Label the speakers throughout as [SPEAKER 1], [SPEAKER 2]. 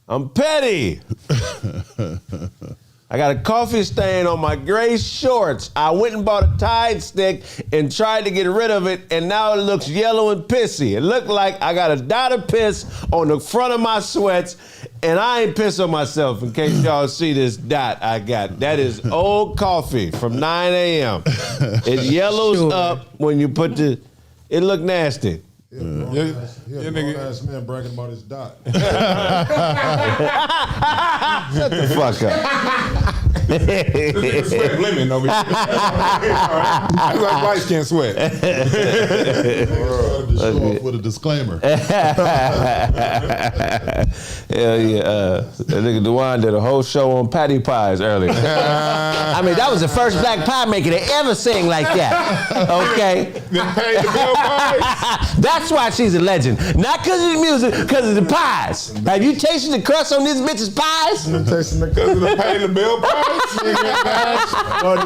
[SPEAKER 1] I'm petty. I got a coffee stain on my gray shorts. I went and bought a Tide stick and tried to get rid of it, and now it looks yellow and pissy. It looked like I got a dot of piss on the front of my sweats, and I ain't piss on myself, in case y'all see this dot I got. That is old coffee from 9 a.m. It yellows up when you put the, it look nasty.
[SPEAKER 2] Yeah, grown-ass man bragging about his dot.
[SPEAKER 1] Shut the fuck up.
[SPEAKER 3] Sweat lemon over here. That's like light skin sweat.
[SPEAKER 2] Show off with a disclaimer.
[SPEAKER 1] Hell yeah. That nigga Dewan did a whole show on patty pies earlier. I mean, that was the first black pie maker to ever sing like that. Okay?
[SPEAKER 3] Then paid the bill pies.
[SPEAKER 1] That's why she's a legend. Not because of the music, because of the pies. Have you tasted the crust on this bitch's pies?
[SPEAKER 3] Because of the pay the bill pies.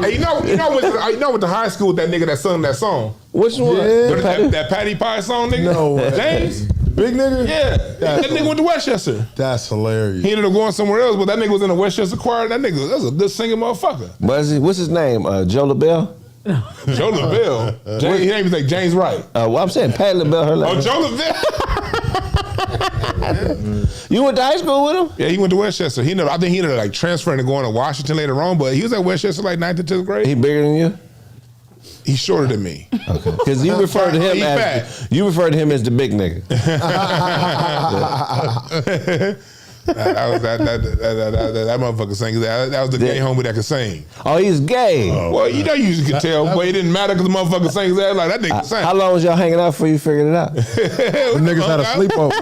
[SPEAKER 3] Hey, you know with the high school that nigga that sung that song.
[SPEAKER 1] Which one?
[SPEAKER 3] Yeah. That patty pie song nigga?
[SPEAKER 2] No.
[SPEAKER 3] James?
[SPEAKER 2] Big nigga?
[SPEAKER 3] Yeah. That nigga went to Westchester.
[SPEAKER 2] That's hilarious.
[SPEAKER 3] He ended up going somewhere else, but that nigga was in the Westchester choir. That nigga, that's a good singing motherfucker.
[SPEAKER 1] What's his name? Joe LaBelle?
[SPEAKER 3] Joe LaBelle? He didn't even say James Wright.
[SPEAKER 1] Well, I'm saying Patty LaBelle, her last.
[SPEAKER 3] Oh, Joe LaBelle?
[SPEAKER 1] You went to high school with him?
[SPEAKER 3] Yeah, he went to Westchester. I think he ended up like transferring and going to Washington later on, but he was at Westchester like 9th and 10th grade.
[SPEAKER 1] He bigger than you?
[SPEAKER 3] He's shorter than me.
[SPEAKER 1] Okay. Because you refer to him as the big nigga. That motherfucker sang. That was the gay homie that could sing. Oh, he's gay.
[SPEAKER 3] Well, you know you could tell, but it didn't matter because the motherfucker sings that like that nigga sang.
[SPEAKER 1] How long was y'all hanging out before you figured it out?
[SPEAKER 2] The niggas had a sleepover.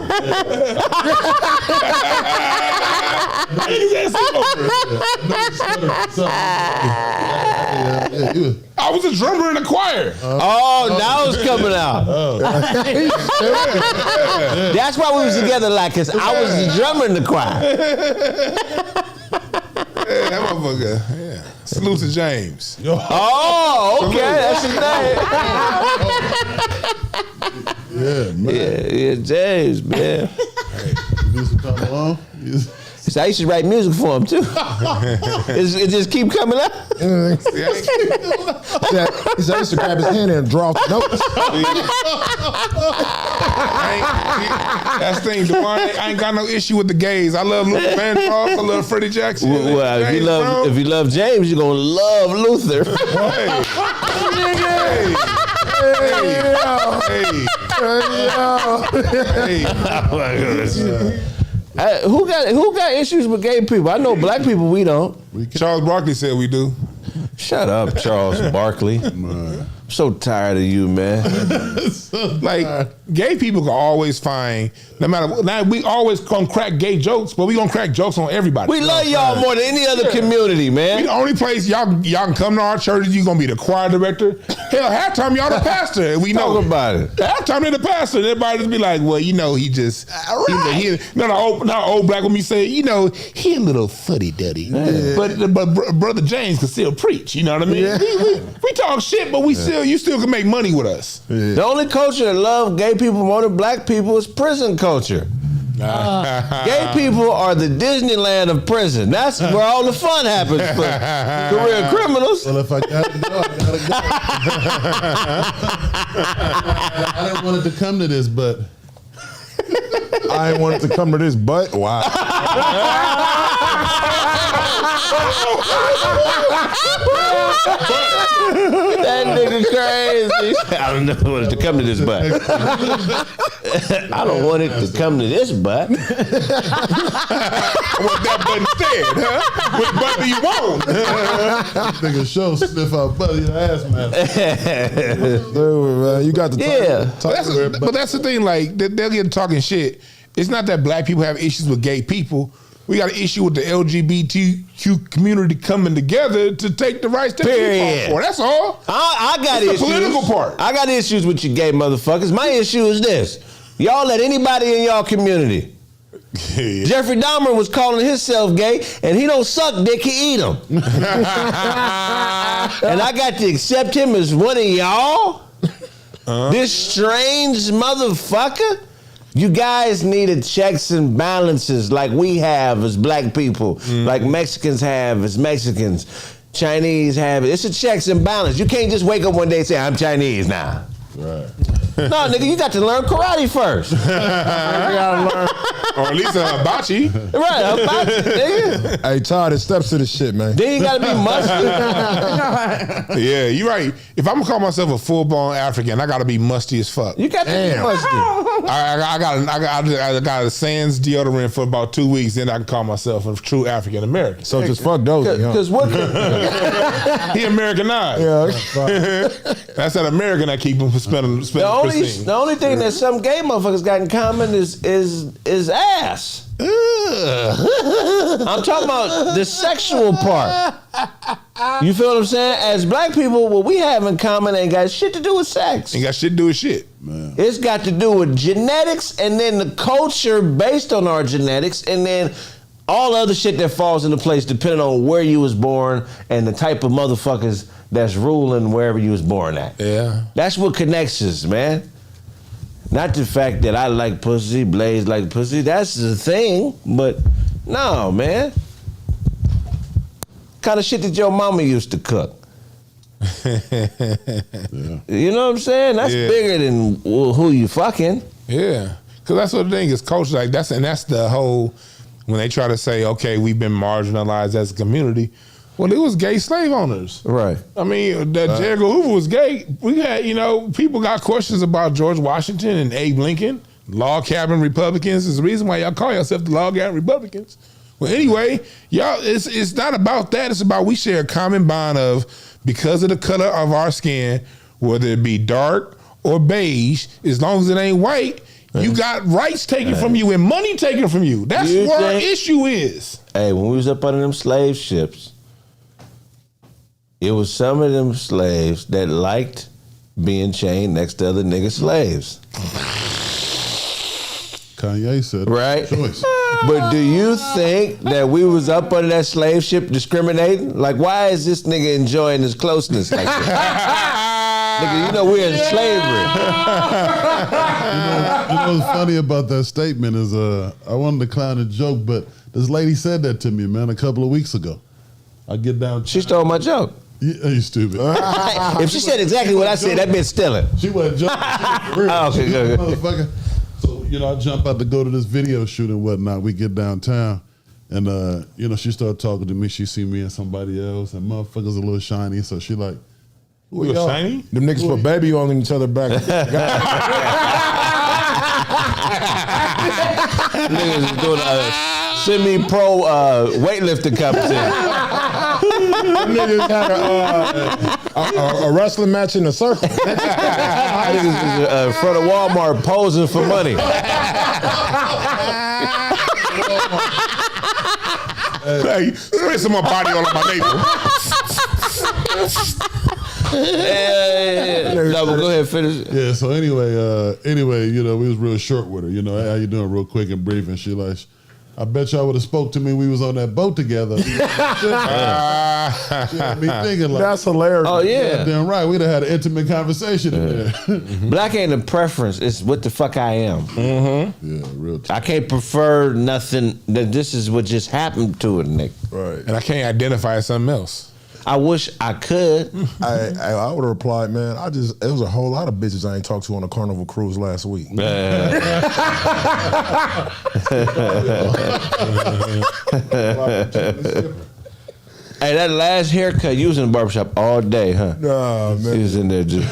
[SPEAKER 3] I was a drummer in the choir.
[SPEAKER 1] Now it's coming out. That's why we was together, like, cause I was the drummer in the choir.
[SPEAKER 3] That motherfucker. Yeah. Salute to James.
[SPEAKER 1] Oh, okay, that's his name.
[SPEAKER 2] Yeah, man.
[SPEAKER 1] Yeah, James, man.
[SPEAKER 2] You used to come along?
[SPEAKER 1] So I used to write music for him too. It just keep coming up.
[SPEAKER 2] He said I used to grab his hand and draw notes.
[SPEAKER 3] That's the thing, Dewan. I ain't got no issue with the gays. I love Luther Vandross. I love Freddie Jackson.
[SPEAKER 1] Well, if you love James, you're gonna love Luther. Who got issues with gay people? I know black people, we don't.
[SPEAKER 3] Charles Barkley said we do.
[SPEAKER 1] Shut up, Charles Barkley. I'm so tired of you, man.
[SPEAKER 3] Like, gay people can always find, no matter what, now we always gonna crack gay jokes, but we gonna crack jokes on everybody.
[SPEAKER 1] We love y'all more than any other community, man.
[SPEAKER 3] We the only place y'all can come to our churches, you gonna be the choir director. Hell, halftime y'all the pastor. And we know
[SPEAKER 1] Talk about it.
[SPEAKER 3] Halftime they the pastor. And everybody just be like, well, you know, he just, not old black woman say, you know, he a little fuddy-duddy. Yeah. But Brother James can still preach, you know what I mean? Yeah. We talk shit, but you still can make money with us.
[SPEAKER 1] Yeah. The only culture that love gay people more than black people is prison culture. Gay people are the Disneyland of prison. That's where all the fun happens for career criminals.
[SPEAKER 2] Well, if I got to go, I gotta go. I didn't want it to come to this, but I didn't want it to come to this, but wow.
[SPEAKER 1] That nigga crazy. I don't know what it to come to this butt. I don't want it to come to this butt.
[SPEAKER 3] I want that butt instead, huh? What butt do you want?
[SPEAKER 2] Nigga show sniff out butt in your ass, man. Dude, you got the
[SPEAKER 3] But that's the thing, like, they'll get talking shit. It's not that black people have issues with gay people. We got an issue with the LGBTQ community coming together to take the rights that we fought for. That's all.
[SPEAKER 1] I got issues.
[SPEAKER 3] The political part.
[SPEAKER 1] I got issues with you gay motherfuckers. My issue is this. Y'all let anybody in y'all community. Yeah. Jeffrey Dahmer was calling himself gay, and he don't suck dick, he eat him. And I got to accept him as one of y'all? This strange motherfucker? You guys needed checks and balances like we have as black people, like Mexicans have as Mexicans, Chinese have it. It's a checks and balance. You can't just wake up one day and say, I'm Chinese now.
[SPEAKER 2] Right.
[SPEAKER 1] No, nigga, you got to learn karate first. You
[SPEAKER 3] gotta learn. Or at least a hibachi.
[SPEAKER 1] Right, hibachi, nigga.
[SPEAKER 4] Hey, Todd, it steps to the shit, man.
[SPEAKER 1] Then you gotta be musty.
[SPEAKER 3] Yeah, you're right. If I'm gonna call myself a full-blown African, I gotta be musty as fuck.
[SPEAKER 1] You got to be musty.
[SPEAKER 3] I got a Sans deodorant for about 2 weeks, then I can call myself a true African American.
[SPEAKER 4] So just fuck those.
[SPEAKER 1] Because what?
[SPEAKER 3] He Americanized.
[SPEAKER 4] Yeah.
[SPEAKER 3] That's that American that keep him spending
[SPEAKER 1] The only thing that some gay motherfuckers got in common is ass. I'm talking about the sexual part. You feel what I'm saying? As black people, what we have in common ain't got shit to do with sex.
[SPEAKER 3] Ain't got shit to do with shit.
[SPEAKER 2] Man.
[SPEAKER 1] It's got to do with genetics and then the culture based on our genetics and then all other shit that falls into place depending on where you was born and the type of motherfuckers that's ruling wherever you was born at.
[SPEAKER 3] Yeah.
[SPEAKER 1] That's what connects us, man. Not the fact that I like pussy, Blaze like pussy. That's the thing. But no, man. Kind of shit that your mama used to cook. You know what I'm saying? That's bigger than who you fucking.
[SPEAKER 3] Yeah. Because that's what the thing is, culture. Like that's the whole, when they try to say, okay, we've been marginalized as a community. Well, it was gay slave owners.
[SPEAKER 1] Right.
[SPEAKER 3] I mean, that J. Edgar Hoover was gay. We had, people got questions about George Washington and Abe Lincoln, log cabin Republicans. Is the reason why y'all call yourself the log cabin Republicans. Well, anyway, y'all, it's not about that. It's about we share a common bond of, because of the color of our skin, whether it be dark or beige, as long as it ain't white, you got rights taken from you and money taken from you. That's what our issue is.
[SPEAKER 1] Hey, when we was up under them slave ships, it was some of them slaves that liked being chained next to other nigga slaves.
[SPEAKER 2] Kanye said,
[SPEAKER 1] right?
[SPEAKER 2] Choice.
[SPEAKER 1] But do you think that we was up under that slave ship discriminating? Like, why is this nigga enjoying his closeness like that? Nigga, we're in slavery.
[SPEAKER 2] You know what's funny about that statement is I wanted to clown a joke, but this lady said that to me, man, a couple of weeks ago. I get down.
[SPEAKER 1] She stole my joke.
[SPEAKER 2] Yeah, you stupid.
[SPEAKER 1] If she said exactly what I said, that bitch stealing.
[SPEAKER 2] She wasn't joking.
[SPEAKER 1] Okay, good.
[SPEAKER 2] Motherfucker. So, I jump out to go to this video shoot and whatnot. We get downtown and, she started talking to me. She see me and somebody else and motherfuckers a little shiny. So she like,
[SPEAKER 3] who y'all? Shiny?
[SPEAKER 4] Them niggas put baby on each other back.
[SPEAKER 1] Niggas is doing a semi-pro weightlifting competition.
[SPEAKER 4] Them niggas had a wrestling match in a circle.
[SPEAKER 1] Niggas is in front of Walmart posing for money.
[SPEAKER 3] Hey, spread some more body all on my neighbor.
[SPEAKER 1] No, but go ahead, finish.
[SPEAKER 2] Yeah, so anyway, we was real short with her. Hey, how you doing? Real quick and brief. And she like, I bet y'all would have spoke to me. We was on that boat together. She had me thinking like,
[SPEAKER 4] that's hilarious.
[SPEAKER 1] Oh yeah,
[SPEAKER 2] damn right. We'd have had an intimate conversation in there.
[SPEAKER 1] Black ain't a preference. It's what the fuck I am.
[SPEAKER 3] Mm-hmm.
[SPEAKER 2] Yeah, real.
[SPEAKER 1] I can't prefer nothing. That this is what just happened to a nigga.
[SPEAKER 4] Right.
[SPEAKER 3] And I can't identify as something else.
[SPEAKER 1] I wish I could.
[SPEAKER 4] I would have replied, man. It was a whole lot of bitches I ain't talked to on a Carnival cruise last week.
[SPEAKER 1] Hey, that last haircut, you was in the barbershop all day, huh?
[SPEAKER 4] Nah, man.
[SPEAKER 1] He was in there just.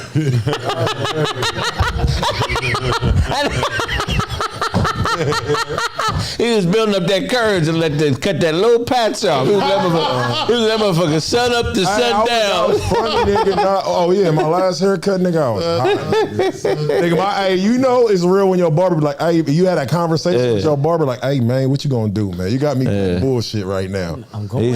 [SPEAKER 1] He was building up that courage and cut that little patch off. He was that motherfucker sun up to sun down.
[SPEAKER 4] I was funny, nigga. Oh yeah, my last haircut, nigga. I was nigga, it's real when your barber be like, hey, you had that conversation with your barber, like, hey man, what you gonna do, man? You got me bullshit right now.
[SPEAKER 5] I'm going.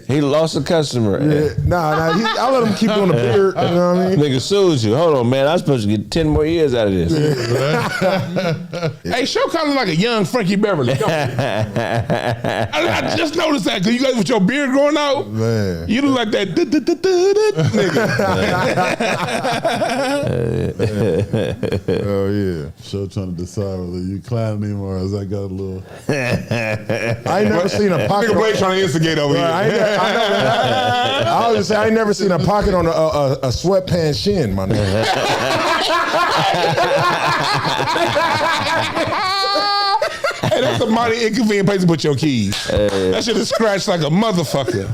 [SPEAKER 1] He lost a customer.
[SPEAKER 4] Yeah, I let him keep doing the beard. You know what I mean?
[SPEAKER 1] Nigga sues you. Hold on, man. I'm supposed to get 10 more years out of this.
[SPEAKER 3] Hey, show kind of like a young Frankie Beverly.
[SPEAKER 4] Beverly. Come on.
[SPEAKER 3] I just noticed that because you guys with your beard growing out,
[SPEAKER 4] Man.
[SPEAKER 3] you look like that nigga.
[SPEAKER 4] Oh yeah.
[SPEAKER 2] So trying to decide whether you clowning him or has I got a little.
[SPEAKER 4] I ain't never seen a pocket.
[SPEAKER 3] Nigga Blake trying to instigate over here.
[SPEAKER 4] I was just say I ain't never seen a pocket on a sweatpants shin, my nigga.
[SPEAKER 3] Hey, that's a mighty inconvenient place to put your keys. That shit is scratched like a motherfucker.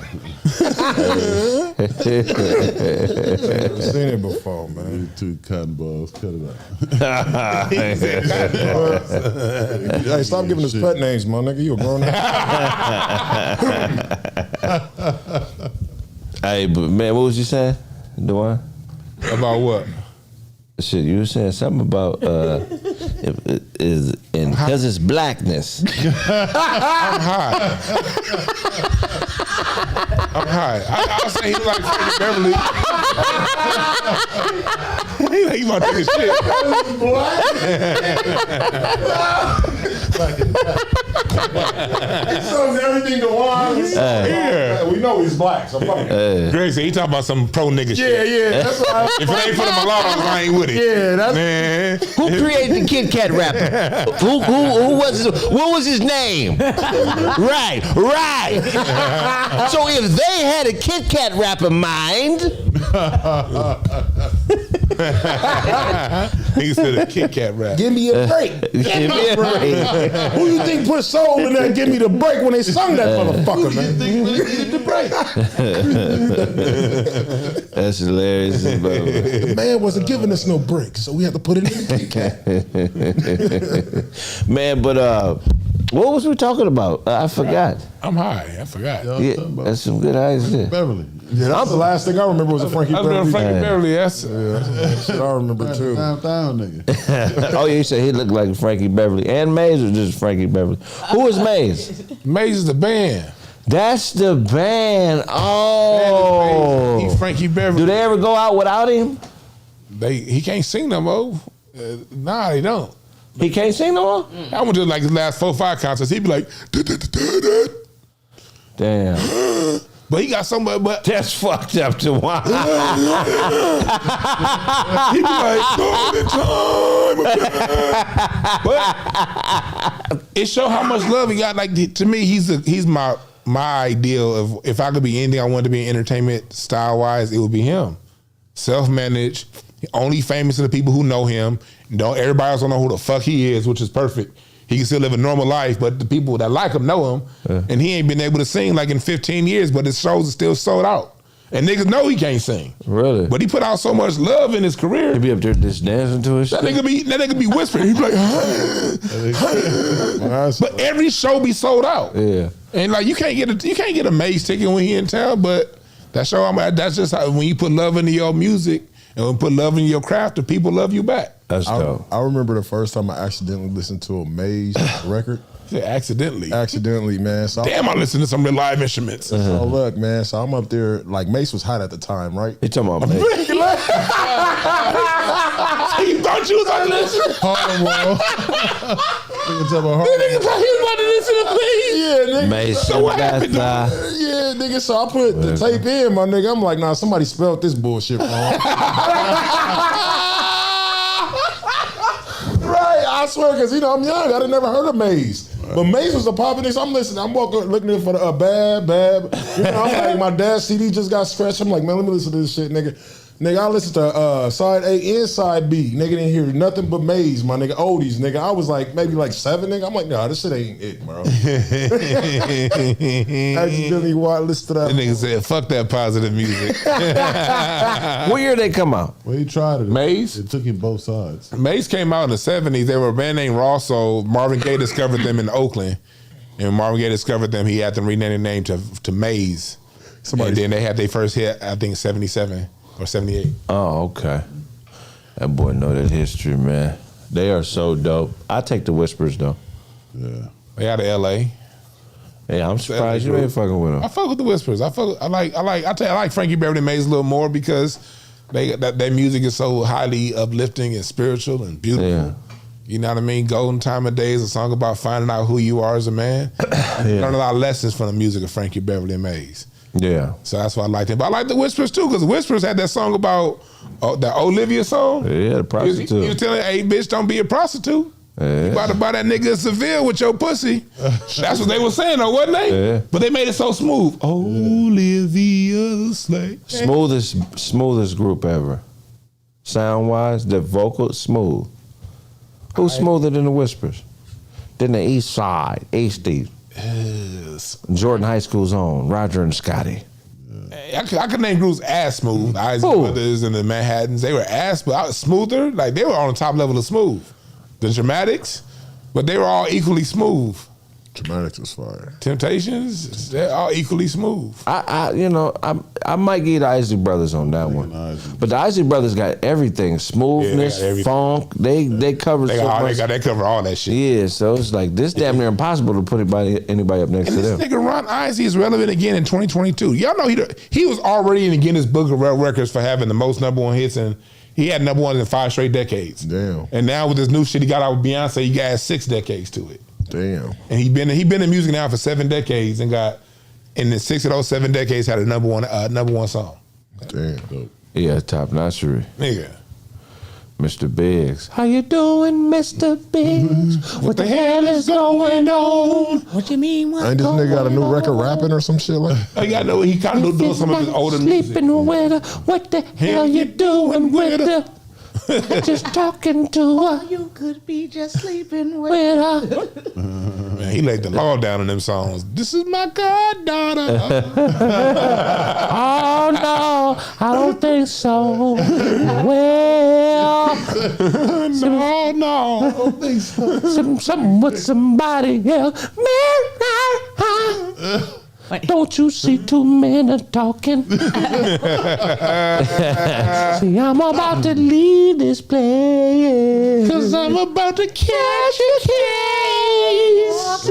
[SPEAKER 4] Never seen it before, man.
[SPEAKER 2] You two cotton balls, cut it out.
[SPEAKER 4] Hey, stop giving us pet names, my nigga. You a grown up.
[SPEAKER 1] Hey, but man, what was you saying, Dwayne?
[SPEAKER 3] About what?
[SPEAKER 1] Shit, you were saying something about because it's blackness.
[SPEAKER 3] I'm high. I'm high. I'll say he like Frankie Beverly. He about to take his shit.
[SPEAKER 4] He sells everything to wine.
[SPEAKER 3] Yeah.
[SPEAKER 4] We know he's black, so fuck it.
[SPEAKER 3] Greg said he talking about some pro nigga shit.
[SPEAKER 4] Yeah, that's what
[SPEAKER 3] If it ain't for the mulattoes, I ain't with it.
[SPEAKER 4] Yeah, that's
[SPEAKER 3] Man.
[SPEAKER 1] Who created the Kit Kat rapper? Who was what was his name? Right. So if they had a Kit Kat rapper mind,
[SPEAKER 3] He said a Kit Kat rap.
[SPEAKER 4] give me a break.
[SPEAKER 1] give me a break.
[SPEAKER 4] Who you think put soul in that? Give me the break when they sung that motherfucker, man.
[SPEAKER 2] The break.
[SPEAKER 1] That's hilarious.
[SPEAKER 4] The man wasn't giving us no break, so we had to put it in the Kit Kat.
[SPEAKER 1] Man, but what was we talking about? I forgot.
[SPEAKER 3] I'm high. I forgot.
[SPEAKER 1] Yeah, that's some good ideas.
[SPEAKER 2] Beverly.
[SPEAKER 4] Yeah, that's the last thing I remember was a Frankie
[SPEAKER 3] I remember
[SPEAKER 4] Beverly.
[SPEAKER 3] Frankie Beverly. That's
[SPEAKER 4] Shit I remember too.
[SPEAKER 2] Downtown nigga.
[SPEAKER 1] Oh, yeah, you said he looked like Frankie Beverly. And Maze or just Frankie Beverly? Who is Maze?
[SPEAKER 3] Maze is the band.
[SPEAKER 1] That's the band. Oh.
[SPEAKER 3] He Frankie Beverly.
[SPEAKER 1] Do they ever go out without him?
[SPEAKER 3] He can't sing no more. Nah, they don't.
[SPEAKER 1] He can't sing no more?
[SPEAKER 3] I went to like his last 4 or 5 concerts. He'd be like,
[SPEAKER 1] Damn.
[SPEAKER 3] but he got somebody, but
[SPEAKER 1] That's fucked up to one.
[SPEAKER 3] he'd be like, but it show how much love he got. Like to me, he's my ideal of if I could be anything I wanted to be in entertainment style wise, it would be him. Self-managed, only famous to the people who know him. Don't everybody else don't know who the fuck he is, which is perfect. He can still live a normal life, but the people that like him know him. And he ain't been able to sing like in 15 years, but his shows are still sold out. And niggas know he can't sing.
[SPEAKER 1] Really?
[SPEAKER 3] But he put out so much love in his career.
[SPEAKER 1] He be up there just dancing to his
[SPEAKER 3] That
[SPEAKER 1] shit.
[SPEAKER 3] nigga be whispering. He be like, but every show be sold out.
[SPEAKER 1] Yeah.
[SPEAKER 3] And like you can't get a Maze ticket when he in town, but that show that's just how when you put love into your music and when you put love into your craft, the people love you back.
[SPEAKER 1] That's dope.
[SPEAKER 4] I remember the first time I accidentally listened to a Maze record.
[SPEAKER 3] Accidentally.
[SPEAKER 4] Accidentally, man. So
[SPEAKER 3] Damn, I listened to some of the live instruments.
[SPEAKER 4] So look, man. So I'm up there. Like Mace was hot at the time, right?
[SPEAKER 1] You talking about me?
[SPEAKER 3] You thought you was about to listen?
[SPEAKER 2] Harlem World. Nigga talk about Harlem.
[SPEAKER 3] Nigga thought he was about to listen to me.
[SPEAKER 4] Yeah, nigga.
[SPEAKER 1] Mason
[SPEAKER 3] So what happened to
[SPEAKER 1] got
[SPEAKER 4] Yeah, nigga. So I put the tape in, my nigga. I'm like, nah, somebody spelled this bullshit wrong. Right, I swear, because I'm young. I'd never heard of Maze. But Maze was a poppin' nigga. So I'm listening. I'm walking, looking for the bad. I'm like, my dad's CD just got scratched. I'm like, man, let me listen to this shit, nigga. Nigga, I listened to side A and side B. Nigga didn't hear nothing but Maze, my nigga. Oldies, nigga. I was like, maybe like 7, nigga. I'm like, nah, this shit ain't it, bro. Accidentally listen to that.
[SPEAKER 3] That nigga said, fuck that positive music.
[SPEAKER 1] What year they come out?
[SPEAKER 2] Well, he tried it.
[SPEAKER 3] Maze?
[SPEAKER 2] It took him both sides.
[SPEAKER 3] Maze came out in the 70s. They were a band named Raw Soul. Marvin Gaye discovered them in Oakland. And when Marvin Gaye discovered them, he had them rename their name to Maze. And then they had their first hit, I think, 77 or 78.
[SPEAKER 1] Oh, okay. That boy know that history, man. They are so dope. I take the Whispers though.
[SPEAKER 2] Yeah.
[SPEAKER 3] They out of L.A.
[SPEAKER 1] Yeah, I'm surprised you ain't fucking with them.
[SPEAKER 3] I fuck with the Whispers. I like Frankie Beverly and Maze a little more because their music is so highly uplifting and spiritual and beautiful.
[SPEAKER 1] Yeah.
[SPEAKER 3] You know what I mean? Golden Time of Day is a song about finding out who you are as a man. Learn a lot of lessons from the music of Frankie Beverly and Maze.
[SPEAKER 1] Yeah.
[SPEAKER 3] So that's why I liked it. But I like the Whispers too, because Whispers had that song about that Olivia song.
[SPEAKER 1] Yeah, the prostitute.
[SPEAKER 3] He was telling, hey, bitch, don't be a prostitute.
[SPEAKER 1] Yeah.
[SPEAKER 3] You about to buy that nigga in Seville with your pussy. That's what they were saying, though, wasn't they?
[SPEAKER 1] Yeah.
[SPEAKER 3] But they made it so smooth. Olivia Slay.
[SPEAKER 1] Smoothest group ever. Sound wise, the vocals smooth. Who's smoother than the Whispers? Then the East Side, Isley.
[SPEAKER 3] Yes.
[SPEAKER 1] Jordan High School's own, Roger and Scotty.
[SPEAKER 3] I could name groups as smooth. The Isley Brothers and the Manhattans. They were ass, but I was smoother. Like, they were on the top level of smooth. The Dramatics, but they were all equally smooth.
[SPEAKER 4] Dramatics was fire.
[SPEAKER 3] Temptations, they're all equally smooth.
[SPEAKER 1] I might get the Isley Brothers on that one. But the Isley Brothers got everything. Smoothness,
[SPEAKER 3] everything.
[SPEAKER 1] funk. They cover so much.
[SPEAKER 3] They cover all that shit.
[SPEAKER 1] Yeah, so it's like this damn near impossible to put anybody up next
[SPEAKER 3] And
[SPEAKER 1] to
[SPEAKER 3] this
[SPEAKER 1] them.
[SPEAKER 3] nigga Ron Isley is relevant again in 2022. Y'all know he was already in the Guinness Book of World Records for having the most '1 hits, and he had #1 in 5 straight decades.
[SPEAKER 4] Damn.
[SPEAKER 3] And now with this new shit he got out with Beyonce, he got 6 decades to it.
[SPEAKER 4] Damn.
[SPEAKER 3] And he been in music now for 7 decades and got in the 6 of those 7 decades had a #1 song.
[SPEAKER 4] Damn. Dope.
[SPEAKER 1] Yeah, top notchery.
[SPEAKER 3] Nigga.
[SPEAKER 1] Mr. Biggs. How you doing, Mr. Biggs? What the hell is going on?
[SPEAKER 5] What you mean?
[SPEAKER 4] Ain't this nigga got a new record rapping or some shit like that?
[SPEAKER 3] You gotta know he kind of doing some of his older music.
[SPEAKER 1] Sleeping with her. What the hell you doing with her? Just talking to her.
[SPEAKER 5] You could be just sleeping with
[SPEAKER 1] With her.
[SPEAKER 3] Man, he laid the law down in them songs. This is my goddaughter.
[SPEAKER 1] Oh no, I don't think so. Well,
[SPEAKER 3] no, I don't think so.
[SPEAKER 1] something with somebody else. Don't you see 2 men are talking? See, I'm about to leave this place. 'Cause I'm about to catch a case.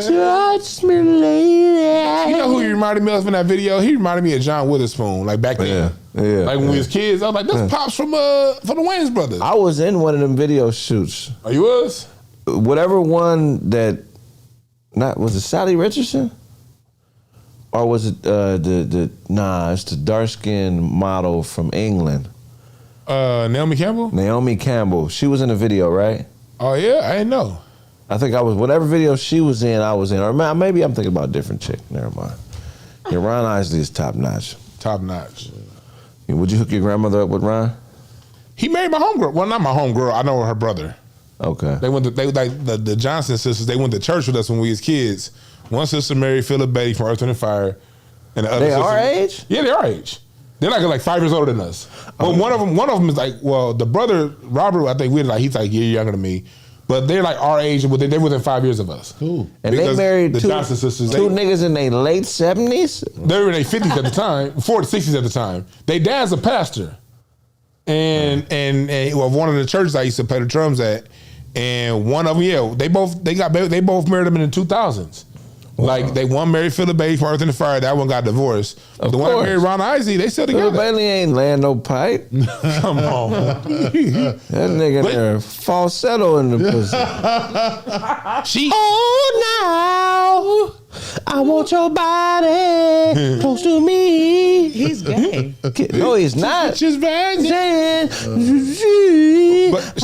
[SPEAKER 1] Touch me, lady.
[SPEAKER 3] You know who he reminded me of in that video? He reminded me of John Witherspoon, like back then.
[SPEAKER 1] Yeah.
[SPEAKER 3] Like when we was kids, I was like, this Pops from the Wayans brothers.
[SPEAKER 1] I was in one of them video shoots.
[SPEAKER 3] Oh, you was?
[SPEAKER 1] Whatever one that, was it Sally Richardson? Or was it it's the dark skinned model from England.
[SPEAKER 3] Naomi Campbell?
[SPEAKER 1] Naomi Campbell. She was in the video, right?
[SPEAKER 3] Oh yeah, I didn't know.
[SPEAKER 1] I think I was, whatever video she was in, I was in. Or maybe I'm thinking about a different chick. Never mind. Yeah, Ron Isley is top notch.
[SPEAKER 3] Top notch.
[SPEAKER 1] Would you hook your grandmother up with Ron?
[SPEAKER 3] He married my homegirl. Well, not my homegirl. I know her brother.
[SPEAKER 1] Okay.
[SPEAKER 3] They went to the Johnson sisters. They went to church with us when we was kids. One sister married Philip Betty from Earth, Wind and Fire, and the other
[SPEAKER 1] They
[SPEAKER 3] sister,
[SPEAKER 1] our age?
[SPEAKER 3] Yeah, they're our age. They're like 5 years older than us. But one of them is like, well, the brother Robert, I think he's like a year younger than me. But they're like our age, but they're within 5 years of us.
[SPEAKER 4] Cool.
[SPEAKER 1] And
[SPEAKER 3] Because
[SPEAKER 1] they married
[SPEAKER 3] the
[SPEAKER 1] two
[SPEAKER 3] Johnson sisters.
[SPEAKER 1] two niggas in their late 70s?
[SPEAKER 3] They were in their 50s at the time, 40s, 60s at the time. Their dad's a pastor. And one of the churches I used to play the drums at, and one of them, they both married them in the 2000s. Wow. Like they one married Philip Bailey from Earth and the Fire, that one got divorced.
[SPEAKER 1] Of
[SPEAKER 3] the
[SPEAKER 1] course.
[SPEAKER 3] one that married Ron Isley, they still together.
[SPEAKER 1] Philip Bailey ain't land no pipe.
[SPEAKER 3] Come on.
[SPEAKER 1] That nigga there falsetto in the pussy. Oh, now I want your body close to me.
[SPEAKER 5] He's gay.
[SPEAKER 1] No, he's not.
[SPEAKER 3] She's bad. But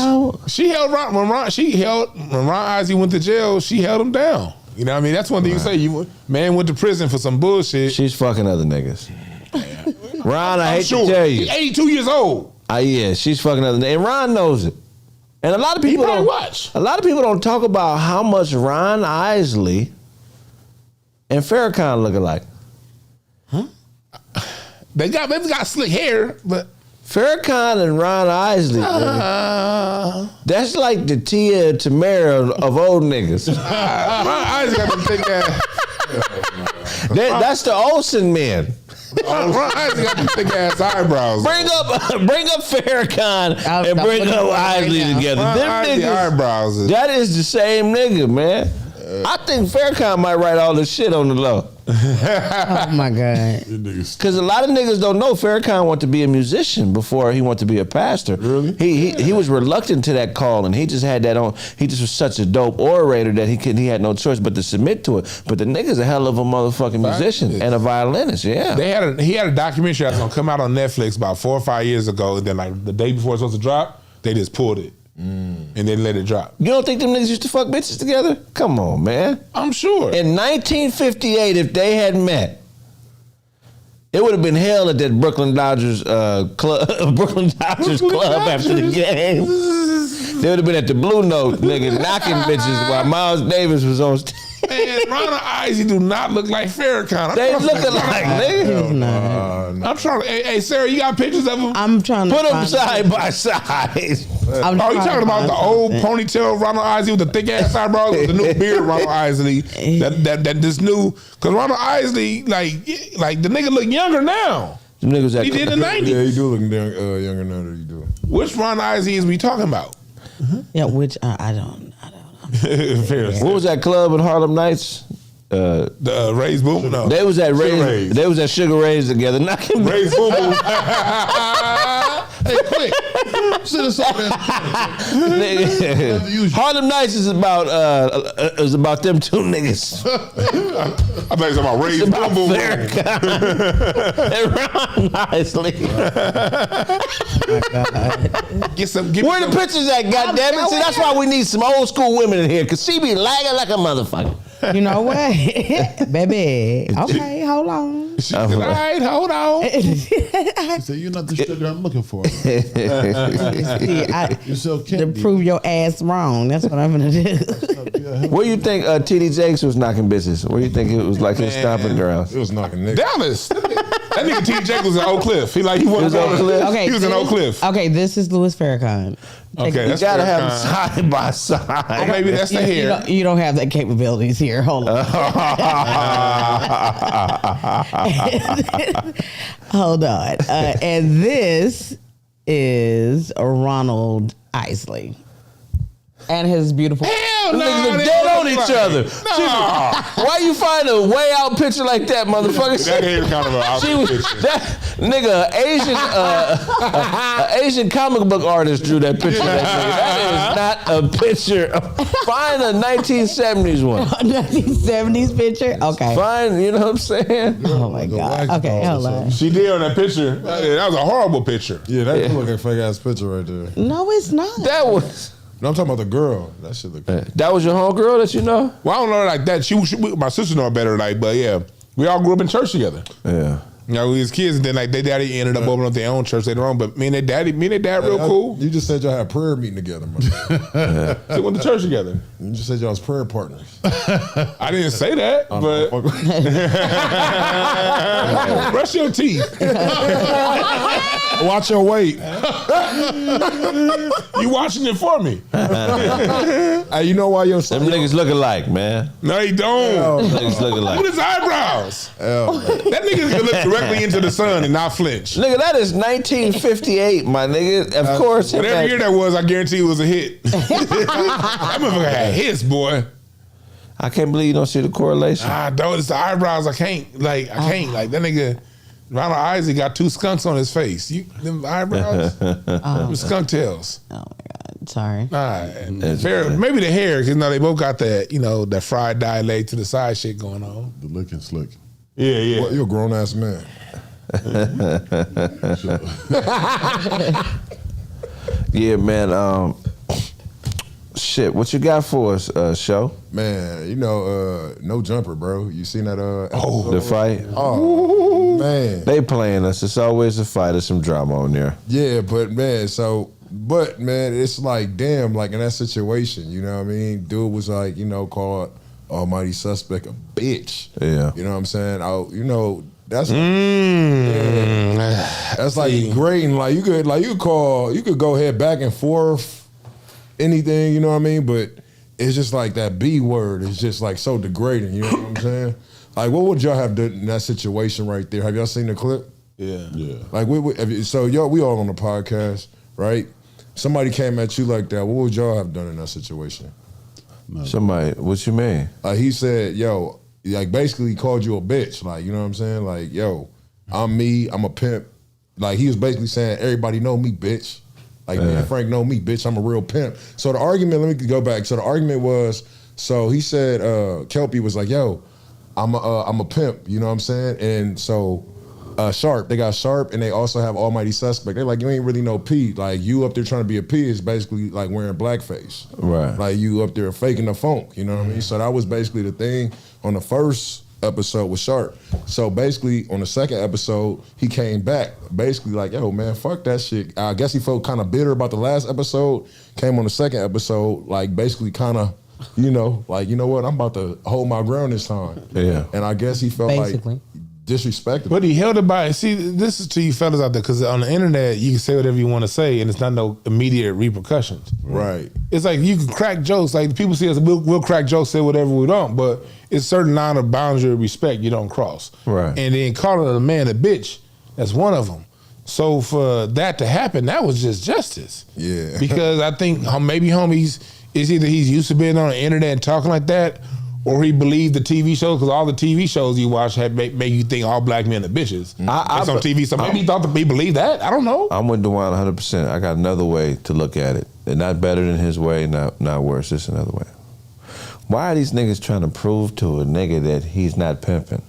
[SPEAKER 3] she held Ron when Ron Isley went to jail. She held him down. You know what I mean? That's one thing you say. Man went to prison for some bullshit.
[SPEAKER 1] She's fucking other niggas. Ron, I hate
[SPEAKER 3] sure.
[SPEAKER 1] to tell you.
[SPEAKER 3] He's 82 years old.
[SPEAKER 1] Yeah, she's fucking other niggas. And Ron knows it. And a lot of people don't
[SPEAKER 3] watch.
[SPEAKER 1] A lot of people don't talk about how much Ron Isley and Farrakhan look alike.
[SPEAKER 3] Huh? They've got slick hair, but
[SPEAKER 1] Farrakhan and Ron Isley, that's like the Tia Tamara of old niggas.
[SPEAKER 3] Ron Isley got them thick ass.
[SPEAKER 1] That's the Olsen men.
[SPEAKER 3] Ron Isley got them thick ass eyebrows.
[SPEAKER 1] Bring up Farrakhan and bring up Isley together.
[SPEAKER 3] Ron
[SPEAKER 1] Them
[SPEAKER 3] Isley
[SPEAKER 1] niggas,
[SPEAKER 3] eyebrows.
[SPEAKER 1] that is the same nigga, man. I think Farrakhan might write all this shit on the low.
[SPEAKER 5] Oh my God.
[SPEAKER 1] Because a lot of niggas don't know Farrakhan wanted to be a musician before he wanted to be a pastor.
[SPEAKER 4] Really?
[SPEAKER 1] He was reluctant to that call, and he just had that on. He just was such a dope orator that he had no choice but to submit to it. But the nigga's a hell of a motherfucking musician and a violinist. Yeah.
[SPEAKER 3] He had a documentary that's gonna come out on Netflix about 4 or 5 years ago, and then like the day before it's supposed to drop, they just pulled it and then let it drop.
[SPEAKER 1] You don't think them niggas used to fuck bitches together? Come on, man.
[SPEAKER 3] I'm sure.
[SPEAKER 1] In 1958, if they had met, it would have been hell at that Brooklyn Dodgers club after the game. They would have been at the Blue Note, nigga, knocking bitches while Miles Davis was on stage.
[SPEAKER 3] Man, Ronald Isley do not look like Farrakhan.
[SPEAKER 1] They look alike, nigga.
[SPEAKER 3] I'm trying to. Hey, Sarah, you got pictures of them?
[SPEAKER 5] I'm trying to
[SPEAKER 1] Put them
[SPEAKER 5] find
[SPEAKER 1] side by side.
[SPEAKER 3] Oh, you talking about the old ponytail Ronald Isley with the thick ass eyebrows, or the new beard Ronald Isley? That this new, because Ronald Isley like the nigga look younger now.
[SPEAKER 1] Them niggas that
[SPEAKER 3] He did in the 90s.
[SPEAKER 4] Yeah, he do look younger now than he do.
[SPEAKER 3] Which Ronald Isley is we talking about?
[SPEAKER 5] Yeah, which I don't.
[SPEAKER 1] What was that club in Harlem Nights?
[SPEAKER 3] The Ray's Boom? No.
[SPEAKER 1] They was at
[SPEAKER 2] Ray's.
[SPEAKER 1] They was at Sugar Ray's together. Knocking
[SPEAKER 3] Ray's Boom Boom.
[SPEAKER 2] Hey, quick. Sit us up there.
[SPEAKER 1] Harlem Nights is about them two niggas.
[SPEAKER 3] I thought you was talking about Ray's Boom Boom.
[SPEAKER 1] And Ron Isley. Where the pictures at, goddammit? See, that's why we need some old school women in here, because she be lagging like a motherfucker.
[SPEAKER 5] You know what, baby? Okay, hold on.
[SPEAKER 3] All right, hold on.
[SPEAKER 2] So you're not the sugar I'm looking for.
[SPEAKER 5] See,
[SPEAKER 2] You're so
[SPEAKER 5] to
[SPEAKER 2] candy.
[SPEAKER 5] prove your ass wrong. That's what I'm gonna do.
[SPEAKER 1] Where you think T.D. Jakes was knocking bitches? Where you think it was like his stomping grounds?
[SPEAKER 4] It was knocking niggas.
[SPEAKER 3] Dallas. That nigga T. Jake was in Oak Cliff. He was
[SPEAKER 1] Oak Cliff?
[SPEAKER 5] Okay,
[SPEAKER 3] He was in Oak Cliff.
[SPEAKER 5] Okay, this is Louis Farrakhan.
[SPEAKER 3] Okay,
[SPEAKER 1] You
[SPEAKER 3] that's
[SPEAKER 1] gotta have them
[SPEAKER 3] Farrakhan.
[SPEAKER 1] side by side.
[SPEAKER 3] Maybe that's the hair.
[SPEAKER 5] You don't have that capabilities here. Hold on. Hold on. And this is Ronald Isley. And his beautiful.
[SPEAKER 3] Hell
[SPEAKER 1] Them
[SPEAKER 3] no.
[SPEAKER 1] niggas look
[SPEAKER 3] they
[SPEAKER 1] dead
[SPEAKER 3] don't
[SPEAKER 1] on
[SPEAKER 3] look
[SPEAKER 1] each
[SPEAKER 3] like-
[SPEAKER 1] other.
[SPEAKER 3] No.
[SPEAKER 1] Why you find a way out picture like that, motherfucker?
[SPEAKER 3] That hair kind of an
[SPEAKER 1] She was that nigga, Asian comic book artist drew that picture. Of that nigga. That is not a picture. Find a 1970s one.
[SPEAKER 5] 1970s picture? Okay.
[SPEAKER 1] Find, you know what I'm saying?
[SPEAKER 5] Oh my God. Okay, hold on.
[SPEAKER 3] She did on that picture. That was a horrible picture.
[SPEAKER 4] Yeah, that look like a fake ass picture right there.
[SPEAKER 5] No, it's not.
[SPEAKER 1] That was.
[SPEAKER 4] No, I'm talking about the girl. That shit look.
[SPEAKER 1] That was your homegirl that you know?
[SPEAKER 3] Well, I don't know her like that. My sister know her better, like, but yeah, we all grew up in church together.
[SPEAKER 1] Yeah.
[SPEAKER 3] You know, we was kids, and then like their daddy ended up opening up their own church later on. But me and their dad real cool.
[SPEAKER 4] You just said y'all had prayer meeting together, man.
[SPEAKER 3] So we went to church together.
[SPEAKER 4] You just said y'all was prayer partners.
[SPEAKER 3] I didn't say that, but brush your teeth.
[SPEAKER 4] Watch your weight.
[SPEAKER 3] You watching it for me?
[SPEAKER 4] Hey, you know why your
[SPEAKER 1] Them niggas look alike, man.
[SPEAKER 3] No, he don't.
[SPEAKER 1] Them niggas look
[SPEAKER 3] Look
[SPEAKER 1] alike.
[SPEAKER 3] at his eyebrows. That nigga can look directly into the sun and not flinch.
[SPEAKER 1] Nigga, that is 1958, my nigga. Of course.
[SPEAKER 3] Whatever year that was, I guarantee it was a hit. That motherfucker had hits, boy.
[SPEAKER 1] I can't believe you don't see the correlation.
[SPEAKER 3] Though it's the eyebrows. I can't. Like that nigga. Ronald Isley got 2 skunks on his face. Them eyebrows, them skunk tails.
[SPEAKER 5] Oh my God. Sorry.
[SPEAKER 3] Maybe the hair, because they both got that, that fried dye laid to the side shit going on.
[SPEAKER 2] The looking slick.
[SPEAKER 3] Yeah.
[SPEAKER 4] Well, you're a grown ass man.
[SPEAKER 1] Yeah, man. Shit, what you got for us, show?
[SPEAKER 4] Man, no jumper, bro. You seen that?
[SPEAKER 1] The fight?
[SPEAKER 4] Oh man.
[SPEAKER 1] They playing us. It's always a fight. There's some drama on there.
[SPEAKER 4] Yeah, but man, it's like, damn, like in that situation, you know what I mean? Dude was like, called almighty suspect a bitch.
[SPEAKER 1] Yeah.
[SPEAKER 4] You know what I'm saying? That's that's like great, and like you could go ahead back and forth, anything, you know what I mean? But it's just like that B word is just like so degrading, you know what I'm saying? Like, what would y'all have done in that situation right there? Have y'all seen the clip?
[SPEAKER 3] Yeah.
[SPEAKER 4] Like, we all on the podcast, right? Somebody came at you like that. What would y'all have done in that situation?
[SPEAKER 1] Somebody, what you mean?
[SPEAKER 4] He said, yo, like basically called you a bitch. Like, you know what I'm saying? Like, yo, I'm me, I'm a pimp. Like, he was basically saying, everybody know me, bitch. Like, me and Frank know me, bitch, I'm a real pimp. So the argument, let me go back. So the argument was, so he said, Kelpie was like, yo, I'm a pimp, you know what I'm saying? And so Sharp, they got Sharp, and they also have Almighty Suspect. They're like, you ain't really no P. Like, you up there trying to be a P is basically like wearing blackface.
[SPEAKER 1] Right.
[SPEAKER 4] Like, you up there faking the funk, you know what I mean? So that was basically the thing on the first episode with Sharp. So basically on the second episode, he came back basically like, yo, man, fuck that shit. I guess he felt kind of bitter about the last episode, came on the second episode, like basically kind of, you know, like, you know what, I'm about to hold my ground this time.
[SPEAKER 1] Yeah.
[SPEAKER 4] And I guess he felt
[SPEAKER 5] Basically.
[SPEAKER 4] like disrespected.
[SPEAKER 3] But he held it by, see, this is to you fellas out there, because on the internet, you can say whatever you want to say, and it's not no immediate repercussions.
[SPEAKER 4] Right.
[SPEAKER 3] It's like you can crack jokes. Like people see us, we'll crack jokes, say whatever we don't, but it's a certain line of boundary of respect you don't cross.
[SPEAKER 1] Right.
[SPEAKER 3] And then calling a man a bitch, that's one of them. So for that to happen, that was just justice.
[SPEAKER 4] Yeah.
[SPEAKER 3] Because I think maybe homies, it's either he's used to being on the internet and talking like that, or he believed the TV shows, because all the TV shows you watch make you think all black men are bitches. That's on TV, so maybe he thought that he believed that. I don't know.
[SPEAKER 1] I'm with Dewan 100%. I got another way to look at it. And not better than his way, not worse, just another way. Why are these niggas trying to prove to a nigga that he's not pimping?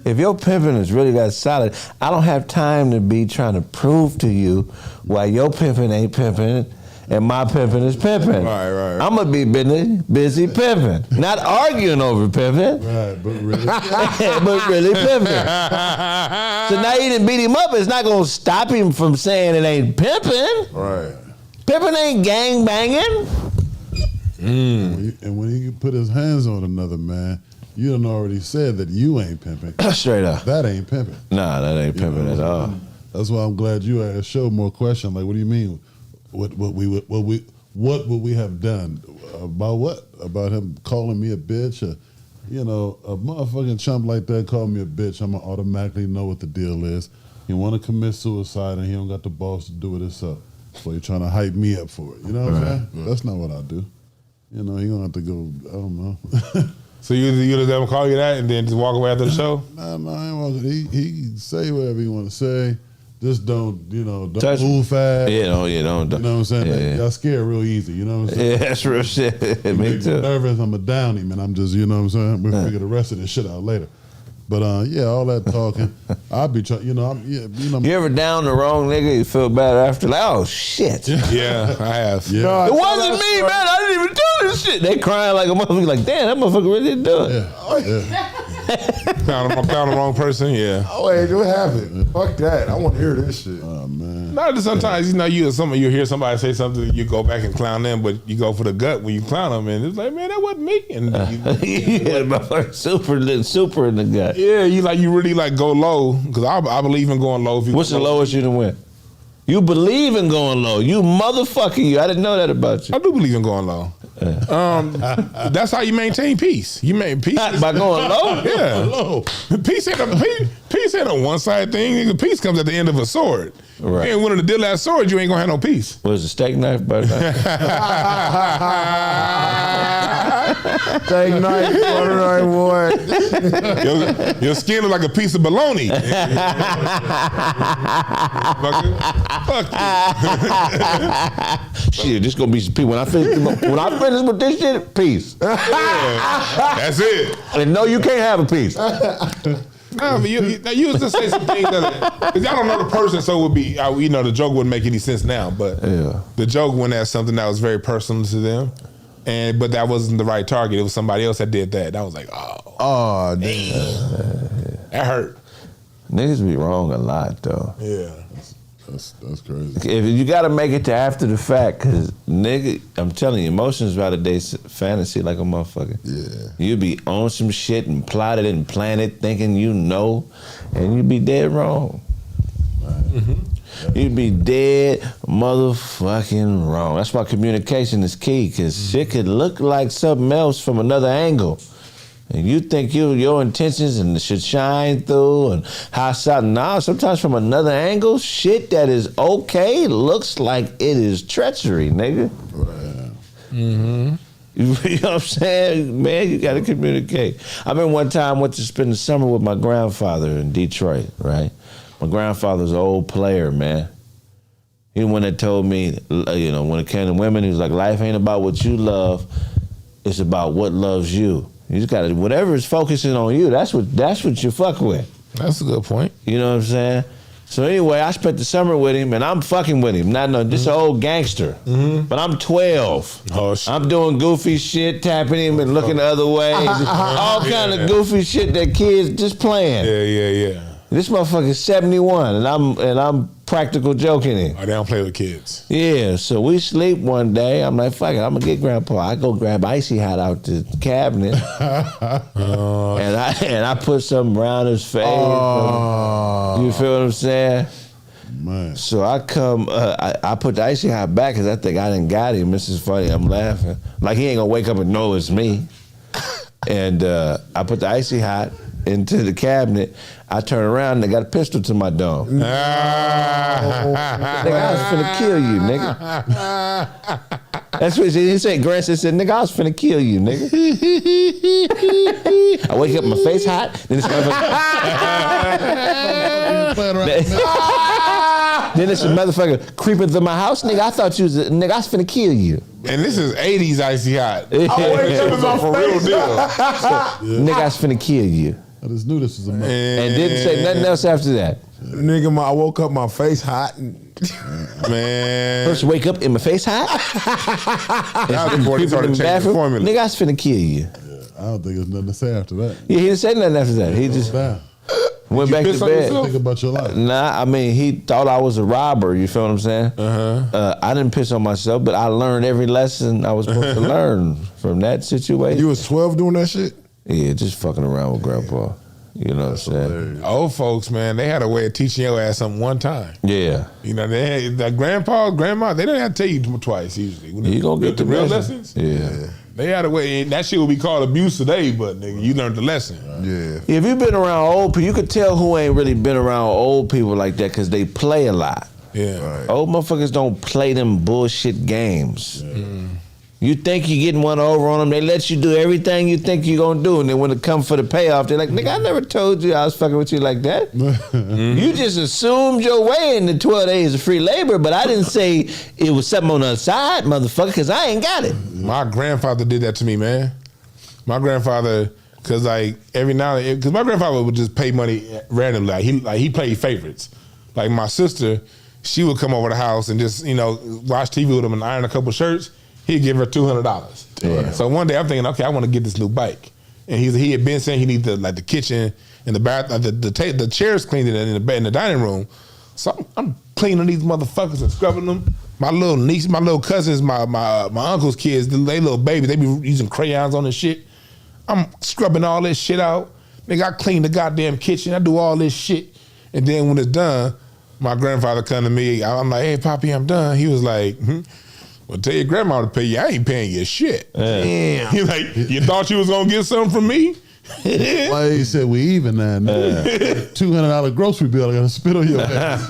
[SPEAKER 1] If your pimping is really that solid, I don't have time to be trying to prove to you why your pimping ain't pimping and my pimping is pimping.
[SPEAKER 4] Right.
[SPEAKER 1] I'm gonna be busy pimping, not arguing over pimping.
[SPEAKER 2] Right, but really.
[SPEAKER 1] But really pimping. So now you didn't beat him up. It's not gonna stop him from saying it ain't pimping.
[SPEAKER 4] Right.
[SPEAKER 1] Pimping ain't gang banging.
[SPEAKER 2] And when he put his hands on another man, you done already said that you ain't pimping.
[SPEAKER 1] Straight up.
[SPEAKER 2] That ain't pimping.
[SPEAKER 1] Nah, that ain't pimping at all.
[SPEAKER 2] That's why I'm glad you asked Show more questions. Like, what do you mean? What would we have done? About what? About him calling me a bitch? Or, you know, a motherfucking chump like that call me a bitch, I'm gonna automatically know what the deal is. He want to commit suicide and he don't got the balls to do it himself. So he trying to hype me up for it. You know what I'm saying?
[SPEAKER 4] Right.
[SPEAKER 2] That's not what I do. You know, he gonna have to go. I don't know.
[SPEAKER 3] So you just have him call you that and then just walk away after the show?
[SPEAKER 2] Nah, I ain't walking. He say whatever he want to say. Just don't
[SPEAKER 1] Touch
[SPEAKER 2] move fast.
[SPEAKER 1] Yeah, don't.
[SPEAKER 2] You know what I'm saying?
[SPEAKER 1] Yeah,
[SPEAKER 2] Like,
[SPEAKER 1] yeah.
[SPEAKER 2] y'all scared real easy. You know what I'm saying?
[SPEAKER 1] Yeah, that's real shit. Me
[SPEAKER 2] Make me
[SPEAKER 1] too.
[SPEAKER 2] nervous. I'm a down him, and I'm just, you know what I'm saying? We'll figure the rest of this shit out later. But yeah, all that talking, I'll be trying. You know,
[SPEAKER 1] You ever down the wrong nigga? You feel bad after? Like, oh shit.
[SPEAKER 3] Yeah, I have.
[SPEAKER 2] Yeah.
[SPEAKER 4] No,
[SPEAKER 1] It wasn't me, man. I didn't even do this shit. They crying like a motherfucker. Like, damn, that motherfucker really didn't do it.
[SPEAKER 2] Yeah.
[SPEAKER 3] Found the wrong person, yeah.
[SPEAKER 4] Oh, wait, what happened? Fuck that. I want to hear this shit.
[SPEAKER 2] Oh man.
[SPEAKER 3] No, just sometimes you hear somebody say something, you go back and clown them, but you go for the gut when you clown them, and it's like, man, that wasn't me. And
[SPEAKER 1] Yeah, motherfucker super in the gut.
[SPEAKER 3] you really like go low, because I believe in going low. If you
[SPEAKER 1] What's
[SPEAKER 3] go
[SPEAKER 1] the
[SPEAKER 3] low.
[SPEAKER 1] lowest you done went? You believe in going low. You motherfucker you. I didn't know that about you.
[SPEAKER 3] I do believe in going low. That's how you maintain peace. You maintain peace
[SPEAKER 1] By going low?
[SPEAKER 3] Yeah,
[SPEAKER 2] Hello.
[SPEAKER 3] Peace ain't a one-side thing. Nigga, peace comes at the end of a sword.
[SPEAKER 1] Right.
[SPEAKER 3] And when the deal that sword, you ain't gonna have no peace.
[SPEAKER 1] What is a steak knife? Butter knife?
[SPEAKER 4] Take night, butter night, boy.
[SPEAKER 3] Your skin look like a piece of bologna. Fuck you.
[SPEAKER 1] Shit, this gonna be some peace. When I finish with this shit, peace.
[SPEAKER 3] That's it.
[SPEAKER 1] And no, you can't have a piece.
[SPEAKER 3] Nah, but you used to say some things because y'all don't know the person, so it would be, the joke wouldn't make any sense now. But
[SPEAKER 1] Yeah.
[SPEAKER 3] the joke went at something that was very personal to them, but that wasn't the right target. It was somebody else that did that. That was like, oh damn, that hurt.
[SPEAKER 1] Niggas be wrong a lot though.
[SPEAKER 3] Yeah.
[SPEAKER 2] That's crazy.
[SPEAKER 1] If you gotta make it to after the fact, cause nigga, I'm telling you, emotions validate fantasy like a motherfucker.
[SPEAKER 2] Yeah.
[SPEAKER 1] You be on some shit and plotted and planned it, thinking you know, and you be dead wrong. You'd be dead motherfucking wrong. That's why communication is key, cause shit could look like something else from another angle. And you think your intentions and should shine through and how something now, sometimes from another angle, shit that is okay looks like it is treachery, nigga.
[SPEAKER 2] Right.
[SPEAKER 1] You know what I'm saying? Man, you got to communicate. I remember one time I went to spend the summer with my grandfather in Detroit, right? My grandfather's an old player, man. He the one that told me, you know, when it came to women, he was like, life ain't about what you love, it's about what loves you. You just got to, whatever is focusing on you, that's what you fuck with.
[SPEAKER 3] That's a good point.
[SPEAKER 1] You know what I'm saying? So anyway, I spent the summer with him, and I'm fucking with him. This old gangster, but I'm 12.
[SPEAKER 3] Oh, shit.
[SPEAKER 1] I'm doing goofy shit, tapping him and looking the other way. All kind of goofy shit that kids just playing.
[SPEAKER 3] Yeah.
[SPEAKER 1] This motherfucker's 71, and I'm practical joking him.
[SPEAKER 3] Oh, they don't play with kids.
[SPEAKER 1] Yeah, so we sleep one day. I'm like, fuck it, I'm gonna get Grandpa. I go grab Icy Hot out the cabinet, and I put something around his face. You feel what I'm saying?
[SPEAKER 2] Man.
[SPEAKER 1] So I come, I put the Icy Hot back because I think I done got him. This is funny, I'm laughing. Like he ain't gonna wake up and know it's me. And I put the Icy Hot into the cabinet. I turn around and they got a pistol to my dome. Nigga, I was finna kill you, nigga. That's what he said. Grandson said, nigga, I was finna kill you, nigga. I wake up, my face hot. Then this then this motherfucker creeping through my house. Nigga, I thought you was nigga, I was finna kill you.
[SPEAKER 3] And this is 80s Icy Hot.
[SPEAKER 4] I wake up and
[SPEAKER 3] For real deal.
[SPEAKER 1] Nigga, I was finna kill you.
[SPEAKER 2] I just knew this was a mother.
[SPEAKER 1] And didn't say nothing else after that.
[SPEAKER 4] Nigga, I woke up, my face hot.
[SPEAKER 3] Man.
[SPEAKER 1] First wake up in my face hot.
[SPEAKER 3] That was before they started changing the formula.
[SPEAKER 1] Nigga, I was finna kill you.
[SPEAKER 2] I don't think there's nothing to say after that.
[SPEAKER 1] Yeah, he didn't say nothing after that. He just
[SPEAKER 2] Down.
[SPEAKER 1] went back to
[SPEAKER 3] piss on
[SPEAKER 1] bed.
[SPEAKER 3] yourself?
[SPEAKER 2] Think about your life.
[SPEAKER 1] Nah, I mean, he thought I was a robber, you feel what I'm saying? I didn't piss on myself, but I learned every lesson I was supposed to learn from that situation.
[SPEAKER 4] You was 12 doing that shit?
[SPEAKER 1] Yeah, just fucking around with Grandpa. You know what I'm saying?
[SPEAKER 3] Old folks, man, they had a way of teaching your ass something one time.
[SPEAKER 1] Yeah.
[SPEAKER 3] You know, they had, like grandpa, grandma, they didn't have to tell you twice usually.
[SPEAKER 1] You gonna get
[SPEAKER 3] the
[SPEAKER 1] the
[SPEAKER 3] real
[SPEAKER 1] lesson.
[SPEAKER 3] lessons?
[SPEAKER 1] Yeah.
[SPEAKER 3] They had a way, and that shit would be called abuse today, but nigga, you learned the lesson.
[SPEAKER 4] Yeah.
[SPEAKER 1] If you've been around old people, you could tell who ain't really been around old people like that because they play a lot.
[SPEAKER 3] Yeah.
[SPEAKER 1] Old motherfuckers don't play them bullshit games. You think you're getting one over on them, they let you do everything you think you're gonna do, and then when it comes for the payoff, they're like, nigga, I never told you I was fucking with you like that. You just assumed your way in the 12 days of free labor, but I didn't say it was something on the other side, motherfucker, because I ain't got it.
[SPEAKER 3] My grandfather did that to me, man. My grandfather, cause like every now and then, cause my grandfather would just pay money randomly. Like he played favorites. Like my sister, she would come over the house and just, you know, watch TV with him and iron a couple shirts. He'd give her $200. So one day I'm thinking, okay, I want to get this new bike. And he had been saying he needed the kitchen and the bath, the chairs cleaned in the dining room. So I'm cleaning these motherfuckers and scrubbing them. My little niece, my little cousins, my uncle's kids, they little babies, they be using crayons on this shit. I'm scrubbing all this shit out. Nigga, I clean the goddamn kitchen. I do all this shit. And then when it's done, my grandfather come to me. I'm like, hey, Poppy, I'm done. He was like, well, tell your grandma to pay you. I ain't paying you shit. Damn. He like, you thought you was gonna get something from me?
[SPEAKER 2] Why he said we even now? $200 grocery bill. I gotta spit on your ass.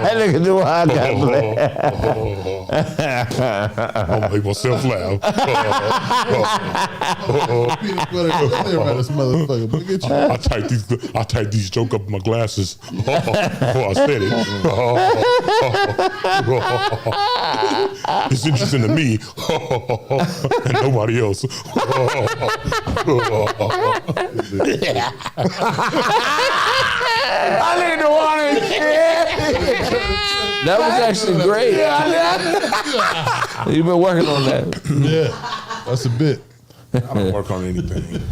[SPEAKER 1] Nigga do I got
[SPEAKER 3] I'll make myself laugh.
[SPEAKER 2] Peanut butter clear around this motherfucker. Look at you.
[SPEAKER 3] I typed these joke up in my glasses. I said it. It's interesting to me and nobody else.
[SPEAKER 4] I need to want it.
[SPEAKER 1] That was actually great. You've been working on that.
[SPEAKER 2] Yeah, that's a bit.
[SPEAKER 3] I don't work on anything.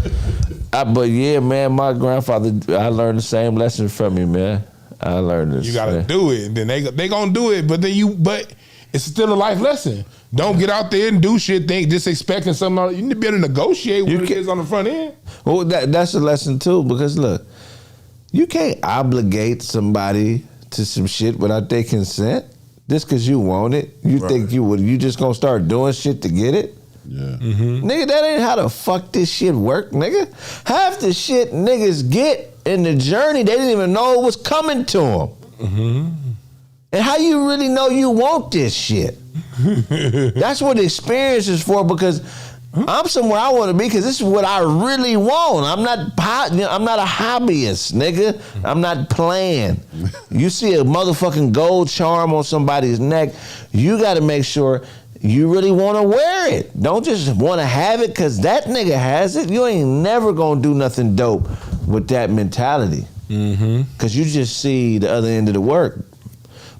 [SPEAKER 1] But yeah, man, my grandfather, I learned the same lesson from him, man. I learned this.
[SPEAKER 3] You gotta do it, and then they gonna do it, but it's still a life lesson. Don't get out there and do shit. Just expecting something. You need to be able to negotiate what it is on the front end.
[SPEAKER 1] Well, that's a lesson too, because look, you can't obligate somebody to some shit without their consent. Just because you want it, you think you just gonna start doing shit to get it?
[SPEAKER 2] Yeah.
[SPEAKER 1] Nigga, that ain't how the fuck this shit work, nigga. Half the shit niggas get in the journey, they didn't even know it was coming to them. Mm-hmm. And how you really know you want this shit? That's what the experience is for, because I'm somewhere I want to be because this is what I really want. I'm not a hobbyist, nigga. I'm not playing. You see a motherfucking gold charm on somebody's neck, you got to make sure you really want to wear it. Don't just want to have it because that nigga has it. You ain't never going to do nothing dope with that mentality. Because you just see the other end of the work.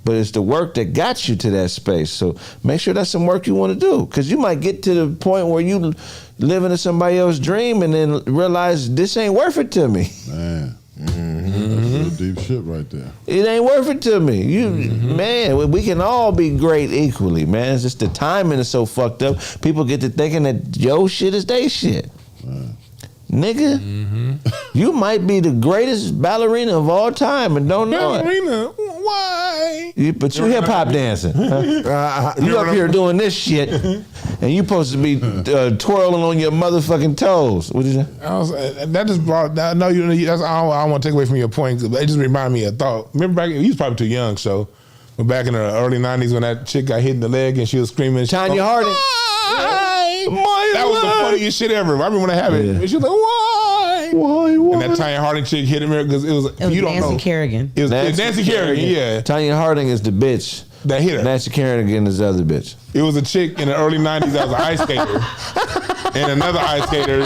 [SPEAKER 1] But it's the work that got you to that space. So make sure that's some work you want to do. Because you might get to the point where you living in somebody else's dream and then realize this ain't worth it to me.
[SPEAKER 2] Man. That's deep shit right there.
[SPEAKER 1] It ain't worth it to me. Man, we can all be great equally, man. It's just the timing is so fucked up. People get to thinking that your shit is they shit. Nigga, you might be the greatest ballerina of all time and don't know it.
[SPEAKER 3] Ballerina? Why?
[SPEAKER 1] But you hip hop dancing. You up here doing this shit, and you supposed to be twirling on your motherfucking toes. What is that?
[SPEAKER 3] That just brought. No, that's all I want to take away from your point. It just reminded me of a thought. Remember back? He was probably too young, so. But back in the early '90s, when that chick got hit in the leg and she was screaming,
[SPEAKER 1] Tanya Harding.
[SPEAKER 3] That was the funniest shit ever. I remember when I had it. And she was like, why? And that Tanya Harding chick hit him because it was you don't
[SPEAKER 5] Nancy
[SPEAKER 3] know.
[SPEAKER 5] Kerrigan.
[SPEAKER 3] It was Nancy Kerrigan, yeah.
[SPEAKER 1] Tanya Harding is the bitch
[SPEAKER 3] that hit her.
[SPEAKER 1] Nancy Kerrigan is the other bitch.
[SPEAKER 3] It was a chick in the early '90s that was an ice skater, and another ice skater.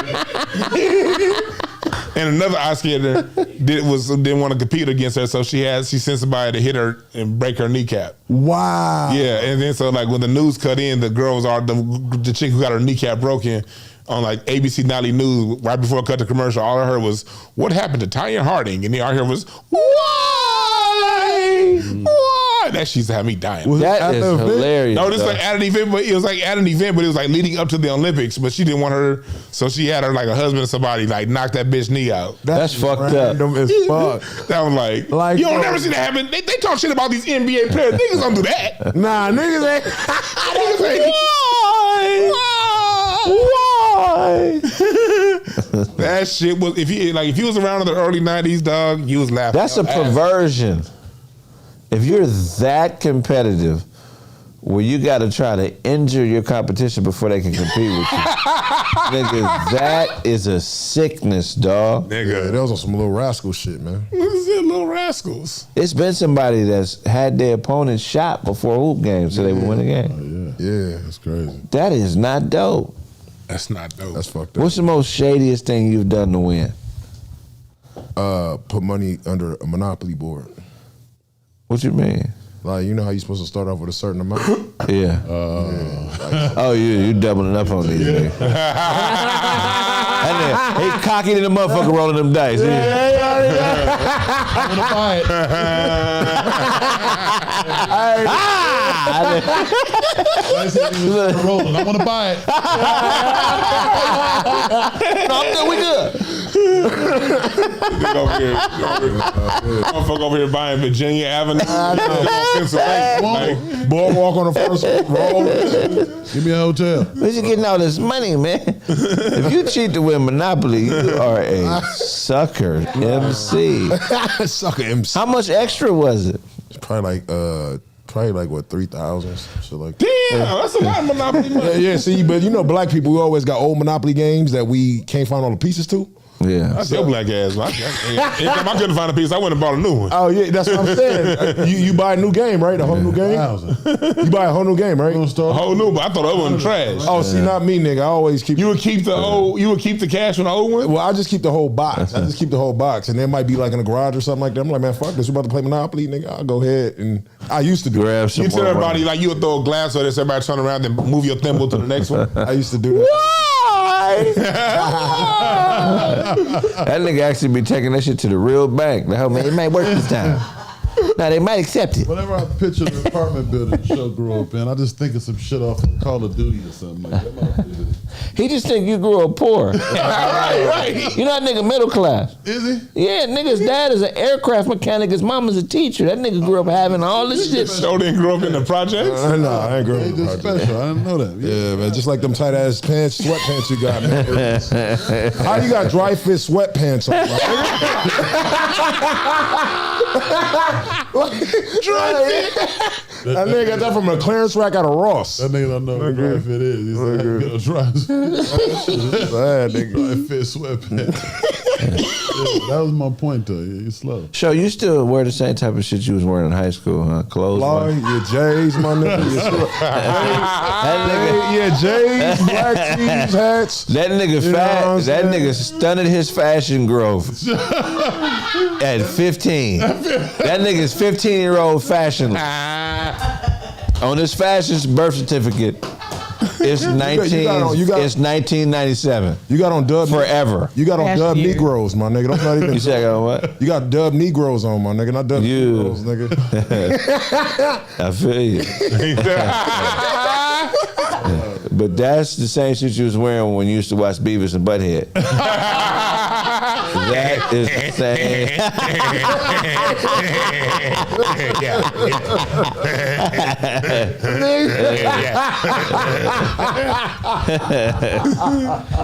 [SPEAKER 3] And another ice skater didn't want to compete against her, so she sent somebody to hit her and break her kneecap.
[SPEAKER 4] Wow.
[SPEAKER 3] Yeah, and then so like when the news cut in, the girl was the chick who got her kneecap broken on like ABC Nightly News right before it cut the commercial. All I heard was, "What happened to Tanya Harding?" And then all I heard was, "Why? Why?" That shit used to have me dying.
[SPEAKER 1] That is hilarious.
[SPEAKER 3] No, this like at an event, but it was like at an event, but it was like leading up to the Olympics. But she didn't want her, so she had her like a husband or somebody like knock that bitch knee out.
[SPEAKER 1] That's fucked up.
[SPEAKER 4] Random as fuck.
[SPEAKER 3] That was like you don't never see that happen. They talk shit about these NBA players. Niggas don't do that.
[SPEAKER 4] Nah, niggas ain't.
[SPEAKER 3] Niggas ain't. Why? That shit was if you was around in the early '90s, dog, you was laughing.
[SPEAKER 1] That's a perversion. If you're that competitive, where you got to try to injure your competition before they can compete with you, nigga, that is a sickness, dog.
[SPEAKER 3] Nigga,
[SPEAKER 4] Yeah, that was on some Little Rascal shit, man.
[SPEAKER 3] what is it, Little Rascals?
[SPEAKER 1] It's been somebody that's had their opponent shot before hoop games so they would win the game.
[SPEAKER 4] Yeah,
[SPEAKER 2] That's crazy.
[SPEAKER 1] That is not dope.
[SPEAKER 3] That's not dope.
[SPEAKER 4] that's fucked up.
[SPEAKER 1] What's the most shadiest thing you've done to win?
[SPEAKER 4] Put money under a Monopoly board.
[SPEAKER 1] What you mean?
[SPEAKER 4] Like, you know how you're supposed to start off with a certain amount?
[SPEAKER 1] Yeah. Oh, you doubling up on these niggas. And then he cocky to the motherfucker rolling them dice.
[SPEAKER 2] I'm gonna buy it. I said he was rolling. I want to buy it.
[SPEAKER 1] No, I'm good. We good.
[SPEAKER 3] Motherfucker over here buying Virginia Avenue. Pennsylvania.
[SPEAKER 4] Boardwalk on the first roll.
[SPEAKER 2] Give me a hotel.
[SPEAKER 1] Where's you getting all this money, man? If you cheat to win Monopoly, you are a sucker MC.
[SPEAKER 4] Sucker MC.
[SPEAKER 1] How much extra was it?
[SPEAKER 4] It's probably like what, 3,000, shit like that.
[SPEAKER 3] Damn, that's a lot of Monopoly money.
[SPEAKER 4] Yeah, see, but you know, black people, we always got old Monopoly games that we can't find all the pieces to.
[SPEAKER 1] Yeah.
[SPEAKER 3] That's your black ass. Anytime I couldn't find a piece, I went and bought a new one.
[SPEAKER 4] Oh yeah, that's what I'm saying. You buy a new game, right? A whole new game.
[SPEAKER 2] 1,000.
[SPEAKER 4] You buy a whole new game, right?
[SPEAKER 3] A whole new, but I thought the other one was trash.
[SPEAKER 4] Oh, see, not me, nigga. I always keep.
[SPEAKER 3] You would keep the cash on the old one?
[SPEAKER 4] Well, I just keep the whole box. And there might be like in a garage or something like that. I'm like, man, fuck this. We about to play Monopoly, nigga. I'll go ahead and I used to do.
[SPEAKER 1] Grab some
[SPEAKER 3] You tell
[SPEAKER 1] more
[SPEAKER 3] everybody
[SPEAKER 1] money.
[SPEAKER 3] like you would throw a glass so this everybody turn around and move your thimble to the next one.
[SPEAKER 4] I used to do that.
[SPEAKER 1] That nigga actually be taking that shit to the real bank. Like, oh man, it might work this time. Now they might accept it.
[SPEAKER 2] Whenever I picture the apartment building the show grew up in, I just think of some shit off of Call of Duty or something like that.
[SPEAKER 1] He just think you grew up poor.
[SPEAKER 3] right.
[SPEAKER 1] You know that nigga middle class.
[SPEAKER 2] Is he?
[SPEAKER 1] Yeah, nigga's dad is an aircraft mechanic. His mama's a teacher. That nigga grew up having all this shit.
[SPEAKER 3] So didn't grow up in the projects?
[SPEAKER 4] Nah, I ain't growing
[SPEAKER 2] He
[SPEAKER 4] up.
[SPEAKER 2] just special. I didn't know that.
[SPEAKER 4] Yeah, man, just like them tight ass pants, sweatpants you got, man. How you got dry fit sweatpants on? Dry fit. That nigga got that from a clearance rack out of Ross.
[SPEAKER 2] That nigga don't know what dry fit is. He's like, you know, dry fit sweatpants. That was my point, though. You're slow.
[SPEAKER 1] So you still wear the same type of shit you was wearing in high school, huh? Clothes.
[SPEAKER 4] Larry, your J's, my nigga. Yeah, J's, black tees, hats.
[SPEAKER 1] That nigga
[SPEAKER 4] You know what I'm
[SPEAKER 1] that
[SPEAKER 4] saying?
[SPEAKER 1] nigga stunted his fashion growth at 15. That nigga's 15-year-old fashion on his fashion's birth certificate. It's 1997.
[SPEAKER 4] You got on dub
[SPEAKER 1] Forever.
[SPEAKER 4] You got on dub
[SPEAKER 5] Last year.
[SPEAKER 4] Negroes, my nigga. Don't not even.
[SPEAKER 1] You say I got what?
[SPEAKER 4] You got dub Negroes on, my nigga. Not dub Negroes, nigga.
[SPEAKER 1] I feel you. But that's the same shit you was wearing when you used to watch Beavis and Butthead. That is the same.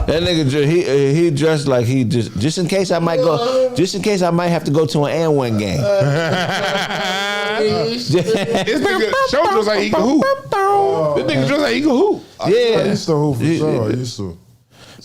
[SPEAKER 1] That nigga, he dressed like he just in case I might have to go to an and-one game.
[SPEAKER 3] This nigga show dressed like he can hoop. This nigga dressed like he can hoop.
[SPEAKER 4] I
[SPEAKER 1] Yeah.
[SPEAKER 4] used to hoop for sure. I used to.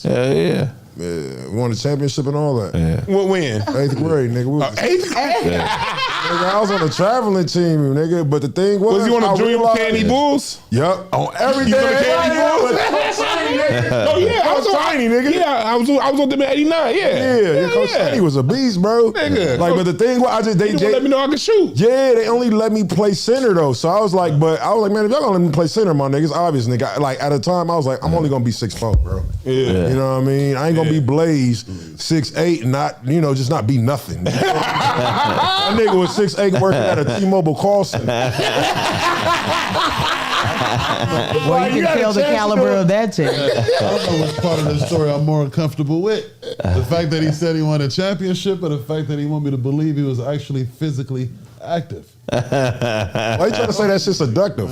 [SPEAKER 1] Hell yeah.
[SPEAKER 4] Yeah, we won the championship and all that.
[SPEAKER 1] Yeah.
[SPEAKER 3] When?
[SPEAKER 4] 8th grade, nigga. We was,
[SPEAKER 3] Eighth grade?
[SPEAKER 4] nigga, I was on the traveling team, nigga. But the thing was,
[SPEAKER 3] Was he on
[SPEAKER 4] I
[SPEAKER 3] the Junior
[SPEAKER 4] realized-
[SPEAKER 3] Candy Bulls?
[SPEAKER 4] Yup, on everything.
[SPEAKER 3] You on the Candy Bulls? Oh yeah,
[SPEAKER 4] I was tiny, nigga.
[SPEAKER 3] Yeah, I was on them in '89.
[SPEAKER 4] Yeah, Coach Tiny was a beast, bro.
[SPEAKER 3] Nigga.
[SPEAKER 4] Like, but the thing was,
[SPEAKER 3] They let me know I could shoot.
[SPEAKER 4] Yeah, they only let me play center though. So I was like, man, if y'all gonna let me play center, my niggas, obvious, nigga. Like at the time, I was like, I'm only gonna be 6'4", bro.
[SPEAKER 3] Yeah.
[SPEAKER 4] You know what I mean? I ain't gonna be Blaze 6'8" and not, just not be nothing. That nigga was 6'8" working at a T-Mobile call center.
[SPEAKER 5] Well, you can tell the caliber of that team.
[SPEAKER 2] I don't know which part of the story I'm more uncomfortable with. The fact that he said he won a championship or the fact that he wanted me to believe he was actually physically active.
[SPEAKER 4] Why you trying to say that shit's seductive?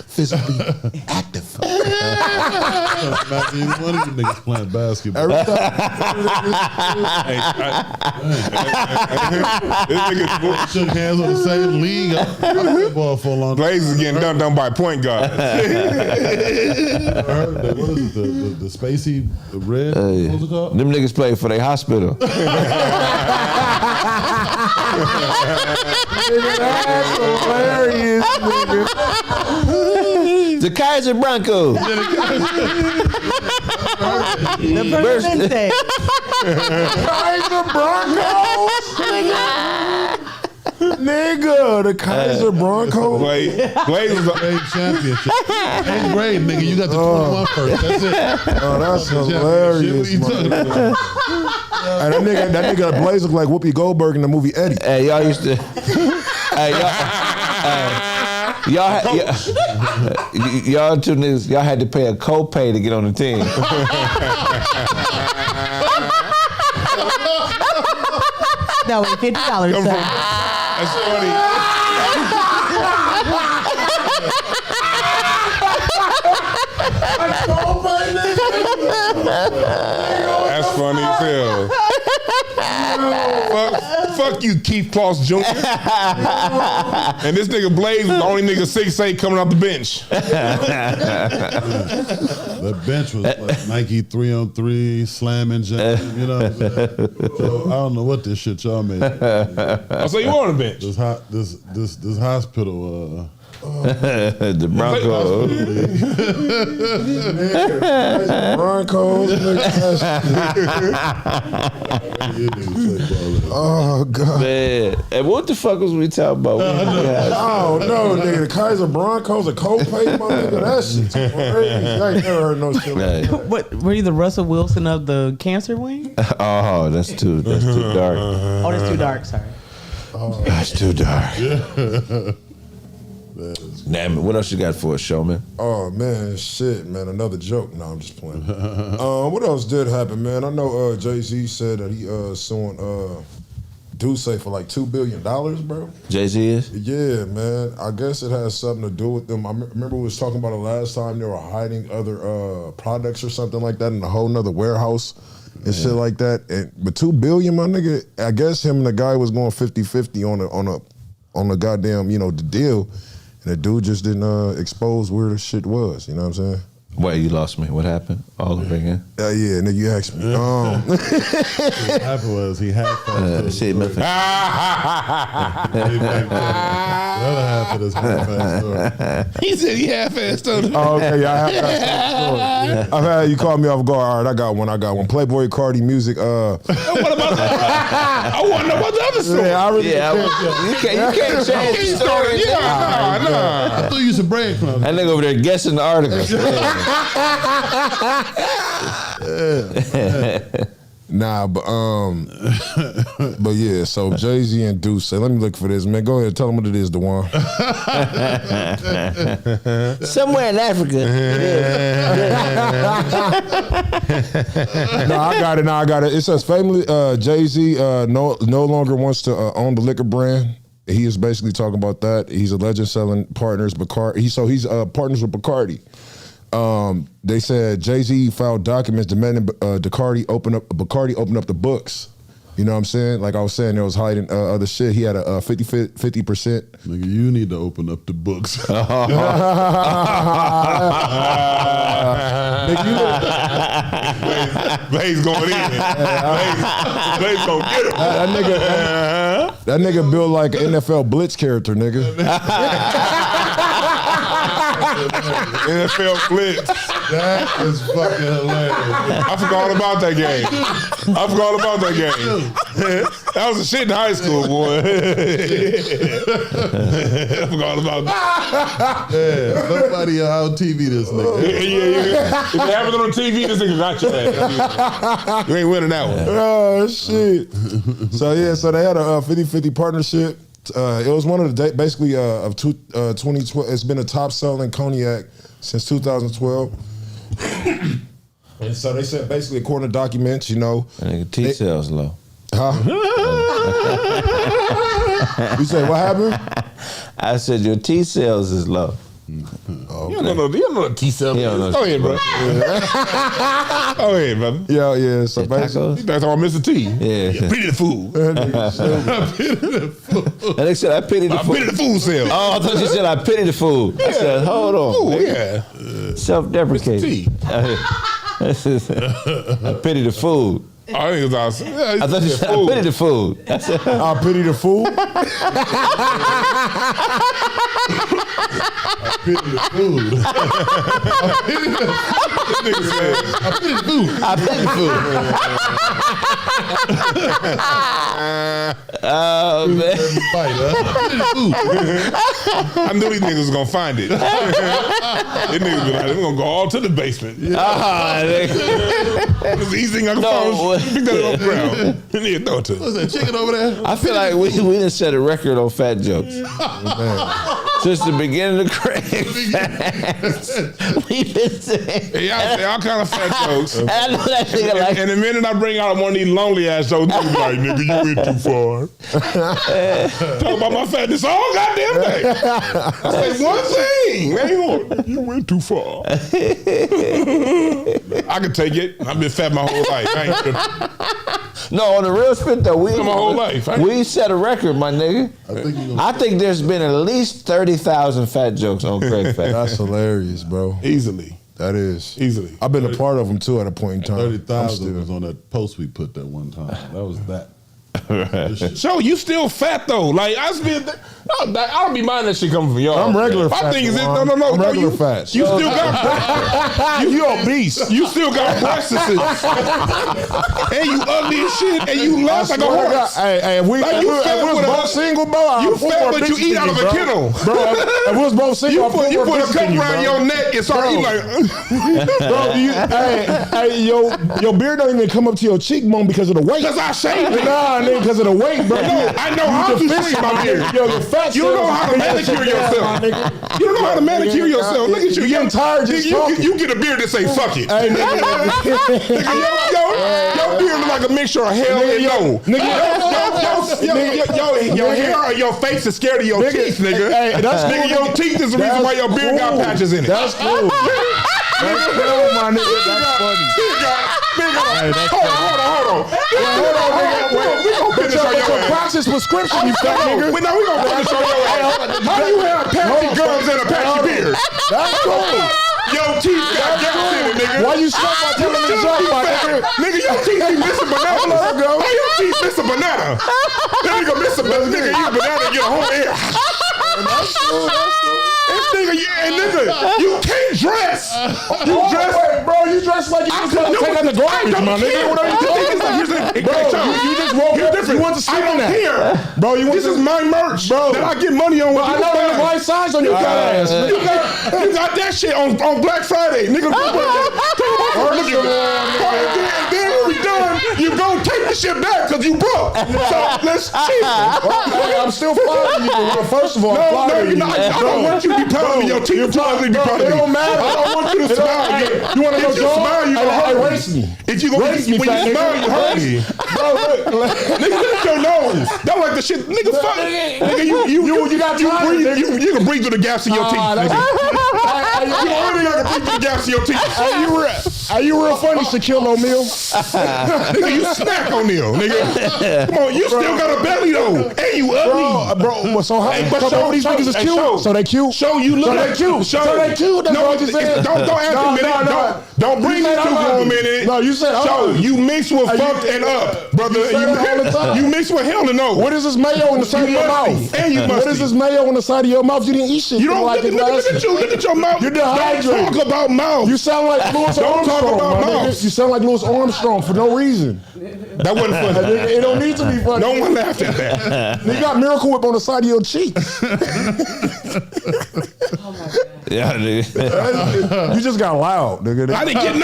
[SPEAKER 4] Physically active.
[SPEAKER 2] Imagine any one of you niggas playing basketball.
[SPEAKER 4] Every time.
[SPEAKER 3] This nigga
[SPEAKER 2] Shook hands on the same league. I played ball for a long time.
[SPEAKER 3] Blaze is getting dunked on by point guard.
[SPEAKER 2] I heard that, what is it? The Spacey Red? What's it called?
[SPEAKER 1] Them niggas play for their hospital.
[SPEAKER 4] That's hilarious, nigga.
[SPEAKER 1] The Kaiser Broncos.
[SPEAKER 5] The Permanente.
[SPEAKER 4] Kaiser Broncos, nigga, the Kaiser Broncos.
[SPEAKER 3] Blaze was
[SPEAKER 2] Grade championship. 8th grade, nigga. You got the 21 first. That's it.
[SPEAKER 4] Oh, that's
[SPEAKER 2] What
[SPEAKER 4] hilarious,
[SPEAKER 2] you talking
[SPEAKER 4] man.
[SPEAKER 2] about?
[SPEAKER 4] And that nigga Blaze looked like Whoopi Goldberg in the movie Eddie.
[SPEAKER 1] Hey, y'all used to. Y'all two niggas, y'all had to pay a copay to get on the team.
[SPEAKER 5] No, wait, $50. Son.
[SPEAKER 3] That's funny. That's funny as hell. Fuck you, Keith Kloss Jr. And this nigga Blaze was the only nigga 6'8" coming off the bench.
[SPEAKER 2] The bench was like Nike 3-on-3, slamming, jamming, you know what I'm saying? So I don't know what this shit y'all made.
[SPEAKER 3] Oh, so you on the bench?
[SPEAKER 2] This hospital
[SPEAKER 1] The Broncos.
[SPEAKER 4] Broncos. Oh God.
[SPEAKER 1] Man, and what the fuck was we talking about?
[SPEAKER 4] Oh no, nigga, the Kaiser Broncos, a co-pay, my nigga, that shit's crazy. I ain't never heard no shit like that.
[SPEAKER 5] What were you the Russell Wilson of the cancer wing?
[SPEAKER 1] Oh, that's too dark.
[SPEAKER 5] Oh, that's too dark. Sorry.
[SPEAKER 1] That's too dark. Damn it, what else you got for us, showman?
[SPEAKER 4] Oh man, shit, man, another joke. No, I'm just playing. What else did happen, man? I know Jay-Z said that he suing Duce for like $2 billion, bro.
[SPEAKER 1] Jay-Z is?
[SPEAKER 4] Yeah, man. I guess it has something to do with them. I remember we was talking about it last time. They were hiding other products or something like that in a whole nother warehouse and shit like that. But $2 billion, my nigga, I guess him and the guy was going 50-50 on the goddamn, the deal. And the dude just didn't expose where the shit was. You know what I'm saying?
[SPEAKER 1] Wait, you lost me. What happened? All over again?
[SPEAKER 4] Yeah, nigga, you asked me.
[SPEAKER 2] What happened was he had
[SPEAKER 1] shit, nothing.
[SPEAKER 2] the other half of this half-ass story.
[SPEAKER 3] He said he half-assed on it.
[SPEAKER 4] Oh, okay, yeah, I have that story. I've had you call me off guard. All right, I got one. Playboy Cardi music.
[SPEAKER 3] What about that? I want to know about the other story.
[SPEAKER 4] Yeah, I really
[SPEAKER 1] you can't change the story.
[SPEAKER 3] Nah.
[SPEAKER 2] I threw you some breadcrumbs.
[SPEAKER 1] That nigga over there guessing the article.
[SPEAKER 4] Nah, but yeah. So Jay-Z and Deuce. Let me look for this, man. Go ahead, tell them what it is, Dewan.
[SPEAKER 1] Somewhere in Africa.
[SPEAKER 4] No, I got it. It says family. Jay-Z no longer wants to own the liquor brand. He is basically talking about that. He's alleged selling partners Bacardi. He's partners with Bacardi. They said Jay-Z filed documents demanding Bacardi open up the books. You know what I'm saying? Like I was saying, there was hiding other shit. He had a 50%.
[SPEAKER 2] Nigga, you need to open up the books.
[SPEAKER 3] Blaze going in. Blaze gonna get him.
[SPEAKER 4] That nigga built like an NFL blitz character, nigga.
[SPEAKER 3] NFL blitz.
[SPEAKER 2] That is fucking hilarious.
[SPEAKER 3] I forgot all about that game. That was a shit in high school, boy. I forgot about that.
[SPEAKER 2] Yeah, nobody on TV this nigga.
[SPEAKER 3] Yeah. If it happens on TV, this nigga got your ass. You ain't winning that one.
[SPEAKER 4] Oh shit. So they had a 50-50 partnership. It was one of the basically of 2012. It's been a top selling cognac since 2012. And so they said basically, according to documents,
[SPEAKER 1] That nigga T cells low.
[SPEAKER 4] Huh? You say what happened?
[SPEAKER 1] I said your T cells is low.
[SPEAKER 3] Oh, you don't know what T-cell is. Go ahead, bro. Go ahead, brother.
[SPEAKER 4] Yeah. So basically,
[SPEAKER 3] that's all Mr. T.
[SPEAKER 1] Yeah.
[SPEAKER 3] Pity the fool.
[SPEAKER 1] That nigga said I pity the fool.
[SPEAKER 3] Pity the fool cell.
[SPEAKER 1] Oh, I thought you said I pity the fool. I said, hold on.
[SPEAKER 3] Ooh, yeah.
[SPEAKER 1] Self-deprecating. I pity the fool.
[SPEAKER 3] I think it was awesome. Yeah,
[SPEAKER 1] I thought you said I pity the fool. I said,
[SPEAKER 4] I pity the fool.
[SPEAKER 2] I pity the food.
[SPEAKER 3] I pity the fool.
[SPEAKER 1] I pity the fool. Oh, man.
[SPEAKER 2] Fight, huh?
[SPEAKER 3] I knew these niggas was gonna find it. These niggas be like, we're gonna go all to the basement. It's the easiest thing I can find. Pick that up ground. And then throw it to
[SPEAKER 2] What's that chicken over there?
[SPEAKER 1] I feel like we done set a record on fat jokes. Since the beginning of Kraig. We've been saying.
[SPEAKER 3] Y'all say all kind of fat jokes.
[SPEAKER 1] And I know that nigga like.
[SPEAKER 3] And the minute I bring out one of these lonely ass jokes, niggas be like, nigga, you went too far. Talk about my fatness all goddamn day. I say one thing. Man, you went too far. I can take it. I've been fat my whole life. I ain't
[SPEAKER 1] No, on the real spit though,
[SPEAKER 3] my whole life.
[SPEAKER 1] We set a record, my nigga. I think there's been at least 30,000 fat jokes on Kraig Fat.
[SPEAKER 4] That's hilarious, bro.
[SPEAKER 3] Easily.
[SPEAKER 4] That is.
[SPEAKER 3] Easily.
[SPEAKER 4] I've been a part of them too at a point in time.
[SPEAKER 2] 30,000 was on that post we put that one time. That was that.
[SPEAKER 3] So you still fat though? Like I don't be minding that shit coming from y'all.
[SPEAKER 4] I'm regular
[SPEAKER 3] My
[SPEAKER 4] fat.
[SPEAKER 3] thing is, no.
[SPEAKER 4] I'm regular fat.
[SPEAKER 3] You still got
[SPEAKER 4] You obese.
[SPEAKER 3] You still got breasts, and you ugly as shit, and you lost like a horse.
[SPEAKER 4] Hey, if we was both single, bro,
[SPEAKER 3] you fat, but you eat out of a kennel,
[SPEAKER 4] bro. If we was both single,
[SPEAKER 3] you put a cup around your neck and start eating like.
[SPEAKER 4] Bro, your beard don't even come up to your cheekbone because of the weight.
[SPEAKER 3] Because I shaved it.
[SPEAKER 4] Nah, nigga, because of the weight, bro.
[SPEAKER 3] I know how to shrink my beard. You don't know how to manicure yourself. You don't know how to manicure yourself. Look at you.
[SPEAKER 4] You're getting tired just talking.
[SPEAKER 3] You get a beard that say fuck it.
[SPEAKER 4] Hey, nigga.
[SPEAKER 3] Your beard look like a mixture of hell and no. Your hair or your face is scared of your teeth, nigga.
[SPEAKER 4] Hey, that's
[SPEAKER 3] nigga,
[SPEAKER 4] cool.
[SPEAKER 3] your teeth is the reason why your beard got patches in it.
[SPEAKER 4] That's cool. That's cool, my nigga. That's funny.
[SPEAKER 3] Hold on. We gonna finish on your ass.
[SPEAKER 4] Praxis prescription, you fat nigga.
[SPEAKER 3] We gonna finish on your ass. How you have patchy gums and a patchy beard?
[SPEAKER 4] That's cool.
[SPEAKER 3] Your teeth got gaps in it, nigga.
[SPEAKER 4] Why you stop by telling me joke, my nigga?
[SPEAKER 3] Nigga, your teeth be missing bananas. How your teeth miss a banana? That nigga miss a banana. Nigga, eat a banana and get a whole ear.
[SPEAKER 4] That's cool.
[SPEAKER 3] Nigga, you can't dress.
[SPEAKER 4] Wait, bro, you dress like you just want to take out the garbage, my nigga. What are you talking about? Bro, you just woke up. You want to sleep on that.
[SPEAKER 3] Here.
[SPEAKER 4] Bro,
[SPEAKER 3] this is my merch, bro. That I get money on.
[SPEAKER 4] I know the right size on your fat ass.
[SPEAKER 3] You got that shit on Black Friday, nigga. Then we done. You gon' take the shit back because you broke. So let's cheat.
[SPEAKER 4] I'm still following you. First of all,
[SPEAKER 3] no, I don't want you to be proud of me. Your teeth too ugly to be proud of me.
[SPEAKER 4] It don't matter.
[SPEAKER 3] I don't want you to smile.
[SPEAKER 4] You want to know,
[SPEAKER 3] if you smile, you gonna hurt me. If you gonna when you smile, you hurt me. Bro, look, nigga, look at your nose. That like the shit, nigga. Fuck, nigga, you got you breathe. You can breathe through the gaps in your teeth, nigga. You only got to breathe through the gaps in your teeth.
[SPEAKER 4] Are you real funny, Shaquille O'Neal?
[SPEAKER 3] Nigga, you snack O'Neal, nigga. Come on, you still got a belly though, and you ugly,
[SPEAKER 4] bro. So how? But these niggas is cute. So they cute.
[SPEAKER 3] Show you look like cute.
[SPEAKER 4] So they cute. That's what you said.
[SPEAKER 3] Don't act don't bring me two grown men in.
[SPEAKER 4] No, you said
[SPEAKER 3] show. You mix with fucked and up, brother. You mix with hell and no.
[SPEAKER 4] What is this mayo on the side of your mouth?
[SPEAKER 3] And you
[SPEAKER 4] what is this mayo on the side of your mouth? You didn't eat shit.
[SPEAKER 3] You don't look at your mouth.
[SPEAKER 4] You're dehydrated.
[SPEAKER 3] Don't talk about mouth.
[SPEAKER 4] You sound like Louis Armstrong. Don't talk about mouth. You sound like Louis Armstrong for no reason.
[SPEAKER 3] That wasn't funny.
[SPEAKER 4] It don't need to be funny.
[SPEAKER 3] No one laughed at that.
[SPEAKER 4] You got Miracle Whip on the side of your cheeks.
[SPEAKER 5] Oh my God.
[SPEAKER 1] Yeah, nigga.
[SPEAKER 4] You just got loud, nigga.
[SPEAKER 3] I didn't get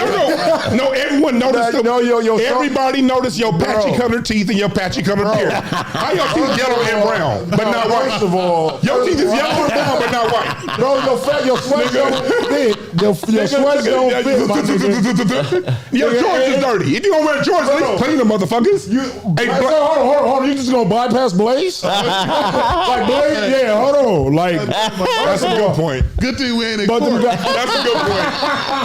[SPEAKER 3] no. Everyone noticed. Everybody noticed your patchy colored teeth and your patchy colored beard. How your teeth yellow and brown, but not white?
[SPEAKER 4] First of all,
[SPEAKER 3] your teeth is yellow and brown, but not white.
[SPEAKER 4] Bro, your sweat don't fit. Your sweat don't fit, my nigga.
[SPEAKER 3] Your George is dirty. If you gonna wear George, clean them motherfuckers.
[SPEAKER 4] Hold on. You just gonna bypass Blaze? Like Blaze? Yeah, hold on. Like
[SPEAKER 3] that's a good point.
[SPEAKER 2] Good thing we ain't in court.
[SPEAKER 3] That's a good point.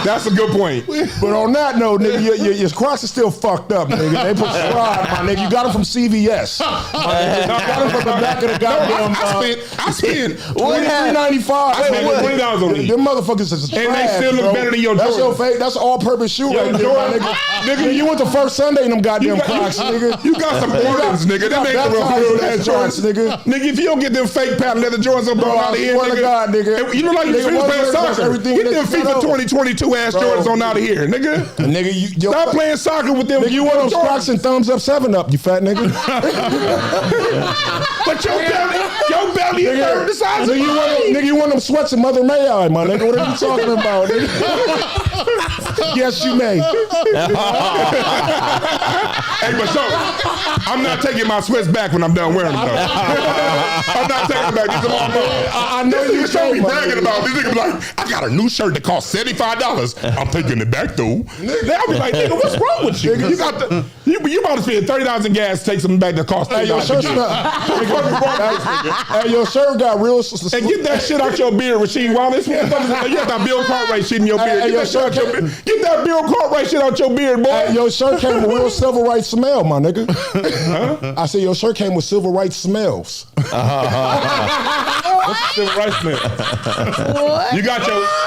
[SPEAKER 3] That's a good point.
[SPEAKER 4] But on that note, nigga, your Crocs are still fucked up, nigga. They prescribed, my nigga. You got them from CVS. You got them from the back of the goddamn.
[SPEAKER 3] I spent
[SPEAKER 4] $23.95.
[SPEAKER 3] I spent $20 on these.
[SPEAKER 4] Them motherfuckers is trash,
[SPEAKER 3] and they still look better than your Jordans.
[SPEAKER 4] That's your fake. That's all-purpose shoe right there, my nigga. Nigga, you went to First Sunday in them goddamn Crocs, nigga.
[SPEAKER 3] You got some Jordans, nigga. Them ain't the real ass Jordans,
[SPEAKER 4] nigga.
[SPEAKER 3] Nigga, if you don't get them fake patent leather Jordans up out of here, nigga.
[SPEAKER 4] God, nigga.
[SPEAKER 3] You look like you finished playing soccer. Get them FIFA 2022 ass Jordans on out of here, nigga.
[SPEAKER 4] Nigga,
[SPEAKER 3] stop playing soccer with them.
[SPEAKER 4] Nigga, you want them Crocs and thumbs up 7-Up, you fat nigga.
[SPEAKER 3] But your belly is the size of mine.
[SPEAKER 4] Nigga, you want them sweats and Mother May I, my nigga. What are you talking about, nigga? Yes, you may.
[SPEAKER 3] Hey, but so, I'm not taking my sweats back when I'm done wearing them, though. I'm not taking them back. I know you should be bragging about. This nigga be like, I got a new shirt that cost $75. I'm taking it back, though. They'll be like, nigga, what's wrong with you? You got the, you about to spend $30 in gas to take something back that cost $30.
[SPEAKER 4] Hey, your shirt got real.
[SPEAKER 3] And get that shit out your beard, Rasheed Wallace. You got that Bill Cartwright shit in your beard. Get that Bill Cartwright shit out your beard, boy.
[SPEAKER 4] Hey, your shirt came with real civil rights smell, my nigga. Huh? I said your shirt came with civil rights smells.
[SPEAKER 3] What's the civil rights man?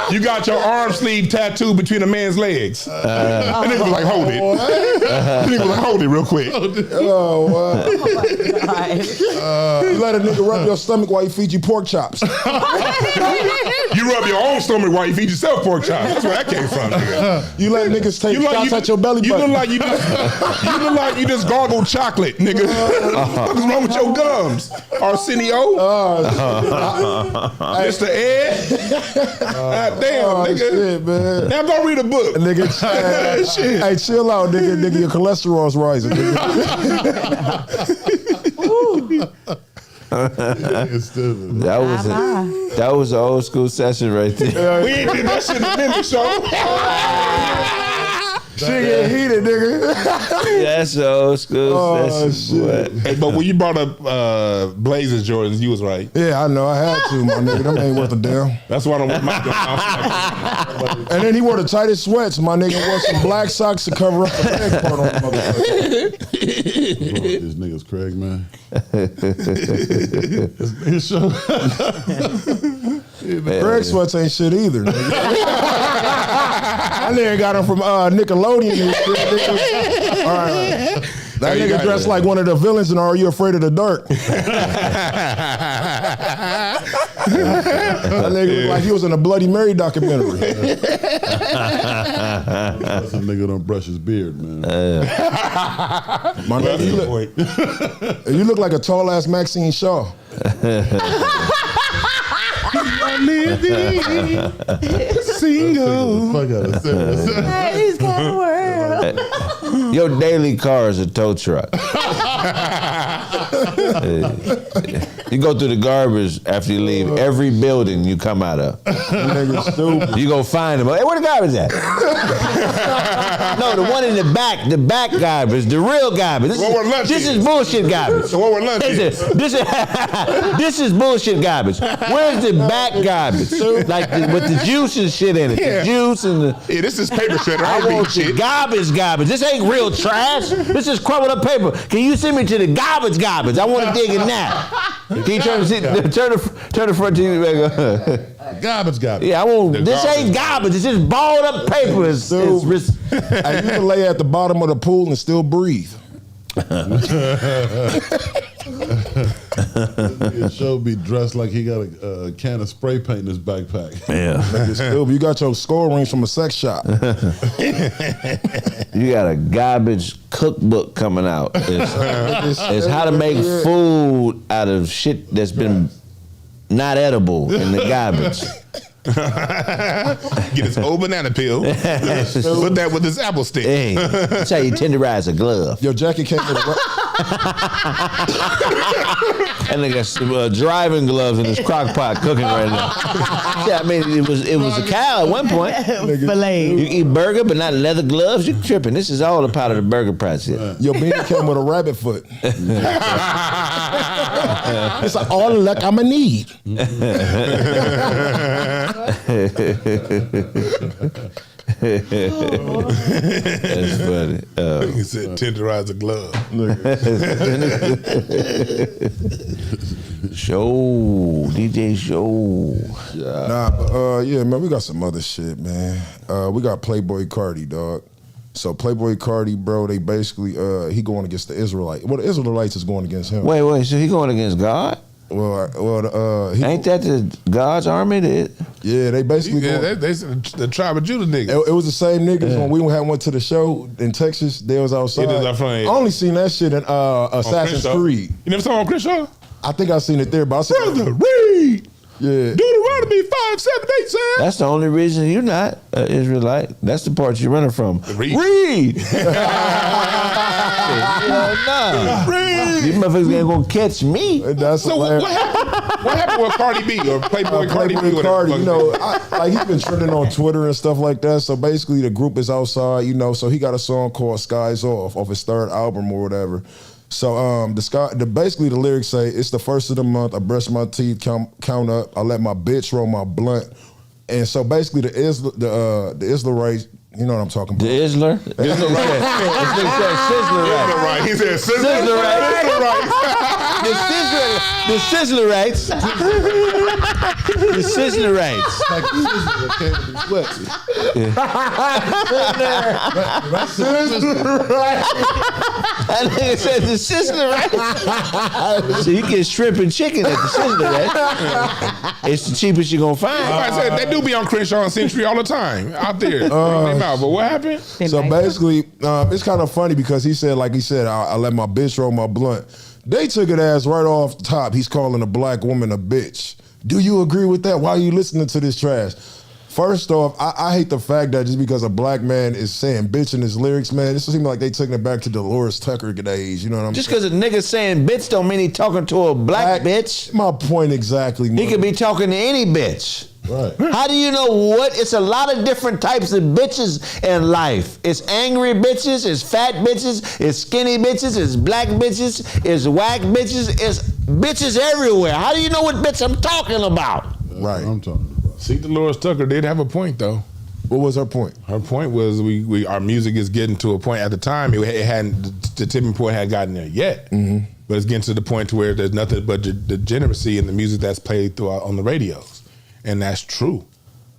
[SPEAKER 3] You got your arm sleeve tattooed between a man's legs. And nigga was like, hold it. Nigga was like, hold it real quick.
[SPEAKER 4] Oh, wow. You let a nigga rub your stomach while he feed you pork chops.
[SPEAKER 3] You rub your own stomach while you feed yourself pork chops. That's where that came from, nigga.
[SPEAKER 4] You let niggas take shots at your belly
[SPEAKER 3] You
[SPEAKER 4] button.
[SPEAKER 3] look like you just gargled chocolate, nigga. What's wrong with your gums? Arsenio? Mr. Ed? God damn, nigga.
[SPEAKER 4] Shit, man.
[SPEAKER 3] Now go read a book.
[SPEAKER 4] Nigga,
[SPEAKER 3] Shit.
[SPEAKER 4] hey, chill out, nigga. Nigga, your cholesterol's rising, nigga.
[SPEAKER 1] That was an old school session right there.
[SPEAKER 3] We ain't did that shit in the minute show.
[SPEAKER 4] Shit get heated, nigga.
[SPEAKER 1] That's an old school session. Boy.
[SPEAKER 3] Hey, but when you brought up Blazers Jordans, you was right.
[SPEAKER 4] Yeah, I know. I had to, my nigga. Them ain't worth a damn.
[SPEAKER 3] That's why I don't wear my
[SPEAKER 4] And then he wore the tightest sweats. My nigga wore some black socks to cover up the leg part on the motherfucker.
[SPEAKER 2] This nigga's Kraig, man. His show.
[SPEAKER 4] Kraig sweats ain't shit either, nigga. I nigga got him from Nickelodeon and shit. Nigga. All right. That nigga dressed like one of the villains in Are You Afraid of the Dark? That nigga looked like he was in a Bloody Mary documentary.
[SPEAKER 2] Some nigga don't brush his beard, man.
[SPEAKER 4] My nigga, you look like a tall ass Maxine Shaw.
[SPEAKER 2] Single. Fuck out of
[SPEAKER 5] He's got a world.
[SPEAKER 1] Your daily car is a tow truck. You go through the garbage after you leave every building you come out of.
[SPEAKER 4] Nigga stupid.
[SPEAKER 1] You go find them. Hey, where the garbage at? No, the one in the back garbage, the real garbage. This is bullshit garbage.
[SPEAKER 3] So what we're lunch is?
[SPEAKER 1] This is bullshit garbage. Where's the back garbage? Like with the juice and shit in it.
[SPEAKER 3] Yeah.
[SPEAKER 1] The juice and the...
[SPEAKER 3] Yeah, this is paper shredder.
[SPEAKER 1] I want the garbage. This ain't real trash. This is crumbled up paper. Can you send me to the garbage? I want to dig in now. Can you turn the front TV back on?
[SPEAKER 2] Garbage.
[SPEAKER 1] Yeah, I want. This ain't garbage. This is balled up paper. It's
[SPEAKER 4] And you can lay at the bottom of the pool and still breathe.
[SPEAKER 2] His show be dressed like he got a can of spray paint in his backpack.
[SPEAKER 1] Yeah.
[SPEAKER 4] Nigga stupid. You got your score rings from a sex shop.
[SPEAKER 1] You got a garbage cookbook coming out. It's how to make food out of shit that's been not edible in the garbage.
[SPEAKER 3] Get his old banana peel. Put that with his apple stick.
[SPEAKER 1] Hey, that's how you tenderize a glove.
[SPEAKER 4] Your jacket came with a...
[SPEAKER 1] And they got some driving gloves in his crock pot cooking right now. Yeah, I mean, it was a cow at one point.
[SPEAKER 5] Filet.
[SPEAKER 1] You eat burger, but not leather gloves. You tripping. This is all a part of the burger price here.
[SPEAKER 4] Your beanie came with a rabbit foot. It's like all the luck I'ma need.
[SPEAKER 1] That's funny.
[SPEAKER 3] He said tenderize a glove.
[SPEAKER 1] DJ show.
[SPEAKER 4] Nah, but yeah, man, we got some other shit, man. We got Playboy Cardi, dog. So Playboy Cardi, bro, they basically he going against the Israelites. Well, the Israelites is going against him.
[SPEAKER 1] Wait, so he going against God?
[SPEAKER 4] Ain't
[SPEAKER 1] that the God's army?
[SPEAKER 4] Yeah, they basically.
[SPEAKER 3] Yeah, they the tribe of Judah niggas.
[SPEAKER 4] It was the same niggas when we went to the show in Texas. They was outside. I only seen that shit in Assassin's Creed.
[SPEAKER 3] You never saw on Crenshaw?
[SPEAKER 4] I think I seen it there, but I seen
[SPEAKER 3] Brother, read.
[SPEAKER 4] Yeah.
[SPEAKER 3] Deuteronomy 5:7-8 says.
[SPEAKER 1] That's the only reason you're not an Israelite. That's the part you're running from.
[SPEAKER 3] Read.
[SPEAKER 1] Nah. These motherfuckers ain't gonna catch me.
[SPEAKER 4] So
[SPEAKER 3] what happened with Cardi B or Playboy Cardi B?
[SPEAKER 4] Cardi, you know, like he's been trending on Twitter and stuff like that. So basically, the group is outside, you know. So he got a song called "Skies Off" his third album or whatever. So basically the lyrics say, "It's the first of the month. I brush my teeth, count up. I let my bitch roll my blunt." And so basically the Israelites, you know what I'm talking about.
[SPEAKER 1] The Isler? This nigga said Sizzler right.
[SPEAKER 3] He said
[SPEAKER 1] Sizzler right. The Sizzlerites. Decision rights.
[SPEAKER 2] Like scissors that came to be
[SPEAKER 1] That nigga said decision rights. So you get shrimp and chicken at decision rights. It's the cheapest you're gonna find.
[SPEAKER 3] I said they do be on Crenshaw and Century all the time out there. But what happened?
[SPEAKER 4] So basically, it's kind of funny because he said, I let my bitch roll my blunt. They took it as right off the top. He's calling a black woman a bitch. Do you agree with that? Why are you listening to this trash? First off, I hate the fact that just because a black man is saying bitch in his lyrics, man, it seems like they taking it back to Dolores Tucker days. You know what I'm
[SPEAKER 1] Just
[SPEAKER 4] saying?
[SPEAKER 1] because a nigga saying bitch don't mean he talking to a black bitch.
[SPEAKER 4] My point exactly.
[SPEAKER 1] He could be talking to any bitch.
[SPEAKER 2] Right.
[SPEAKER 1] How do you know what? It's a lot of different types of bitches in life. It's angry bitches, it's fat bitches, it's skinny bitches, it's black bitches, it's whack bitches, it's bitches everywhere. How do you know what bitch I'm talking about?
[SPEAKER 4] Right.
[SPEAKER 2] I'm talking about.
[SPEAKER 3] See, Dolores Tucker did have a point though.
[SPEAKER 4] What was her point?
[SPEAKER 3] Her point was we our music is getting to a point at the time it hadn't the tipping point hadn't gotten there yet, but it's getting to the point to where there's nothing but degeneracy in the music that's played throughout on the radios, and that's true.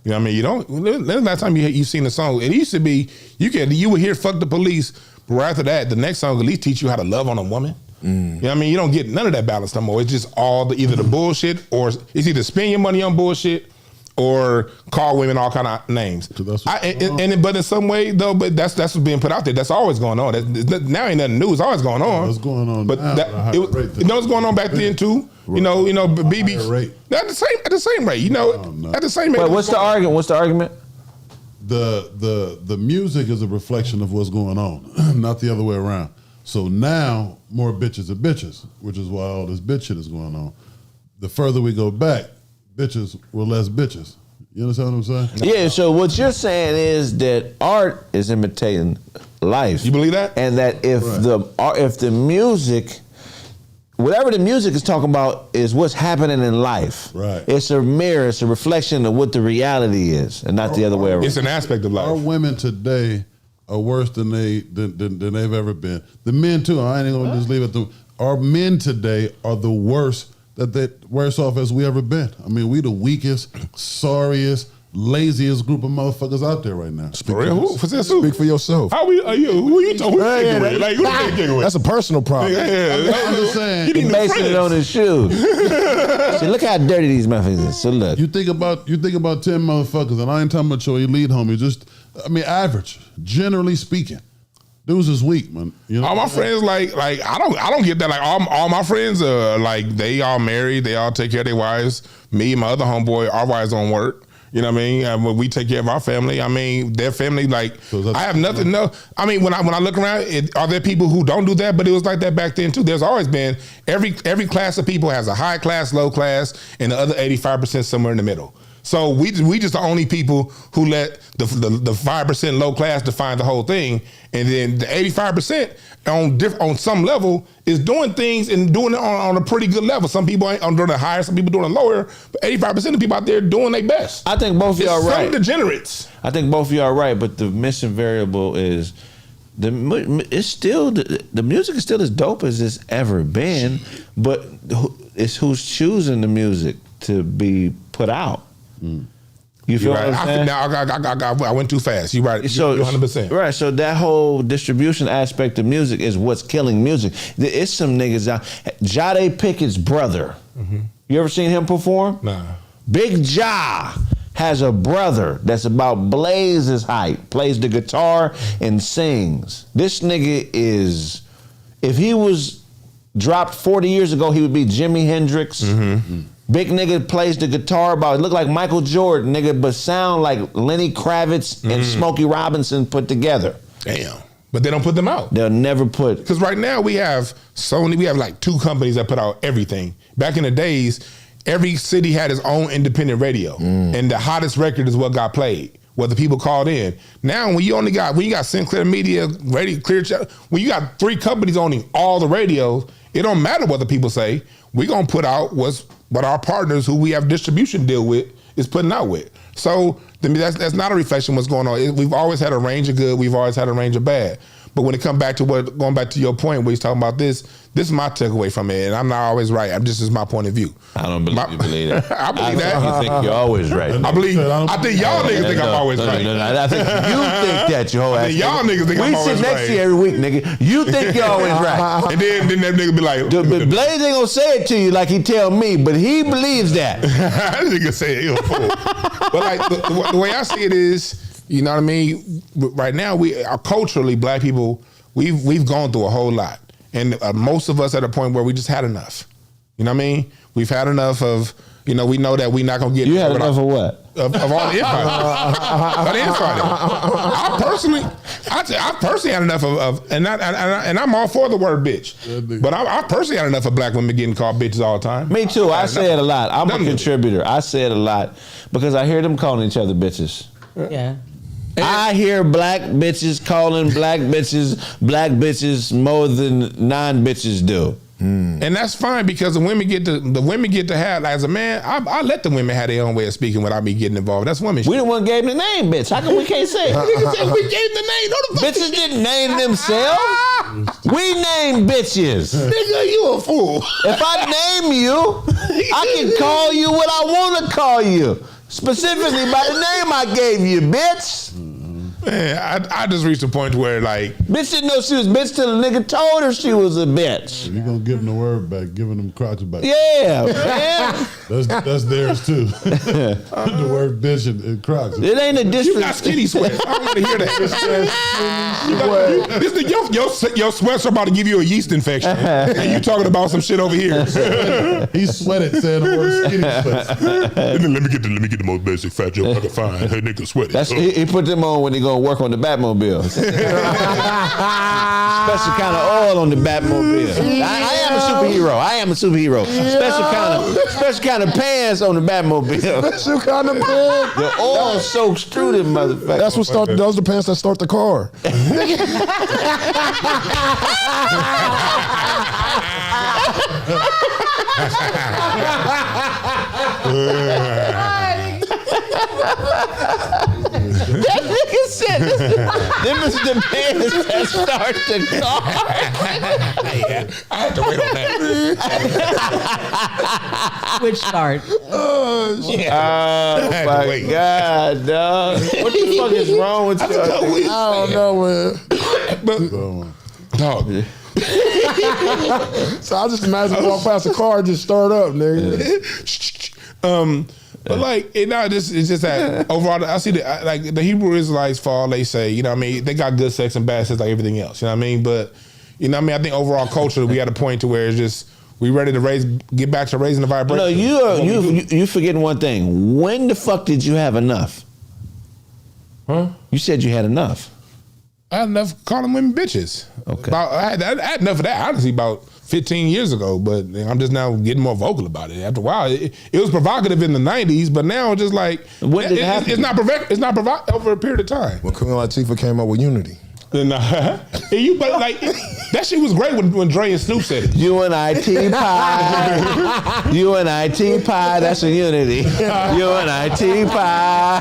[SPEAKER 3] You know what I mean? You don't. The last time you seen a song, it used to be you would hear "fuck the police," but right after that, the next song would at least teach you how to love on a woman. You know what I mean? You don't get none of that balance no more. It's just all either the bullshit or it's either spend your money on bullshit or call women all kind of names. But in some way though, but that's what's being put out there. That's always going on. Now ain't nothing new. It's always going on.
[SPEAKER 2] What's going on
[SPEAKER 3] but
[SPEAKER 2] now?
[SPEAKER 3] You know what's going on back then too. Right. You know, BB at the same rate. You know, at the same rate.
[SPEAKER 1] But what's the argument? What's the argument?
[SPEAKER 2] The music is a reflection of what's going on, not the other way around. So now more bitches are bitches, which is why all this bitch shit is going on. The further we go back, bitches were less bitches. You understand what I'm saying?
[SPEAKER 1] Yeah, so what you're saying is that art is imitating life.
[SPEAKER 3] You believe that?
[SPEAKER 1] And that if the music, whatever the music is talking about is what's happening in life.
[SPEAKER 2] Right.
[SPEAKER 1] It's a mirror, it's a reflection of what the reality is, and not the other way around.
[SPEAKER 3] It's an aspect of life.
[SPEAKER 2] Our women today are worse than they've ever been. The men too, I ain't gonna just leave it to our men today are the worst worse off as we ever been. I mean, we the weakest, sorriest, laziest group of motherfuckers out there right now.
[SPEAKER 3] Speak for yourself. Who are you? Who you talking with? Like, who you thinking with?
[SPEAKER 4] That's a personal problem.
[SPEAKER 2] I'm just saying.
[SPEAKER 1] He's basing it on his shoes. See, look how dirty these motherfuckers is. So look.
[SPEAKER 2] You think about 10 motherfuckers, and I ain't talking about your elite homies, just average, generally speaking. Dudes is weak, man. You know
[SPEAKER 3] all my friends, like I don't get that. Like all my friends are like they all married, they all take care of their wives. Me and my other homeboy, our wives don't work. You know what I mean? We take care of our family. I mean, their family, like, so I have nothing. No, I mean, when I look around, are there people who don't do that? But it was like that back then too. There's always been every class of people has a high class, low class, and the other 85% somewhere in the middle. So we just the only people who let the 5% low class define the whole thing, and then the 85% on some level is doing things and doing it on a pretty good level. Some people ain't doing it higher, some people doing it lower, but 85% of people out there doing their best.
[SPEAKER 1] I think both of y'all are right.
[SPEAKER 3] Some degenerates.
[SPEAKER 1] I think both of y'all are right, but the missing variable is the music is still as dope as it's ever been, but it's who's choosing the music to be put out. You feel
[SPEAKER 3] right.
[SPEAKER 1] what I'm saying?
[SPEAKER 3] I went too fast. You're right.
[SPEAKER 1] So,
[SPEAKER 3] you're 100%.
[SPEAKER 1] Right. So that whole distribution aspect of music is what's killing music. It's some niggas out. Jade Pickett's brother. You ever seen him perform?
[SPEAKER 3] Nah.
[SPEAKER 1] Big Ja has a brother that's about Blaze's height, plays the guitar and sings. This nigga is, if he was dropped 40 years ago, he would be Jimi Hendrix. Big nigga plays the guitar look like Michael Jordan, nigga, but sound like Lenny Kravitz and Smokey Robinson put together.
[SPEAKER 3] Damn. But they don't put them out.
[SPEAKER 1] They'll never put.
[SPEAKER 3] Because right now we have Sony, we have like 2 companies that put out everything. Back in the days, every city had its own independent radio. And the hottest record is what got played, what the people called in. Now when you got Sinclair Media, Radio Clear Channel, when you got 3 companies owning all the radios, it don't matter what the people say. We're gonna put out what our partners who we have distribution deal with is putting out with. So that's not a reflection of what's going on. We've always had a range of good, we've always had a range of bad. But when it comes back to going back to your point where he's talking about this is my takeaway from it, and I'm not always right. This is my point of view.
[SPEAKER 1] I don't believe you believe that.
[SPEAKER 3] I believe that.
[SPEAKER 1] You think you're always right.
[SPEAKER 3] I think y'all niggas think I'm always right.
[SPEAKER 1] No, I think you think that your whole ass.
[SPEAKER 3] Y'all niggas think I'm always right.
[SPEAKER 1] We sit next to you every week, nigga. You think you're always right.
[SPEAKER 3] And then that nigga be like,
[SPEAKER 1] but Blaze ain't gonna say it to you like he tell me, but he believes that.
[SPEAKER 3] That nigga say it, he a fool. But like the way I see it is, you know what I mean? Right now, we are culturally, black people, we've gone through a whole lot. And most of us at a point where we just had enough. You know what I mean? We've had enough of, we know that we're not going to get...
[SPEAKER 1] You had enough of what?
[SPEAKER 3] Of all the infighting. Of the infighting. I personally had enough of and I'm all for the word bitch. But I personally had enough of black women getting called bitches all the time.
[SPEAKER 1] Me too. I say it a lot. I'm a contributor. I say it a lot because I hear them calling each other bitches.
[SPEAKER 5] Yeah.
[SPEAKER 1] I hear black bitches calling black bitches more than non-bitches do.
[SPEAKER 3] And that's fine because the women get to have, as a man, I let the women have their own way of speaking without me getting involved. That's women shit.
[SPEAKER 1] We the one gave them the name, bitch. How come we can't say it?
[SPEAKER 3] Niggas said we gave the name. No, the fuck
[SPEAKER 1] bitches didn't name themselves. We named bitches.
[SPEAKER 3] Nigga, you a fool.
[SPEAKER 1] If I name you, I can call you what I want to call you. Specifically by the name I gave you, bitch.
[SPEAKER 3] Man, I just reached a point where like...
[SPEAKER 1] Bitch didn't know she was bitch till the nigga told her she was a bitch.
[SPEAKER 2] You're going to give them the word back, giving them crotch back.
[SPEAKER 1] Yeah, man.
[SPEAKER 2] That's theirs too. The word bitch and crotch.
[SPEAKER 1] It ain't a disrespect.
[SPEAKER 3] You got skinny sweats. I don't want to hear that. Your sweats are about to give you a yeast infection. And you talking about some shit over here.
[SPEAKER 2] He sweated saying the word skinny sweats.
[SPEAKER 3] Let me get the most basic fat joke I can find. Hey, nigga, sweat it.
[SPEAKER 1] He put them on when he gonna work on the Batmobile. Special kind of oil on the Batmobile. I am a superhero. Special kind of pants on the Batmobile.
[SPEAKER 4] Special kind of pants.
[SPEAKER 1] The oil soaks through them motherfuckers.
[SPEAKER 4] That's what those are the pants that start the car.
[SPEAKER 1] That nigga said them is the pants that start the car.
[SPEAKER 3] Yeah, I had to wait on that.
[SPEAKER 5] Which start?
[SPEAKER 1] Oh my God, dog. What the fuck is wrong with you?
[SPEAKER 4] I don't know, man.
[SPEAKER 3] Dog.
[SPEAKER 4] So I just imagine walk past a car and just start up, nigga.
[SPEAKER 3] But like, it's just that overall, I see the Hebrew Israelites fall. They say, you know what I mean, they got good sex and bad sex like everything else. You know what I mean? But you know what I mean? I think overall culture, we at a point to where it's just we ready to get back to raising the vibration.
[SPEAKER 1] No, you forgetting one thing. When the fuck did you have enough?
[SPEAKER 3] Huh?
[SPEAKER 1] You said you had enough.
[SPEAKER 3] I had enough calling women bitches.
[SPEAKER 1] Okay.
[SPEAKER 3] I had enough of that, honestly, about 15 years ago, but I'm just now getting more vocal about it. After a while, it was provocative in the 90s, but now it's just like,
[SPEAKER 1] when did it happen?
[SPEAKER 3] It's not provocative over a period of time.
[SPEAKER 4] When Queen Latifah came up with Unity.
[SPEAKER 3] But like that shit was great when Dre and Snoop said it.
[SPEAKER 1] UNIT pie. UNIT pie. That's a unity. UNIT pie.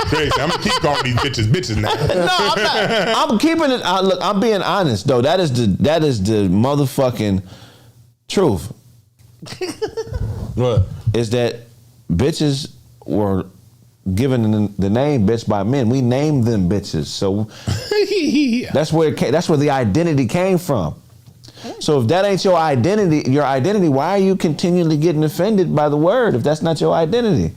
[SPEAKER 3] Crazy. I'm gonna keep calling these bitches now.
[SPEAKER 1] No, I'm not. I'm keeping it. Look, I'm being honest though. That is the motherfucking truth.
[SPEAKER 3] What?
[SPEAKER 1] Is that bitches were given the name bitch by men. We named them bitches. So that's where the identity came from. So if that ain't your identity, why are you continually getting offended by the word if that's not your identity?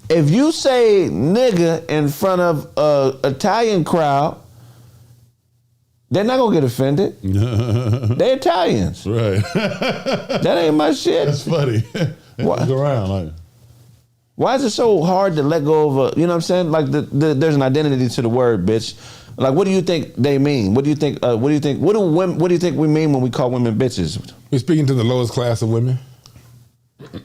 [SPEAKER 1] If you say nigga in front of a Italian crowd, they're not gonna get offended. They're Italians.
[SPEAKER 2] Right.
[SPEAKER 1] That ain't my shit.
[SPEAKER 2] That's funny.
[SPEAKER 1] What?
[SPEAKER 2] Go around like.
[SPEAKER 1] Why is it so hard to let go of you know what I'm saying? Like there's an identity to the word bitch. Like what do you think they mean? What do you think what do you think we mean when we call women bitches?
[SPEAKER 3] We're speaking to the lowest class of women.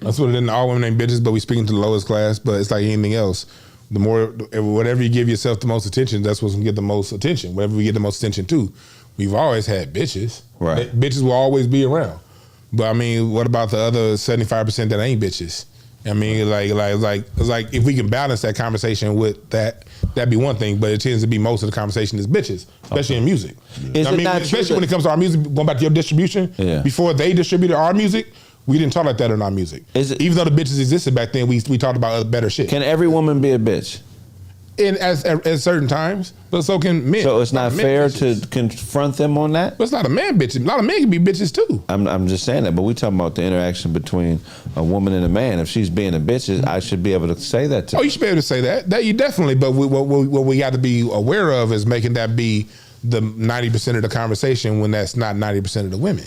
[SPEAKER 3] That's what it is. All women ain't bitches, but we're speaking to the lowest class, but it's like anything else. The more, whatever you give yourself the most attention, that's what's gonna get the most attention. Whatever we get the most attention to. We've always had bitches. Right. Bitches will always be around. But I mean, what about the other 75% that ain't bitches? I mean, like if we can balance that conversation with that'd be one thing. But it tends to be most of the conversation is bitches, especially in music.
[SPEAKER 1] Is
[SPEAKER 3] I
[SPEAKER 1] it
[SPEAKER 3] mean,
[SPEAKER 1] not
[SPEAKER 3] especially
[SPEAKER 1] true
[SPEAKER 3] when it comes to our music. Going back to your distribution, before they distributed our music, we didn't talk like that in our music. Even though the bitches existed back then, we talked about better shit.
[SPEAKER 1] Can every woman be a bitch?
[SPEAKER 3] At certain times, but so can men.
[SPEAKER 1] So it's not fair
[SPEAKER 3] bitches.
[SPEAKER 1] to confront them on that?
[SPEAKER 3] But it's not a man bitch. A lot of men can be bitches too.
[SPEAKER 1] I'm just saying that, but we talking about the interaction between a woman and a man. If she's being a bitch, I should be able to say that to her.
[SPEAKER 3] Oh, you should be able to say that. That you definitely. But what we got to be aware of is making that be the 90% of the conversation when that's not 90% of the women.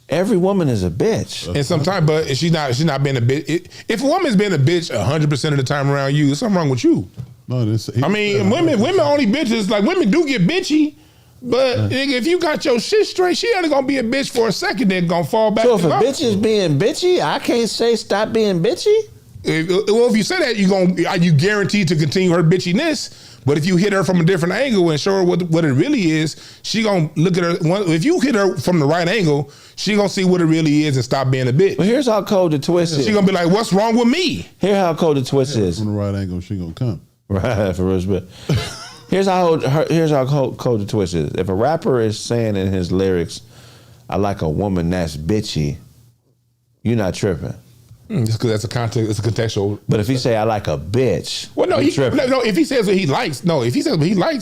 [SPEAKER 1] Every woman is a bitch.
[SPEAKER 3] And sometimes, but she's not being a bitch. If a woman's being a bitch 100% of the time around you, there's something wrong with you.
[SPEAKER 2] No,
[SPEAKER 3] I mean, women only bitches. Like women do get bitchy, but if you got your shit straight, she only gonna be a bitch for a second, then gonna fall back.
[SPEAKER 1] So if a bitch is being bitchy, I can't say stop being bitchy.
[SPEAKER 3] If you say that, you guaranteed to continue her bitchiness. But if you hit her from a different angle and show her what it really is, she gonna look at her. If you hit her from the right angle, she gonna see what it really is and stop being a bitch.
[SPEAKER 1] Well, here's how cold the twist is.
[SPEAKER 3] She gonna be like, "What's wrong with me?"
[SPEAKER 1] Here's how cold the twist is.
[SPEAKER 2] From the right angle, she gonna come.
[SPEAKER 1] Right, for real. Here's how cold the twist is. If a rapper is saying in his lyrics, "I like a woman that's bitchy," you're not tripping.
[SPEAKER 3] Just because that's a context, it's a contextual.
[SPEAKER 1] But if he say, "I like a bitch,"
[SPEAKER 3] well, no, if he says what he likes,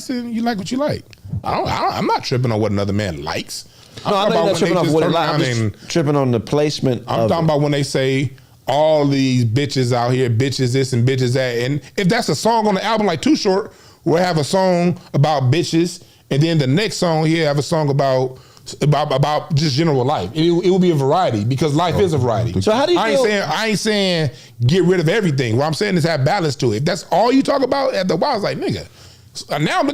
[SPEAKER 3] then you like what you like. I'm not tripping on what another man likes.
[SPEAKER 1] No, I'm not tripping on what he likes. I'm just tripping on the placement.
[SPEAKER 3] I'm talking about when they say all these bitches out here, bitches this and bitches that, and if that's a song on the album like Too Short, we'll have a song about bitches, and then the next song here have a song about just general life. It will be a variety because life is a variety.
[SPEAKER 1] So how do you
[SPEAKER 3] I ain't saying get rid of everything. What I'm saying is have balance to it. If that's all you talk about at the while, it's like, nigga, now I'm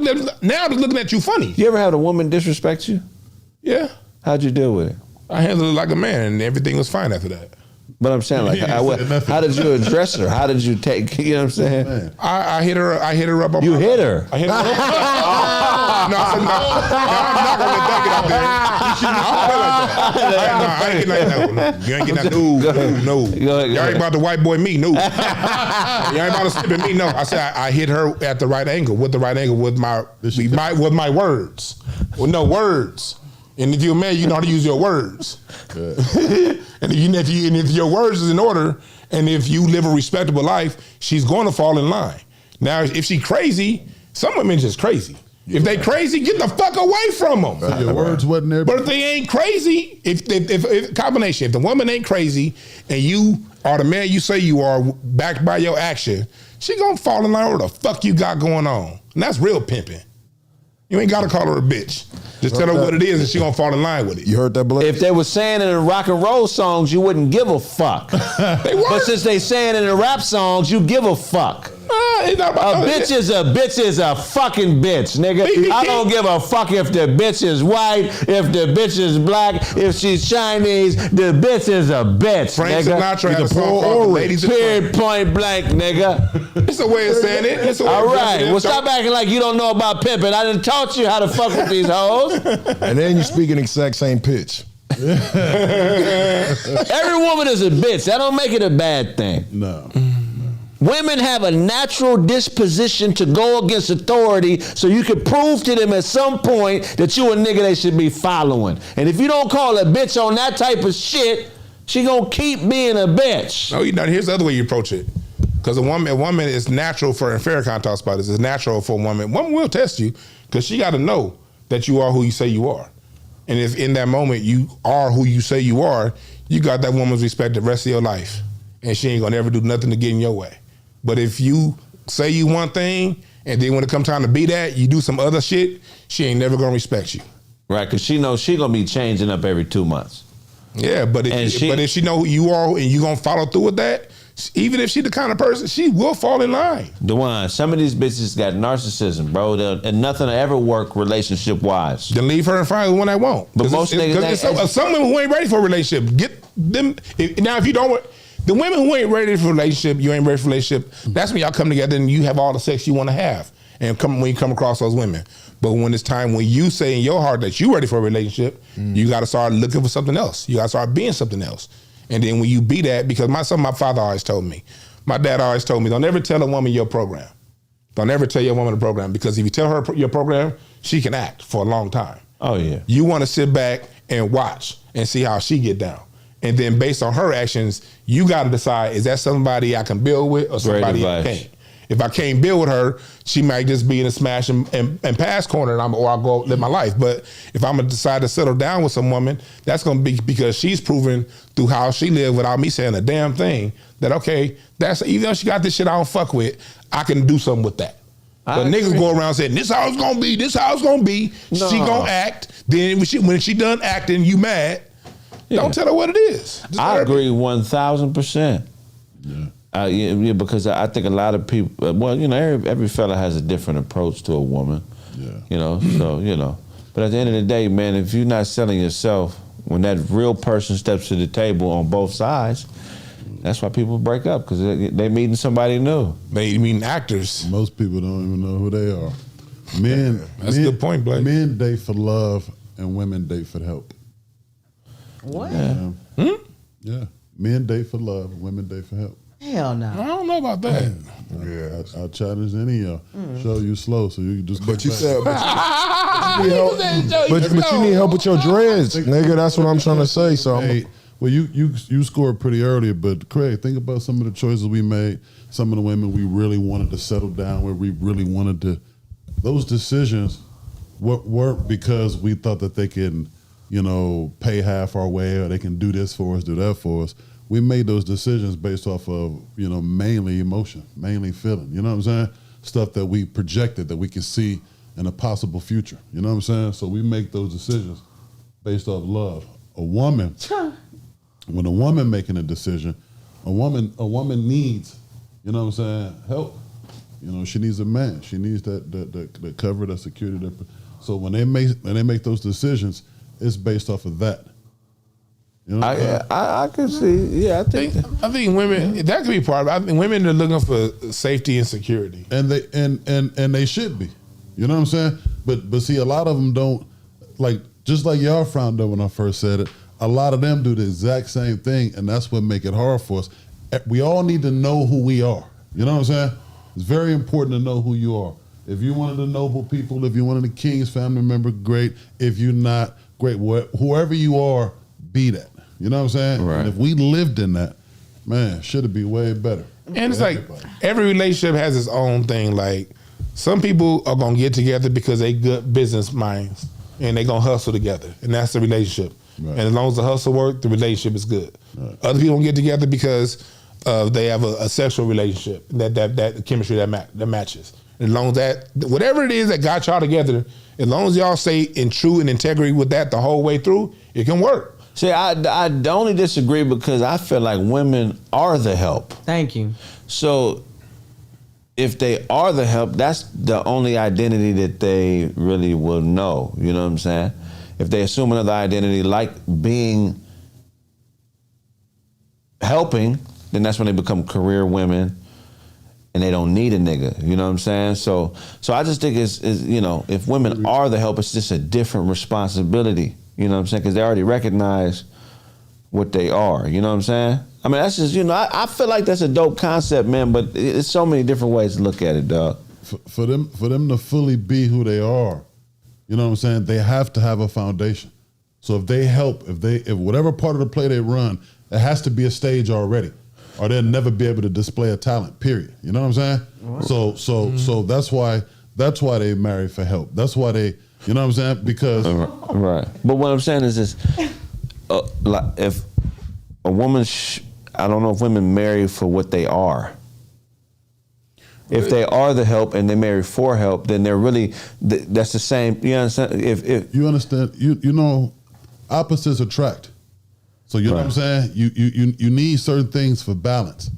[SPEAKER 3] looking at you funny.
[SPEAKER 1] You ever had a woman disrespect you?
[SPEAKER 3] Yeah.
[SPEAKER 1] How'd you deal with it?
[SPEAKER 3] I handled it like a man and everything was fine after that.
[SPEAKER 1] But I'm saying, like, how did you address her? How did you take? You know what I'm saying?
[SPEAKER 3] I hit her up. On
[SPEAKER 1] you hit her.
[SPEAKER 3] I hit her up. No, I said no. I'm not gonna let that get out there. You shouldn't play like that. No, you ain't getting that. No. Y'all ain't about to white boy me. No. Y'all ain't about to slip at me. No. I said I hit her at the right angle. With the right angle with my words. With no words. And if you're a man, you know how to use your words. And if your words is in order, and if you live a respectable life, she's going to fall in line. Now, if she crazy, some women just crazy. If they crazy, get the fuck away from them.
[SPEAKER 2] Your words wasn't there.
[SPEAKER 3] But if they ain't crazy, if combination, if the woman ain't crazy, and you are the man you say you are, backed by your action, she gonna fall in line with what the fuck you got going on. And that's real pimping. You ain't gotta call her a bitch. Just tell her what it is and she gonna fall in line with it.
[SPEAKER 4] You heard that, Blake?
[SPEAKER 1] If they were saying it in rock and roll songs, you wouldn't give a fuck.
[SPEAKER 3] They were.
[SPEAKER 1] But since they saying it in rap songs, you give a fuck.
[SPEAKER 3] It's not about
[SPEAKER 1] A bitch is a fucking bitch, nigga. I don't give a fuck if the bitch is white, if the bitch is black, if she's Chinese. The bitch is a bitch,
[SPEAKER 3] Frank
[SPEAKER 1] nigga.
[SPEAKER 3] Sinatra had a song called Ladies in
[SPEAKER 1] Period, point blank, nigga.
[SPEAKER 3] It's a way of saying it. It's a way
[SPEAKER 1] All
[SPEAKER 3] of
[SPEAKER 1] right.
[SPEAKER 3] saying it.
[SPEAKER 1] Well, stop acting like you don't know about pimping. I done taught you how to fuck with these hoes.
[SPEAKER 4] And then you speak in the exact same pitch.
[SPEAKER 1] Every woman is a bitch. That don't make it a bad thing.
[SPEAKER 2] No.
[SPEAKER 1] Women have a natural disposition to go against authority, so you can prove to them at some point that you a nigga they should be following. And if you don't call a bitch on that type of shit, she gonna keep being a bitch.
[SPEAKER 3] No, here's the other way you approach it. Because a woman is natural for, and Farrakhan talks about this, it's natural for a woman. Woman will test you because she got to know that you are who you say you are. And if in that moment you are who you say you are, you got that woman's respect the rest of your life. And she ain't gonna ever do nothing to get in your way. But if you say you one thing, and then when it come time to be that, you do some other shit, she ain't never gonna respect you.
[SPEAKER 1] Right, because she knows she gonna be changing up every 2 months.
[SPEAKER 3] Yeah, but if she know who you are and you gonna follow through with that, even if she the kind of person, she will fall in line.
[SPEAKER 1] DeJuan, some of these bitches got narcissism, bro, and nothing will ever work relationship-wise.
[SPEAKER 3] Then leave her and find the one that won't.
[SPEAKER 1] But most niggas...
[SPEAKER 3] Some women who ain't ready for a relationship, get them... Now, if you don't... The women who ain't ready for a relationship, you ain't ready for a relationship, that's when y'all come together and you have all the sex you want to have. And when you come across those women. But when it's time when you say in your heart that you ready for a relationship, you got to start looking for something else. You got to start being something else. And then when you be that, because something my father always told me, my dad always told me, don't ever tell a woman your program. Don't ever tell your woman the program, because if you tell her your program, she can act for a long time.
[SPEAKER 1] Oh yeah.
[SPEAKER 3] You want to sit back and watch and see how she get down. And then based on her actions, you got to decide, is that somebody I can build with or somebody I can't? If I can't build with her, she might just be in a smash and pass corner, and I'll go live my life. But if I'm gonna decide to settle down with some woman, that's gonna be because she's proven through how she lived without me saying a damn thing that, okay, that's, even though she got this shit I don't fuck with, I can do something with that. But niggas go around saying, this how it's gonna be, this how it's gonna be. No. She gonna act. Then when she done acting, you mad. Yeah. Don't tell her what it is.
[SPEAKER 1] I agree 1,000%. Yeah, because I think a lot of people, well, you know, every fella has a different approach to a woman. Yeah. You know, so, you know. But at the end of the day, man, if you're not selling yourself, when that real person steps to the table on both sides, that's why people break up, because they meeting somebody new.
[SPEAKER 3] They meeting actors.
[SPEAKER 2] Most people don't even know who they are. Men,
[SPEAKER 3] that's a good point, Blake.
[SPEAKER 2] Men date for love and women date for help.
[SPEAKER 5] What?
[SPEAKER 2] Yeah. Yeah. Men date for love, women date for help.
[SPEAKER 5] Hell no.
[SPEAKER 3] I don't know about that.
[SPEAKER 2] Yeah, I'll challenge any of y'all. Show you slow, so you can just.
[SPEAKER 4] But you said, but you need help with your dreads, nigga. That's what I'm trying to say. So,
[SPEAKER 2] well, you scored pretty early, but Kraig, think about some of the choices we made. Some of the women we really wanted to settle down, where we really wanted to. Those decisions weren't because we thought that they can, you know, pay half our way, or they can do this for us, do that for us. We made those decisions based off of, you know, mainly emotion, mainly feeling. You know what I'm saying? Stuff that we projected that we could see in a possible future. You know what I'm saying? So we make those decisions based off love. A woman, when a woman making a decision, a woman needs, you know what I'm saying, help. You know, she needs a man. She needs that cover, that security. So when they make those decisions, it's based off of that. You know
[SPEAKER 1] I can see. Yeah, I think
[SPEAKER 3] women, that could be part of it. I think women are looking for safety and security,
[SPEAKER 2] and they should be. You know what I'm saying? But see, a lot of them don't, like, just like y'all frowned up when I first said it. A lot of them do the exact same thing, and that's what make it hard for us. We all need to know who we are. You know what I'm saying? It's very important to know who you are. If you're one of the noble people, if you're one of the king's family member, great. If you're not, great. Whoever you are, be that. You know what I'm saying?
[SPEAKER 1] Right.
[SPEAKER 2] And if we lived in that, man, should it be way better.
[SPEAKER 3] And it's like every relationship has its own thing. Like, some people are gonna get together because they good business minds and they gonna hustle together, and that's the relationship. Right. And as long as the hustle works, the relationship is good. Right. Other people don't get together because they have a sexual relationship that chemistry that matches. As long as that, whatever it is that got y'all together, as long as y'all stay in true and integrity with that the whole way through, it can work.
[SPEAKER 1] See, I only disagree because I feel like women are the help.
[SPEAKER 5] Thank you.
[SPEAKER 1] So if they are the help, that's the only identity that they really will know. You know what I'm saying? If they assume another identity like being helping, then that's when they become career women and they don't need a nigga. You know what I'm saying? So I just think it's you know, if women are the help, it's just a different responsibility. You know what I'm saying? Because they already recognize what they are. You know what I'm saying? I mean, that's just, you know, I feel like that's a dope concept, man, but it's so many different ways to look at it, dog.
[SPEAKER 2] For them to fully be who they are, you know what I'm saying? They have to have a foundation. So if they help, if whatever part of the play they run, it has to be a stage already, or they'll never be able to display a talent, period. You know what I'm saying? Mm-hmm. So that's why they marry for help. That's why they, you know what I'm saying? Because
[SPEAKER 1] right. But what I'm saying is this: like if a woman, I don't know if women marry for what they are. If they are the help and they marry for help, then they're really that's the same. You understand? If
[SPEAKER 2] you understand, you know, opposites attract. So you know what I'm saying? You need certain things for balance.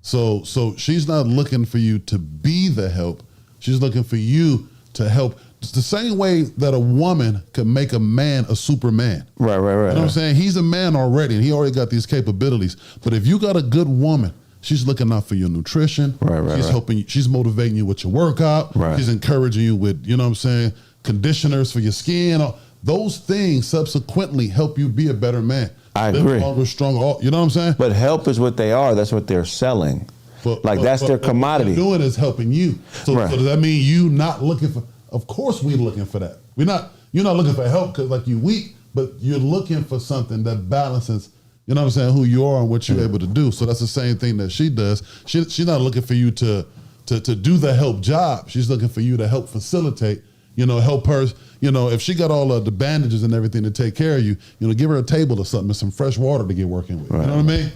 [SPEAKER 2] So she's not looking for you to be the help. She's looking for you to help. It's the same way that a woman could make a man a superman. Right. You know what I'm saying? He's a man already, and he already got these capabilities. But if you got a good woman, she's looking out for your nutrition. She's helping you. She's motivating you with your workout. She's encouraging you with, you know what I'm saying, conditioners for your skin. Those things subsequently help you be a better man.
[SPEAKER 1] I
[SPEAKER 2] live
[SPEAKER 1] agree.
[SPEAKER 2] longer, stronger. You know what I'm saying?
[SPEAKER 1] But help is what they are. That's what they're selling. That's their commodity.
[SPEAKER 2] What they're doing is helping you. So,
[SPEAKER 1] Right.
[SPEAKER 2] so does that mean you not looking for? Of course, we looking for that. You're not looking for help because like you weak, but you're looking for something that balances. You know what I'm saying? Who you are and what you're able to do. So that's the same thing that she does. She's not looking for you to do the help job. She's looking for you to help facilitate. Help her. If she got all of the bandages and everything to take care of you, give her a table or something and some fresh water to get working with. Right. You know what I mean?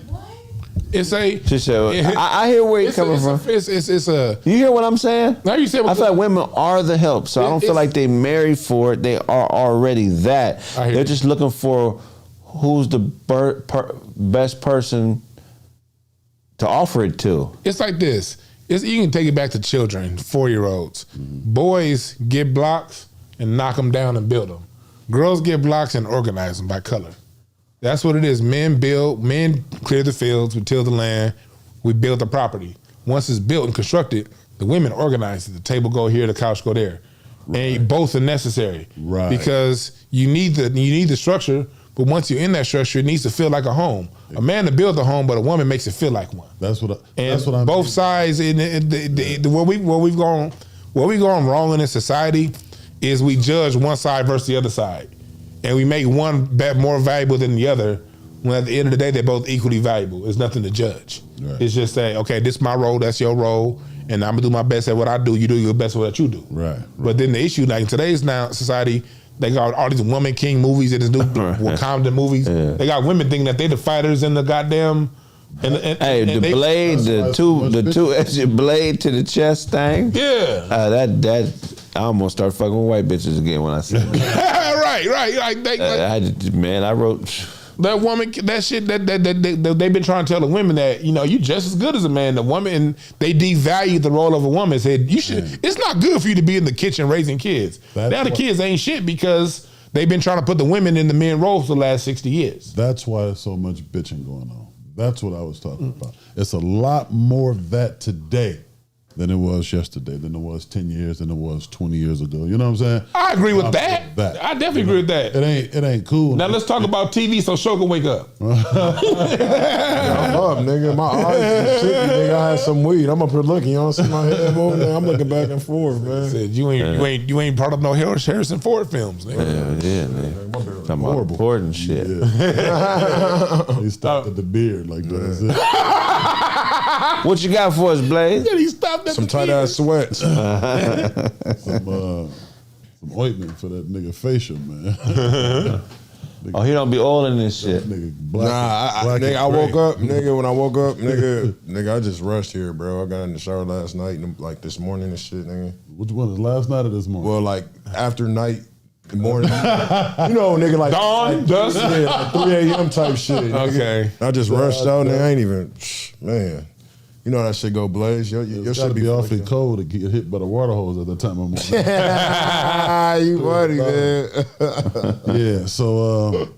[SPEAKER 3] It's a.
[SPEAKER 1] She said, I hear where you're coming from.
[SPEAKER 3] It's a.
[SPEAKER 1] You hear what I'm saying?
[SPEAKER 3] Now you said.
[SPEAKER 1] I feel like women are the help, so I don't feel like they married for it. They are already that. They're just looking for who's the best person to offer it to.
[SPEAKER 3] It's like this. You can take it back to children, 4-year-olds. Boys get blocks and knock them down and build them. Girls get blocks and organize them by color. That's what it is. Men clear the fields, we till the land, we build the property. Once it's built and constructed, the women organize it. The table go here, the couch go there. Right. And both are necessary. Right. Because you need the structure, but once you're in that structure, it needs to feel like a home. A man to build a home, but a woman makes it feel like one. That's what I both mean. Sides where we've gone wrong in this society is we judge one side versus the other side. And we make one more valuable than the other, when at the end of the day, they're both equally valuable. There's nothing to judge. Right. It's just saying, okay, this is my role, that's your role, and I'm gonna do my best at what I do, you do your best at what you do. Right. But then the issue, like in today's society, they got all these woman king movies and this new Wakanda movies. Yeah. They got women thinking that they the fighters in the goddamn. The two-edged blade to the chest thing. Yeah. That I almost start fucking with white bitches again when I see it. right. I wrote that woman. That shit that they've been trying to tell the women that you just as good as a man. The woman, and they devalue the role of a woman. Said you should. Man. It's not good for you to be in the kitchen raising kids. Now the kids ain't shit because they've been trying to put the women in the men roles for the last 60 years.
[SPEAKER 2] That's why there's so much bitching going on. That's what I was talking about. It's a lot more of that today than it was yesterday, than it was 10 years, than it was 20 years ago. You know what I'm saying?
[SPEAKER 3] I agree with that. I definitely agree with that.
[SPEAKER 2] It ain't cool.
[SPEAKER 3] Now let's talk about TV so Show can wake up.
[SPEAKER 4] I'm up, nigga. My eyes are shitty, nigga. I had some weed. I'm up here looking. You don't see my head moving? I'm looking back and forth, man.
[SPEAKER 3] Said you ain't part of no Harrison Ford films, nigga.
[SPEAKER 1] Yeah, man. Talking about important shit.
[SPEAKER 2] Yeah. He stopped at the beard like that.
[SPEAKER 1] What you got for us, Blaze?
[SPEAKER 3] Yeah, he stopped at
[SPEAKER 4] some tight ass sweats.
[SPEAKER 2] Some ointment for that nigga facial, man.
[SPEAKER 1] Oh, he don't be oiling this shit.
[SPEAKER 2] Nigga, black
[SPEAKER 4] I woke up, nigga. When I woke up, nigga, I just rushed here, bro. I got in the shower last night and like this morning and shit, nigga.
[SPEAKER 2] Which one is last night or this morning?
[SPEAKER 4] Well, like after night. Morning, nigga, like
[SPEAKER 3] dawn, dusk,
[SPEAKER 4] like 3 a.m. type shit. Nigga.
[SPEAKER 3] Okay,
[SPEAKER 4] I just rushed out, and I ain't even, man. You know how that shit go, Blaze. Your shit be
[SPEAKER 2] awfully cold to get hit by the water hose at the time of morning.
[SPEAKER 4] You funny, man.
[SPEAKER 2] Yeah. So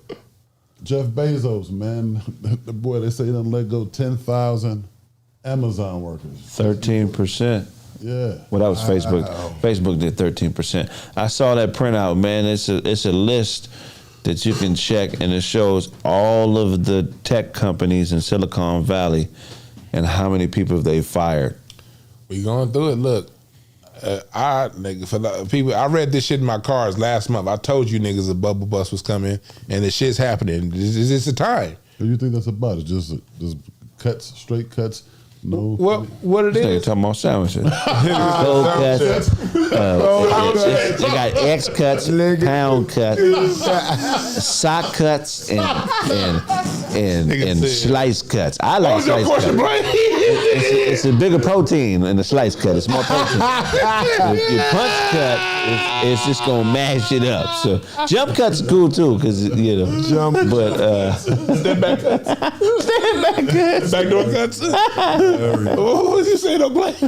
[SPEAKER 2] Jeff Bezos, man, the boy, they say he done let go 10,000 Amazon workers.
[SPEAKER 1] 13%.
[SPEAKER 2] Yeah.
[SPEAKER 1] Well, that was Facebook. Facebook did 13%. I saw that printout, man. It's a list that you can check, and it shows all of the tech companies in Silicon Valley and how many people they fired.
[SPEAKER 3] We going through it. Look, I read this shit in my cars last month. I told you niggas a bubble bust was coming, and the shit's happening. It's a time.
[SPEAKER 2] What do you think that's about? It's just cuts, straight cuts. No.
[SPEAKER 3] What it is?
[SPEAKER 1] You're talking about sandwiches. Cold cuts. They got X cuts, pound cuts, sock cuts, and slice cuts. I like slice cuts. It's a bigger protein in the slice cut. It's more protein. Your punch cut, it's just gonna mash it up. So jump cuts are cool too, because jump. But
[SPEAKER 3] step back cuts. Backdoor cuts. What was you saying, though, Blake?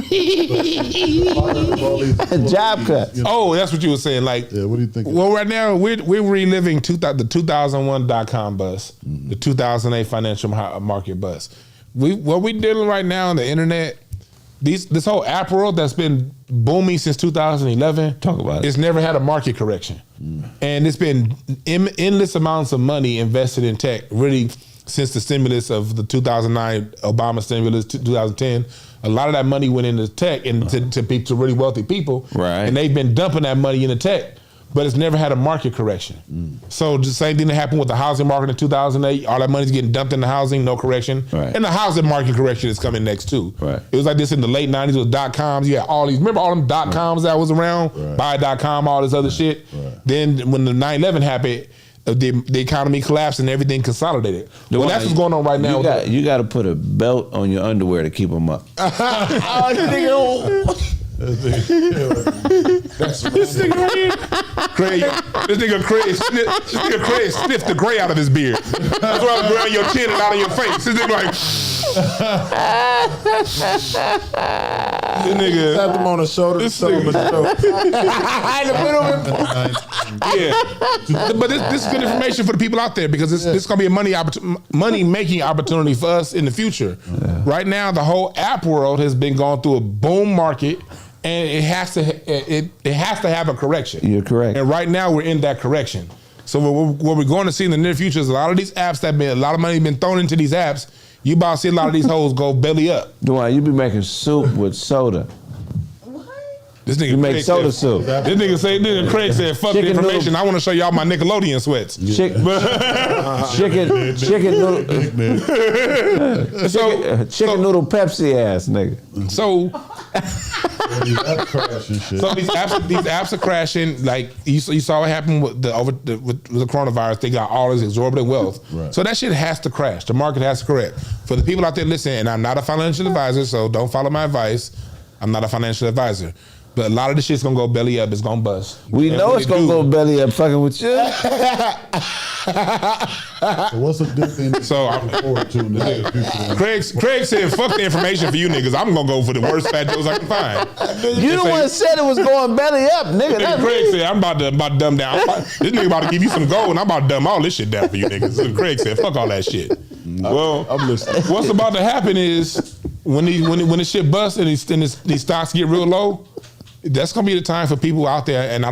[SPEAKER 1] Job cut.
[SPEAKER 3] Oh, that's what you were saying. Like,
[SPEAKER 2] yeah, what do you think?
[SPEAKER 3] Well, right now we're reliving the 2001 .com bust, the 2008 financial market bust. What we dealing right now on the internet, this whole app world that's been booming since 2011.
[SPEAKER 1] Talk about it.
[SPEAKER 3] It's never had a market correction. And it's been endless amounts of money invested in tech, really, since the stimulus of the 2009 Obama stimulus, 2010. A lot of that money went into tech and to really wealthy people.
[SPEAKER 1] Right.
[SPEAKER 3] And they've been dumping that money into tech, but it's never had a market correction. So the same thing that happened with the housing market in 2008. All that money's getting dumped into housing, no correction.
[SPEAKER 1] Right.
[SPEAKER 3] And the housing market correction is coming next too.
[SPEAKER 1] Right.
[SPEAKER 3] It was like this in the late 90s with .coms. You had all these, remember all them .coms that was around?
[SPEAKER 2] Right.
[SPEAKER 3] Buy.com, all this other shit.
[SPEAKER 2] Right.
[SPEAKER 3] Then when the 9/11 happened, the economy collapsed and everything consolidated. Well, that's what's going on right now.
[SPEAKER 1] You got to put a belt on your underwear to keep them up.
[SPEAKER 4] That's
[SPEAKER 3] This nigga right here, Kraig sniffed the gray out of his beard. That's why I'm around your chin and out of your face. This nigga like, this nigga.
[SPEAKER 4] Tap them on the shoulder.
[SPEAKER 3] This
[SPEAKER 4] Tell them
[SPEAKER 3] nigga.
[SPEAKER 4] to
[SPEAKER 3] Yeah, but this is good information for the people out there because this is gonna be a money making opportunity for us in the future. Right now, the whole app world has been going through a boom market, and it has to have a correction.
[SPEAKER 1] You're correct.
[SPEAKER 3] And right now, we're in that correction. So what we're going to see in the near future is a lot of these apps a lot of money been thrown into these apps. You about to see a lot of these hoes go belly up.
[SPEAKER 1] Dwayne, you be making soup with soda.
[SPEAKER 3] This nigga
[SPEAKER 1] You make
[SPEAKER 3] Kraig
[SPEAKER 1] soda
[SPEAKER 3] said,
[SPEAKER 1] soup.
[SPEAKER 3] This nigga Kraig said, fuck
[SPEAKER 1] Chicken
[SPEAKER 3] the information.
[SPEAKER 1] noodle.
[SPEAKER 3] I want to show y'all my Nickelodeon sweats.
[SPEAKER 1] Chicken noodle Pepsi ass nigga.
[SPEAKER 3] So
[SPEAKER 2] That crash and shit.
[SPEAKER 3] these apps are crashing. Like you saw what happened with the coronavirus. They got all this exorbitant wealth.
[SPEAKER 2] Right.
[SPEAKER 3] So that shit has to crash. The market has to correct. For the people out there listening, and I'm not a financial advisor, so don't follow my advice. I'm not a financial advisor. But a lot of this shit's gonna go belly up. It's gonna bust.
[SPEAKER 1] We
[SPEAKER 3] And
[SPEAKER 1] know
[SPEAKER 3] when
[SPEAKER 1] it's
[SPEAKER 3] it
[SPEAKER 1] gonna
[SPEAKER 3] do-
[SPEAKER 1] go belly up fucking with you.
[SPEAKER 2] So what's a good thing to
[SPEAKER 3] So
[SPEAKER 2] look forward to in the near future?
[SPEAKER 3] Kraig said, "Fuck the information for you niggas. I'm gonna go for the worst fat jokes I can find."
[SPEAKER 1] You the one that said it was going belly up, nigga.
[SPEAKER 3] Nigga,
[SPEAKER 1] That's
[SPEAKER 3] Kraig
[SPEAKER 1] me.
[SPEAKER 3] said, "I'm about to dumb down. This nigga about to give you some gold, and I'm about to dumb all this shit down for you niggas." So Kraig said, "Fuck all that shit." Well,
[SPEAKER 4] I'm listening.
[SPEAKER 3] what's about to happen is when this shit busts and these stocks get real low, that's gonna be the time for people out there. And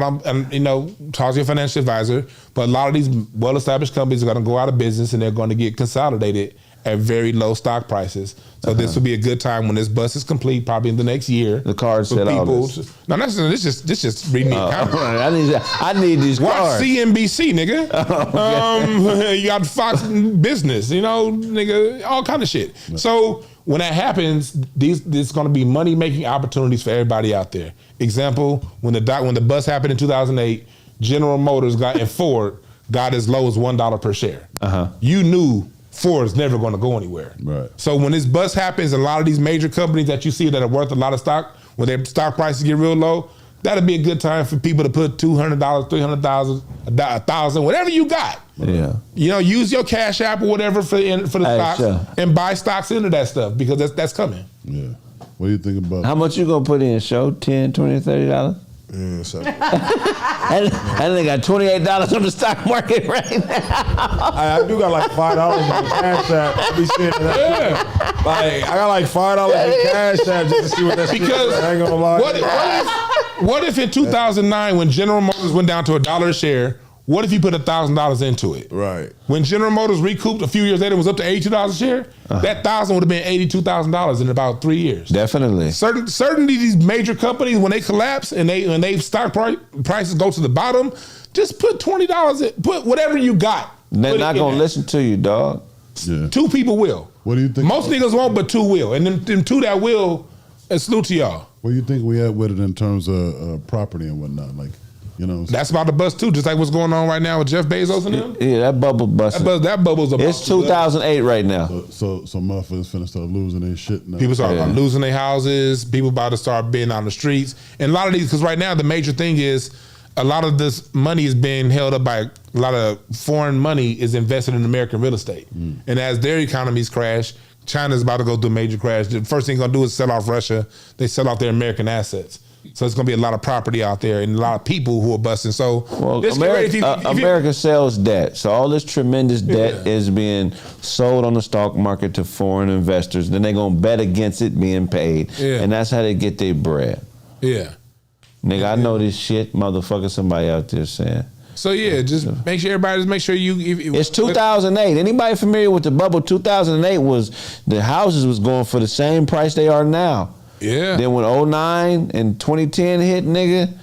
[SPEAKER 3] talk to your financial advisor, but a lot of these well-established companies are gonna go out of business and they're gonna get consolidated at very low stock prices. So this will be a good time when this bust is complete, probably in the next year.
[SPEAKER 1] The card
[SPEAKER 3] for
[SPEAKER 1] said all
[SPEAKER 3] people.
[SPEAKER 1] this.
[SPEAKER 3] No, that's just reading the account.
[SPEAKER 1] I need these
[SPEAKER 3] Watch
[SPEAKER 1] cards.
[SPEAKER 3] CNBC, nigga. You got Fox Business, nigga, all kind of shit. So when that happens, there's going to be money making opportunities for everybody out there. Example: when the bust happened in 2008, General Motors and Ford got as low as $1 per share. You knew Ford's never going to go anywhere.
[SPEAKER 2] Right.
[SPEAKER 3] So when this bust happens, a lot of these major companies that you see that are worth a lot of stock, when their stock prices get real low, that'll be a good time for people to put $200, $300,000, $1,000, whatever you got.
[SPEAKER 1] Yeah.
[SPEAKER 3] Use your Cash App or whatever for the stocks
[SPEAKER 1] sure.
[SPEAKER 3] and buy stocks into that stuff because that's coming.
[SPEAKER 2] Yeah. What do you think about?
[SPEAKER 1] How much you gonna put in, show? $10, $20, $30?
[SPEAKER 4] Yeah, so
[SPEAKER 1] I think got $28 on the stock market right now.
[SPEAKER 4] I do got like $5 on the Cash App. I be seeing that. Like I got like $5 in Cash App just to see what that shit is.
[SPEAKER 3] Because
[SPEAKER 4] I ain't gonna lie.
[SPEAKER 3] what if in 2009 when General Motors went down to $1 a share, what if you put $1,000 into it?
[SPEAKER 4] Right.
[SPEAKER 3] When General Motors recouped a few years later, was up to $82 a share. That $1,000 would have been $82,000 in about 3 years.
[SPEAKER 1] Definitely.
[SPEAKER 3] Certainly, these major companies when they collapse and they stock prices go to the bottom, just put $20 in. Put whatever you got.
[SPEAKER 1] They're
[SPEAKER 3] Put
[SPEAKER 1] not
[SPEAKER 3] it in
[SPEAKER 1] gonna
[SPEAKER 3] there.
[SPEAKER 1] listen to you, dog.
[SPEAKER 2] Yeah.
[SPEAKER 3] 2 people will.
[SPEAKER 2] What do you think?
[SPEAKER 3] Most niggas won't, but 2 will. And them 2 that will, salute to y'all.
[SPEAKER 2] What do you think we at with it in terms of property and whatnot? Like,
[SPEAKER 3] That's about to bust too, just like what's going on right now with Jeff Bezos and them.
[SPEAKER 1] Yeah, that bubble busting.
[SPEAKER 3] That bubble's about
[SPEAKER 1] It's 2008 right now.
[SPEAKER 2] so motherfuckers finna start losing their shit now.
[SPEAKER 3] People start losing their houses. People about to start being on the streets. And a lot of these, because right now the major thing is a lot of this money is being held up by a lot of foreign money is invested in American real estate. And as their economies crash, China's about to go through a major crash. The first thing they're gonna do is sell off Russia. They sell off their American assets. So it's gonna be a lot of property out there and a lot of people who are busting. So
[SPEAKER 1] Well,
[SPEAKER 3] just get ready if you-
[SPEAKER 1] America sells debt. So all this tremendous debt is being sold on the stock market to foreign investors. Then they're going to bet against it being paid.
[SPEAKER 3] Yeah.
[SPEAKER 1] And that's how they get their bread.
[SPEAKER 3] Yeah.
[SPEAKER 1] Nigga, I know this shit, motherfucker. Somebody out there saying.
[SPEAKER 3] So yeah, just make sure you.
[SPEAKER 1] It's 2008. Anybody familiar with the bubble? 2008 was the houses was going for the same price they are now.
[SPEAKER 3] Yeah.
[SPEAKER 1] Then when 09 and 2010 hit, nigga.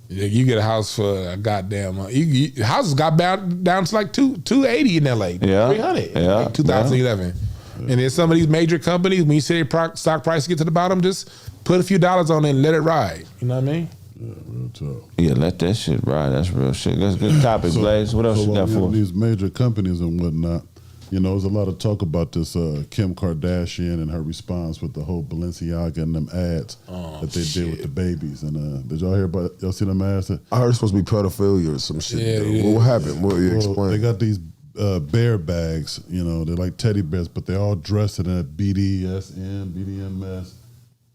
[SPEAKER 3] You get a house for a goddamn. Houses got down to like 280 in LA.
[SPEAKER 1] Yeah.
[SPEAKER 3] 300.
[SPEAKER 1] Yeah.
[SPEAKER 3] Like 2011. Yeah. And then some of these major companies, when you see their stock price get to the bottom, just put a few dollars on it and let it ride. You know what I mean?
[SPEAKER 2] Yeah, real tough.
[SPEAKER 1] Yeah, let that shit ride. That's real shit. That's a good topic, Blaze. What else you got for us?
[SPEAKER 2] These major companies and whatnot, you know, there's a lot of talk about this Kim Kardashian and her response with the whole Balenciaga and them ads that they did with the babies. And did y'all hear about? Y'all see them ads?
[SPEAKER 6] I heard it's supposed to be pedophilia or some shit.
[SPEAKER 3] Yeah.
[SPEAKER 6] What happened? What you explain?
[SPEAKER 2] They got these bear bags. You know, they're like teddy bears, but they're all dressed in a BDSM, BDMS.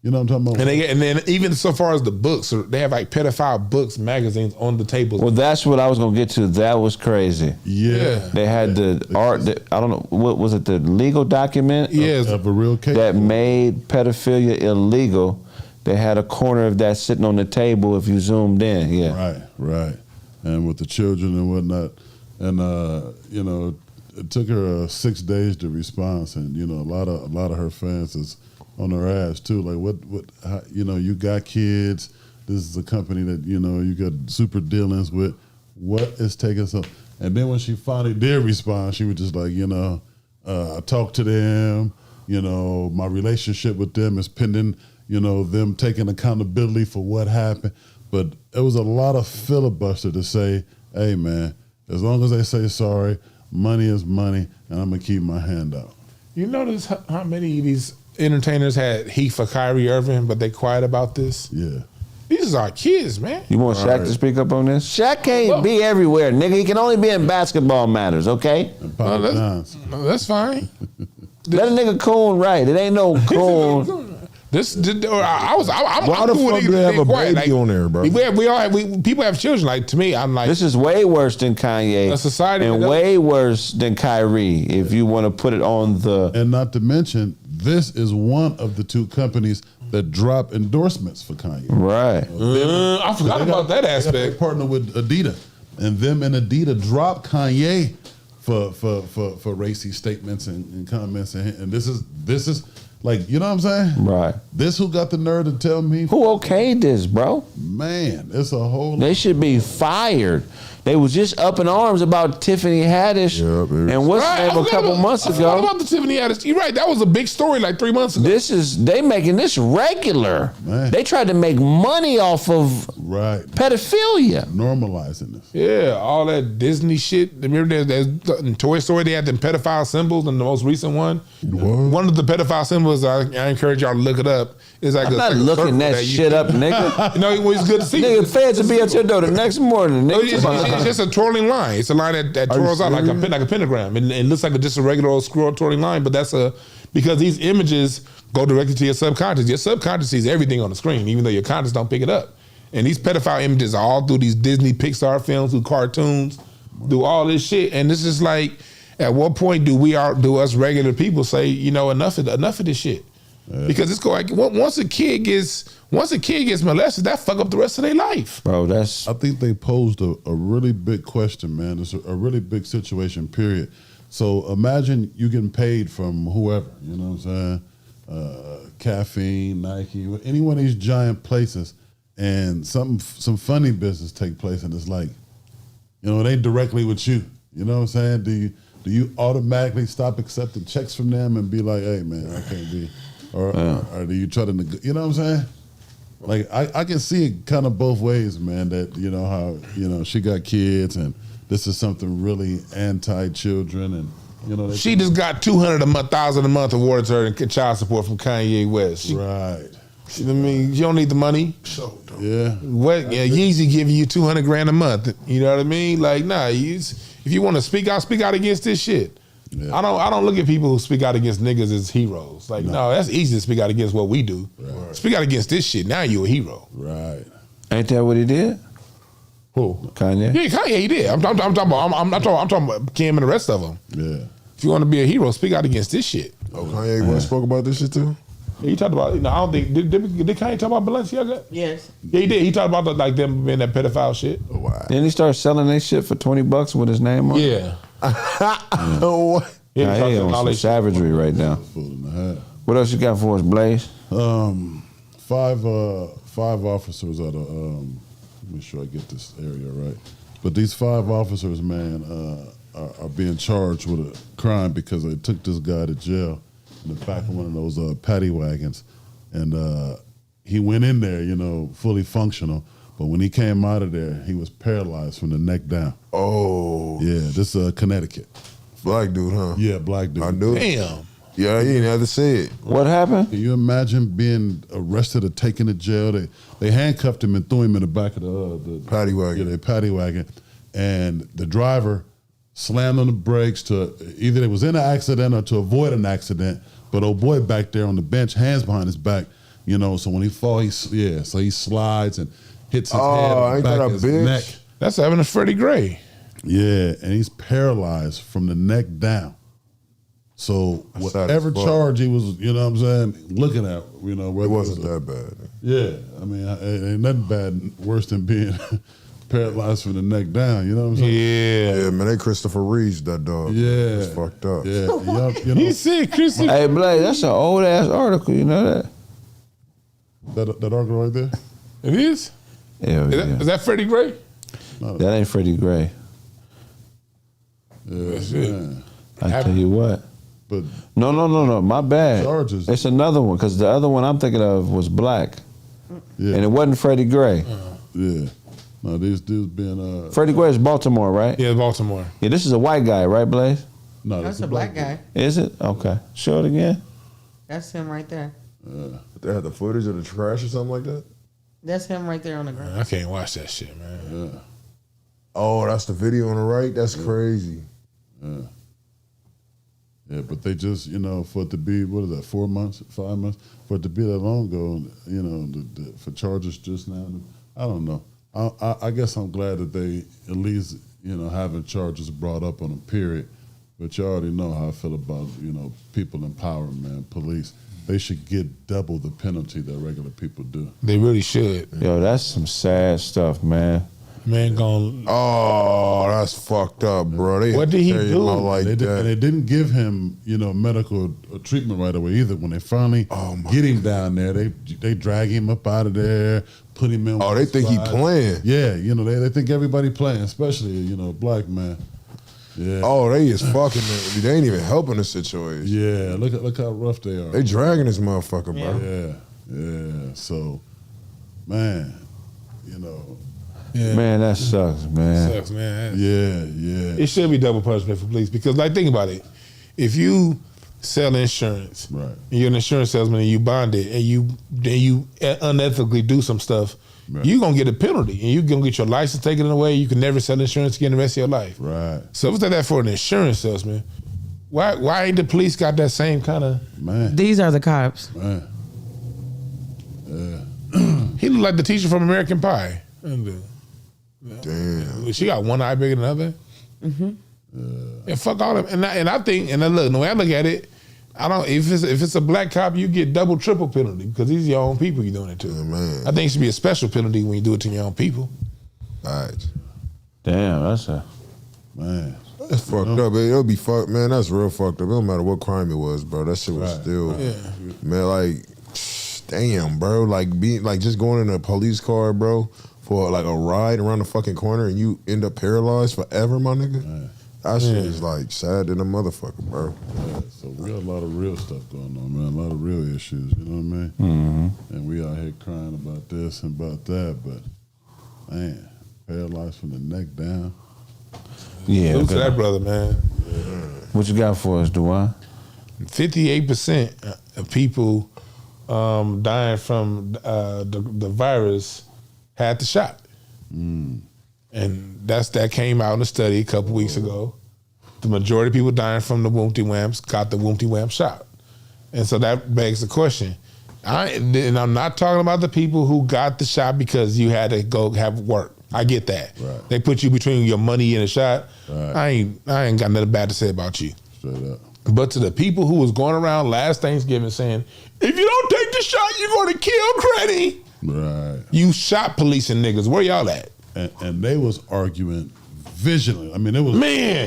[SPEAKER 2] You know what I'm talking about?
[SPEAKER 3] And then even so far as the books, they have like pedophile books, magazines on the tables.
[SPEAKER 1] Well, that's what I was gonna get to. That was crazy.
[SPEAKER 2] Yeah.
[SPEAKER 1] They had the art. I don't know what was it. The legal document.
[SPEAKER 3] Yes.
[SPEAKER 2] Of a real case
[SPEAKER 1] that made pedophilia illegal. They had a corner of that sitting on the table. If you zoomed in, yeah.
[SPEAKER 2] Right. And with the children and whatnot, and you know, it took her 6 days to respond, and you know, a lot of her fans is on her ass too. Like, how, you know, you got kids. This is a company that, you know, you got super dealings with. What is taking so? And then when she finally did respond, she was just like, you know, I talked to them. You know, my relationship with them is pending. You know, them taking accountability for what happened. But it was a lot of filibuster to say, hey man, as long as they say sorry, money is money, and I'm gonna keep my hand out.
[SPEAKER 3] You notice how many of these entertainers had heat for Kyrie Irving, but they quiet about this?
[SPEAKER 2] Yeah.
[SPEAKER 3] These are our kids, man.
[SPEAKER 1] You want Shaq to speak up on this? Shaq can't be everywhere, nigga. He can only be in basketball matters, okay?
[SPEAKER 3] That's fine.
[SPEAKER 1] Let a nigga coon right. It ain't no coon.
[SPEAKER 3] I'm
[SPEAKER 6] Why the
[SPEAKER 3] cool
[SPEAKER 6] fuck do they have a baby on there, bro?
[SPEAKER 3] People have children. Like, to me, I'm like,
[SPEAKER 1] This is way worse than Kanye.
[SPEAKER 3] A society
[SPEAKER 1] and
[SPEAKER 3] that
[SPEAKER 1] way worse than Kyrie. If you want to put it on the.
[SPEAKER 2] And not to mention, this is one of the two companies that drop endorsements for Kanye.
[SPEAKER 1] Right.
[SPEAKER 3] I forgot about that aspect.
[SPEAKER 2] They partner with Adidas, and them and Adidas dropped Kanye for racy statements and comments, and this is like, you know what I'm saying?
[SPEAKER 1] Right.
[SPEAKER 2] This who got the nerve to tell me?
[SPEAKER 1] Who okayed this, bro?
[SPEAKER 2] Man, it's a whole.
[SPEAKER 1] They should be fired. They was just up in arms about Tiffany Haddish and what's her name a couple months ago.
[SPEAKER 3] What about the Tiffany Haddish? You're right. That was a big story like 3 months ago.
[SPEAKER 1] They making this regular. Man. They tried to make money off of pedophilia.
[SPEAKER 2] Normalizing this.
[SPEAKER 3] Yeah, all that Disney shit. Remember there's in Toy Story, they had them pedophile symbols, and the most recent one. One of the pedophile symbols, I encourage y'all to look it up. It's like
[SPEAKER 1] I'm not looking that shit up, nigga.
[SPEAKER 3] You know, it was good to see.
[SPEAKER 1] Nigga, feds will be at your door the next morning.
[SPEAKER 3] It's just a twirling line. It's a line that twirls out like a pentagram. And it looks like just a regular old scroll twirling line, but that's because these images go directly to your subconscious. Your subconscious sees everything on the screen, even though your conscious don't pick it up. And these pedophile images are all through these Disney Pixar films, through cartoons, through all this shit. And this is like, at what point do us regular people say, you know, enough of this shit? Because it's like once a kid gets molested, that fuck up the rest of their life.
[SPEAKER 1] Bro,
[SPEAKER 2] I think they posed a really big question, man. It's a really big situation, period. So imagine you getting paid from whoever, you know what I'm saying? Caffeine, Nike, any one of these giant places, and some funny business take place, and it's like, you know, it ain't directly with you. You know what I'm saying? Do you automatically stop accepting checks from them and be like, hey man, I can't be, or do you try to, you know what I'm saying? Like I can see it kind of both ways, man. That, you know, how, you know, she got kids and this is something really anti-children, and you know
[SPEAKER 3] she just got $200,000 a month awarded to her in child support from Kanye West.
[SPEAKER 2] Right.
[SPEAKER 3] I mean, you don't need the money.
[SPEAKER 2] Yeah.
[SPEAKER 3] Yeezy give you $200,000 a month. You know what I mean? Like, nah. If you want to speak out against this shit. Yeah. I don't look at people who speak out against niggas as heroes. Like, no, that's easy to speak out against what we do. Right. Speak out against this shit. Now you a hero.
[SPEAKER 2] Right.
[SPEAKER 1] Ain't that what he did?
[SPEAKER 3] Who?
[SPEAKER 1] Kanye.
[SPEAKER 3] Yeah, Kanye, he did. I'm talking about Kim and the rest of them.
[SPEAKER 2] Yeah.
[SPEAKER 3] If you want to be a hero, speak out against this shit.
[SPEAKER 6] Oh, Kanye West spoke about this shit too?
[SPEAKER 3] He talked about, I don't think, did Kanye talk about Balenciaga?
[SPEAKER 5] Yes.
[SPEAKER 3] Yeah, he did. He talked about like them being that pedophile shit.
[SPEAKER 6] Wow.
[SPEAKER 1] Then he started selling that shit for $20 with his name on it.
[SPEAKER 3] Yeah.
[SPEAKER 6] Oh,
[SPEAKER 3] He
[SPEAKER 1] Nah, he on some savagery right now.
[SPEAKER 2] Fool and a half.
[SPEAKER 1] What else you got for us, Blaze?
[SPEAKER 2] Five officers out of let me sure I get this area right. But these 5 officers, man, are being charged with a crime because they took this guy to jail in the back of one of those paddy wagons, and he went in there, you know, fully functional. But when he came out of there, he was paralyzed from the neck down.
[SPEAKER 6] oh,
[SPEAKER 2] Yeah, this Connecticut.
[SPEAKER 6] black dude, huh?
[SPEAKER 2] Yeah, black dude.
[SPEAKER 6] I knew it.
[SPEAKER 3] Damn.
[SPEAKER 6] Yeah, he ain't had to say it.
[SPEAKER 1] What happened?
[SPEAKER 2] Can you imagine being arrested or taken to jail? They handcuffed him and threw him in the back of the
[SPEAKER 6] Paddy wagon.
[SPEAKER 2] Yeah, the paddy wagon, and the driver slammed on the brakes to either it was in an accident or to avoid an accident. But old boy back there on the bench, hands behind his back, you know. So when he falls, so he slides and hits his head on the
[SPEAKER 6] ain't
[SPEAKER 2] back
[SPEAKER 6] that a
[SPEAKER 2] of his
[SPEAKER 6] bitch?
[SPEAKER 2] neck.
[SPEAKER 3] That's having a Freddie Gray.
[SPEAKER 2] Yeah, and he's paralyzed from the neck down. So
[SPEAKER 6] That's sad
[SPEAKER 2] whatever
[SPEAKER 6] as fuck.
[SPEAKER 2] charge he was, you know what I'm saying, looking at, you know,
[SPEAKER 6] It
[SPEAKER 2] whether
[SPEAKER 6] wasn't
[SPEAKER 2] was
[SPEAKER 6] that bad.
[SPEAKER 2] yeah, I mean, ain't nothing bad worse than being paralyzed from the neck down. You know what I'm saying?
[SPEAKER 3] Yeah.
[SPEAKER 6] Yeah, man, they Christopher Reeves, that dog.
[SPEAKER 2] Yeah,
[SPEAKER 6] It's fucked up.
[SPEAKER 2] Yeah, yup, you know,
[SPEAKER 3] He said, Chrissy.
[SPEAKER 1] Hey, Blaze, that's an old ass article. You know that?
[SPEAKER 2] that article right there.
[SPEAKER 3] It is?
[SPEAKER 1] Yeah,
[SPEAKER 3] Is that Freddie Gray?
[SPEAKER 1] that ain't Freddie Gray.
[SPEAKER 2] Yeah,
[SPEAKER 3] That's it.
[SPEAKER 2] man.
[SPEAKER 1] I tell you what.
[SPEAKER 2] But
[SPEAKER 1] No. My bad.
[SPEAKER 2] Charges.
[SPEAKER 1] It's another one because the other one I'm thinking of was black,
[SPEAKER 2] yeah,
[SPEAKER 1] and it wasn't Freddie Gray.
[SPEAKER 2] yeah. No, these dudes being
[SPEAKER 1] Freddie Gray is Baltimore, right?
[SPEAKER 3] Yeah, Baltimore.
[SPEAKER 1] Yeah, this is a white guy, right, Blaze?
[SPEAKER 2] no,
[SPEAKER 5] That's a black guy.
[SPEAKER 1] Is it? Okay. Show it again.
[SPEAKER 5] That's him right there.
[SPEAKER 6] They had the footage of the trash or something like that?
[SPEAKER 5] That's him right there on the ground.
[SPEAKER 3] I can't watch that shit, man.
[SPEAKER 6] Oh, that's the video on the right? That's crazy.
[SPEAKER 2] Yeah, but they just, you know, for it to be, what is that, 4 months, 5 months? For it to be that long ago, you know, for charges just now, I don't know. I guess I'm glad that they at least, you know, having charges brought up on them, period. But you already know how I feel about, you know, people in power, man, police. They should get double the penalty that regular people do.
[SPEAKER 3] They really should.
[SPEAKER 1] Yo, that's some sad stuff, man.
[SPEAKER 3] Man, gone.
[SPEAKER 6] Oh, that's fucked up, bro. They
[SPEAKER 3] What did he
[SPEAKER 6] tear him
[SPEAKER 3] do?
[SPEAKER 6] out like
[SPEAKER 2] And
[SPEAKER 6] that.
[SPEAKER 2] they didn't give him, you know, medical treatment right away either. When they finally get him down there, they drag him up out of there, put him in.
[SPEAKER 6] Oh, they think he
[SPEAKER 2] slide.
[SPEAKER 6] playing.
[SPEAKER 2] Yeah, you know, they think everybody playing, especially, you know, black man. Yeah.
[SPEAKER 6] Oh, they is fucking. They ain't even helping the situation.
[SPEAKER 2] Yeah, look how rough they are.
[SPEAKER 6] They dragging this motherfucker, bro.
[SPEAKER 2] Yeah. So, man, you know,
[SPEAKER 3] Yeah.
[SPEAKER 1] Man, that sucks, man.
[SPEAKER 3] Sucks, man.
[SPEAKER 2] yeah.
[SPEAKER 3] It should be double punishment for police because, like, think about it. If you sell insurance,
[SPEAKER 2] Right.
[SPEAKER 3] and you're an insurance salesman and you bond it, and you unethically do some stuff,
[SPEAKER 2] Right.
[SPEAKER 3] you're gonna get a penalty, and you're gonna get your license taken away. You can never sell insurance again the rest of your life.
[SPEAKER 2] Right.
[SPEAKER 3] So if it's like that for an insurance salesman, why ain't the police got that same kind of?
[SPEAKER 2] Man.
[SPEAKER 5] These are the cops.
[SPEAKER 2] Man.
[SPEAKER 3] He looked like the teacher from American Pie.
[SPEAKER 6] Damn.
[SPEAKER 3] She got one eye bigger than the other. And fuck all them. And I think, and look, the way I look at it, I don't. If it's a black cop, you get double, triple penalty because these are your own people you're doing it to.
[SPEAKER 6] Yeah, man.
[SPEAKER 3] I think it should be a special penalty when you do it to your own people.
[SPEAKER 6] All right.
[SPEAKER 1] Damn, that's a.
[SPEAKER 2] Man.
[SPEAKER 6] That's fucked up. It'll be fucked, man. That's real fucked up. It don't matter what crime it was, bro. That shit was
[SPEAKER 2] Right.
[SPEAKER 6] still,
[SPEAKER 3] Yeah.
[SPEAKER 6] man. Like, damn, bro. Like just going in a police car, bro, for like a ride around the fucking corner, and you end up paralyzed forever, my nigga.
[SPEAKER 2] Man.
[SPEAKER 6] That shit is like sad than a motherfucker, bro.
[SPEAKER 2] Yeah, so we got a lot of real stuff going on, man. A lot of real issues, you know what I mean?
[SPEAKER 1] Mm-hmm.
[SPEAKER 2] And we out here crying about this and about that, but man, paralyzed from the neck down.
[SPEAKER 1] Yeah.
[SPEAKER 3] Salute to
[SPEAKER 1] okay.
[SPEAKER 3] that brother, man.
[SPEAKER 1] What you got for us, Duane?
[SPEAKER 3] 58% of people dying from the virus had the shot. And that came out in a study a couple weeks ago. The majority of people dying from the Woompty Whamps got the Woompty Whamp shot. And so that begs the question. And I'm not talking about the people who got the shot because you had to go have work. I get that.
[SPEAKER 2] Right.
[SPEAKER 3] They put you between your money and a shot.
[SPEAKER 2] Right.
[SPEAKER 3] I ain't got nothing bad to say about you.
[SPEAKER 2] Straight up.
[SPEAKER 3] But to the people who was going around last Thanksgiving saying, If you don't take the shot, you're going to kill Creddy.
[SPEAKER 2] Right.
[SPEAKER 3] You shot policing niggas. Where y'all at?
[SPEAKER 2] And they was arguing vigilantly. I mean, it was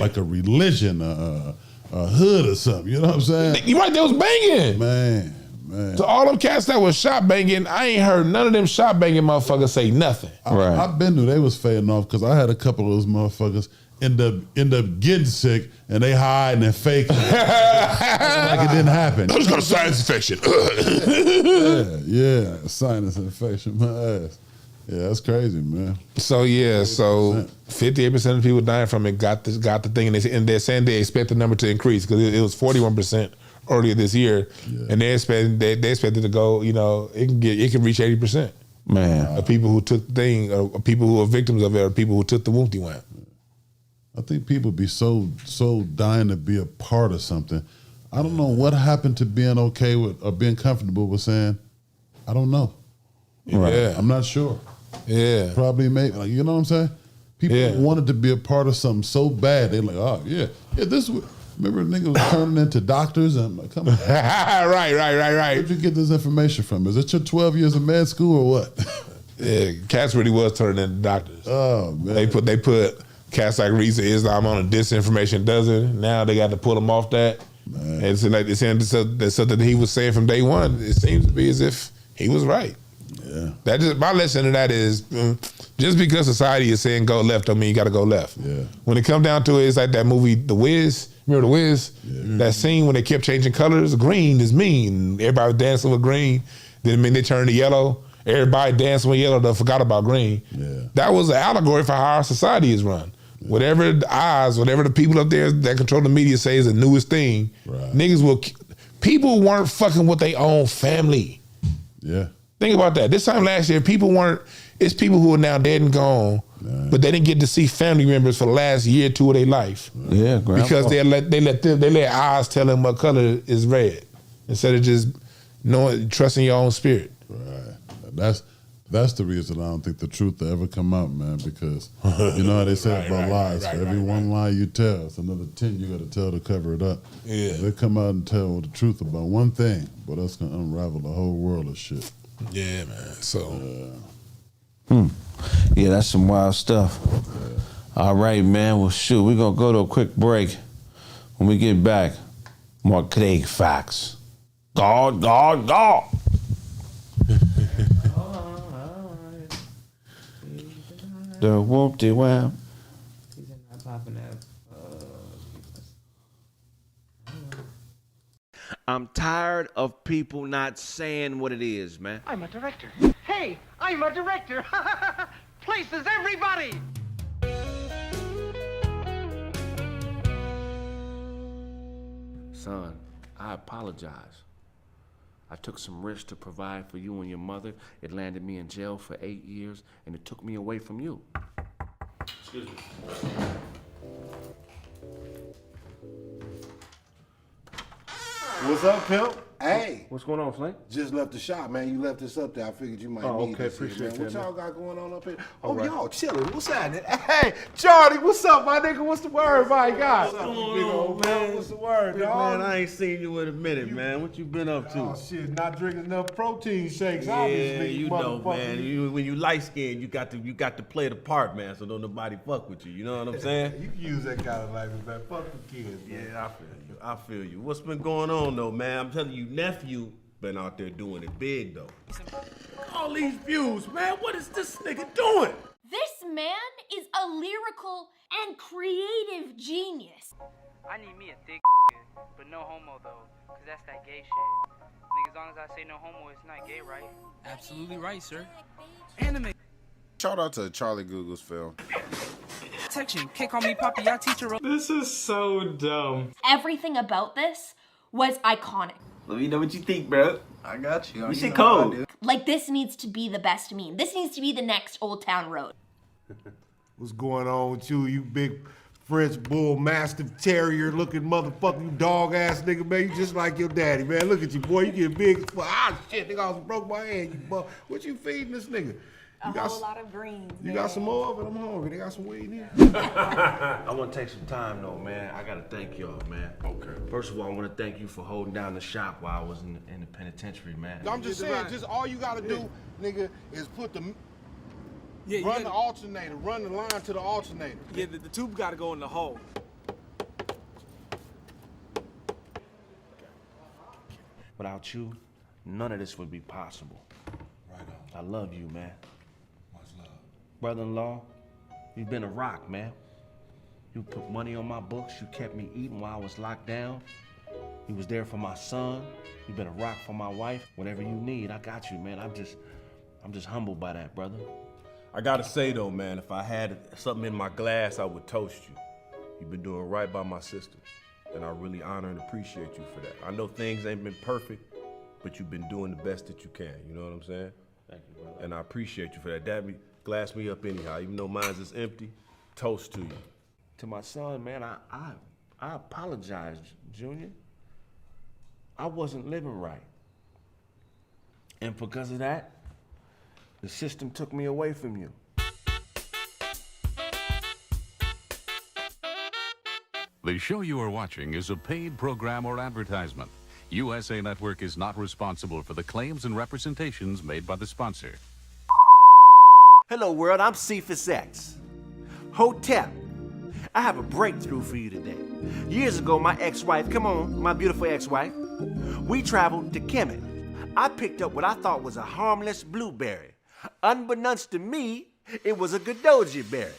[SPEAKER 2] like a religion, a hood or something. You know what I'm saying?
[SPEAKER 3] You right, they was banging.
[SPEAKER 2] Man.
[SPEAKER 3] To all them cats that was shot banging, I ain't heard none of them shot banging motherfuckers say nothing.
[SPEAKER 2] I've been to, they was fading off because I had a couple of those motherfuckers end up getting sick and they hiding and faking. Like it didn't happen.
[SPEAKER 3] I just got a sinus infection.
[SPEAKER 2] yeah, sinus infection, my ass. Yeah, that's crazy, man.
[SPEAKER 3] So 58% of people dying from it got the thing, and they're saying they expect the number to increase because it was 41% earlier this year, and they expect it to go. You know, it can reach 80%.
[SPEAKER 1] Man,
[SPEAKER 3] of people who took the thing, or people who are victims of it, or people who took the whoopty wham.
[SPEAKER 2] I think people be so dying to be a part of something. I don't know what happened to being okay with or being comfortable with saying, I don't know.
[SPEAKER 3] Right. Yeah.
[SPEAKER 2] I'm not sure.
[SPEAKER 3] Yeah.
[SPEAKER 2] Probably maybe, like, you know what I'm saying? People wanted to be a part of something so bad. They're like, oh, yeah, this was, remember niggas was turning into doctors? And I'm like, come on.
[SPEAKER 3] Right.
[SPEAKER 2] Where'd you get this information from? Is it your 12 years of med school or what?
[SPEAKER 3] Yeah, cats really was turning into doctors.
[SPEAKER 2] Oh, man.
[SPEAKER 3] They put cats like Reza Islam on a disinformation dozen. Now they got to pull him off that. Man. And so like they saying that's something that he was saying from day one. It seems to be as if he was right.
[SPEAKER 2] Yeah.
[SPEAKER 3] That just my lesson to that is just because society is saying go left don't mean you got to go left. Yeah. When it comes down to it, it's like that movie The Wiz. Remember The Wiz? Yeah. That scene when they kept changing colors. Green is mean. Everybody was dancing with green. Then they turned to yellow. Everybody dancing with yellow. They forgot about green. Yeah. That was an allegory for how our society is run. Yeah. Whatever the people up there that control the media say is the newest thing, people weren't fucking with their own family.
[SPEAKER 2] Yeah.
[SPEAKER 3] Think about that. This time last year, it's people who are now dead and gone, but they didn't get to see family members for the last year or two of their life.
[SPEAKER 1] Yeah, grandpa.
[SPEAKER 3] Because they let eyes tell them what color is red instead of just trusting your own spirit.
[SPEAKER 2] Right. That's the reason I don't think the truth will ever come out, man, because you know how they say about lies. For every one lie you tell, it's another 10 you got to tell to cover it up. Yeah. They come out and tell the truth about one thing, but that's going to unravel the whole world of shit.
[SPEAKER 3] Yeah, man. So.
[SPEAKER 1] Yeah, that's some wild stuff. Yeah. All right, man. Well, shoot, we're going to go to a quick break. When we get back, more Kraig facts. God. The whoop-de-wham.
[SPEAKER 5] These are not popping up.
[SPEAKER 1] I'm tired of people not saying what it is, man.
[SPEAKER 7] I'm a director. Hey, I'm a director. Places everybody.
[SPEAKER 1] Son, I apologize. I took some risks to provide for you and your mother. It landed me in jail for 8 years, and it took me away from you. Excuse me.
[SPEAKER 8] What's up, pimp?
[SPEAKER 9] Hey.
[SPEAKER 1] What's going on, Flink?
[SPEAKER 9] Just left the shop, man. You left this up there. I figured you might need this.
[SPEAKER 8] Appreciate
[SPEAKER 9] here,
[SPEAKER 8] that,
[SPEAKER 9] man. What y'all got going on up here?
[SPEAKER 8] Oh, y'all chilling. What's happening? Hey, Charlie, what's up, my nigga? What's the word, my God?
[SPEAKER 9] What's up, big old man? What's the word, dog?
[SPEAKER 1] Man, I ain't seen you in a minute, man. What you been up to?
[SPEAKER 9] Oh, shit, not drinking enough protein shakes,
[SPEAKER 1] Yeah,
[SPEAKER 9] obviously.
[SPEAKER 1] you know, man. When you light skinned, you got to play the part, man. So don't nobody fuck with you. You know what I'm saying?
[SPEAKER 9] You can use that kind of language, man. Fuck the kids, man.
[SPEAKER 1] Yeah, I feel you. What's been going on though, man? I'm telling you, nephew been out there doing it big though.
[SPEAKER 8] All these views, man. What is this nigga doing?
[SPEAKER 10] This man is a lyrical and creative genius.
[SPEAKER 7] I need me a thick but no homo though, cause that's that gay shit. Nigga, as long as I say no homo, it's not gay, right?
[SPEAKER 11] Absolutely right, sir.
[SPEAKER 7] Anime.
[SPEAKER 6] Shout out to Charlie Google's film.
[SPEAKER 11] Protection. Can't call me Poppy, I teach her.
[SPEAKER 8] This is so dumb.
[SPEAKER 10] Everything about this was iconic.
[SPEAKER 12] Let me know what you think, bro.
[SPEAKER 9] I got you.
[SPEAKER 12] We should code.
[SPEAKER 10] Like, this needs to be the best meme. This needs to be the next Old Town Road.
[SPEAKER 9] What's going on with you, you big French bull mastiff terrier looking motherfucker, you dog ass nigga, man? You just like your daddy, man. Look at you, boy. You get big. Ah, shit, nigga, I almost broke my hand. You what you feeding this nigga? You got
[SPEAKER 13] whole lot of greens.
[SPEAKER 9] You got some more of it? I'm hungry. They got some weed in here.
[SPEAKER 1] I want to take some time though, man. I gotta thank y'all, man.
[SPEAKER 9] Okay.
[SPEAKER 1] First of all, I want to thank you for holding down the shop while I was in the penitentiary, man.
[SPEAKER 14] I'm just saying, just all you gotta do, nigga, is put the run the alternator, run the line to the alternator.
[SPEAKER 8] Yeah, the tube gotta go in the hole.
[SPEAKER 1] Without you, none of this would be possible.
[SPEAKER 2] Right on.
[SPEAKER 1] I love you, man.
[SPEAKER 2] Much love.
[SPEAKER 1] Brother-in-law, you've been a rock, man. You put money on my books. You kept me eating while I was locked down. You was there for my son. You've been a rock for my wife. Whatever you need, I got you, man. I'm just humbled by that, brother.
[SPEAKER 15] I gotta say though, man, if I had something in my glass, I would toast you. You've been doing right by my sister, and I really honor and appreciate you for that. I know things ain't been perfect, but you've been doing the best that you can. You know what I'm saying?
[SPEAKER 1] Thank you, brother.
[SPEAKER 15] And I appreciate you for that. That glass me up anyhow, even though mine's is empty. Toast to you.
[SPEAKER 1] To my son, man, I apologize, Junior. I wasn't living right. And because of that, the system took me away from you.
[SPEAKER 16] The show you are watching is a paid program or advertisement. USA Network is not responsible for the claims and representations made by the sponsor.
[SPEAKER 8] Hello world, I'm Cephas X. Hotep, I have a breakthrough for you today. Years ago, my ex-wife, come on, my beautiful ex-wife, we traveled to Kemet. I picked up what I thought was a harmless blueberry. Unbeknownst to me, it was a Gadoji berry.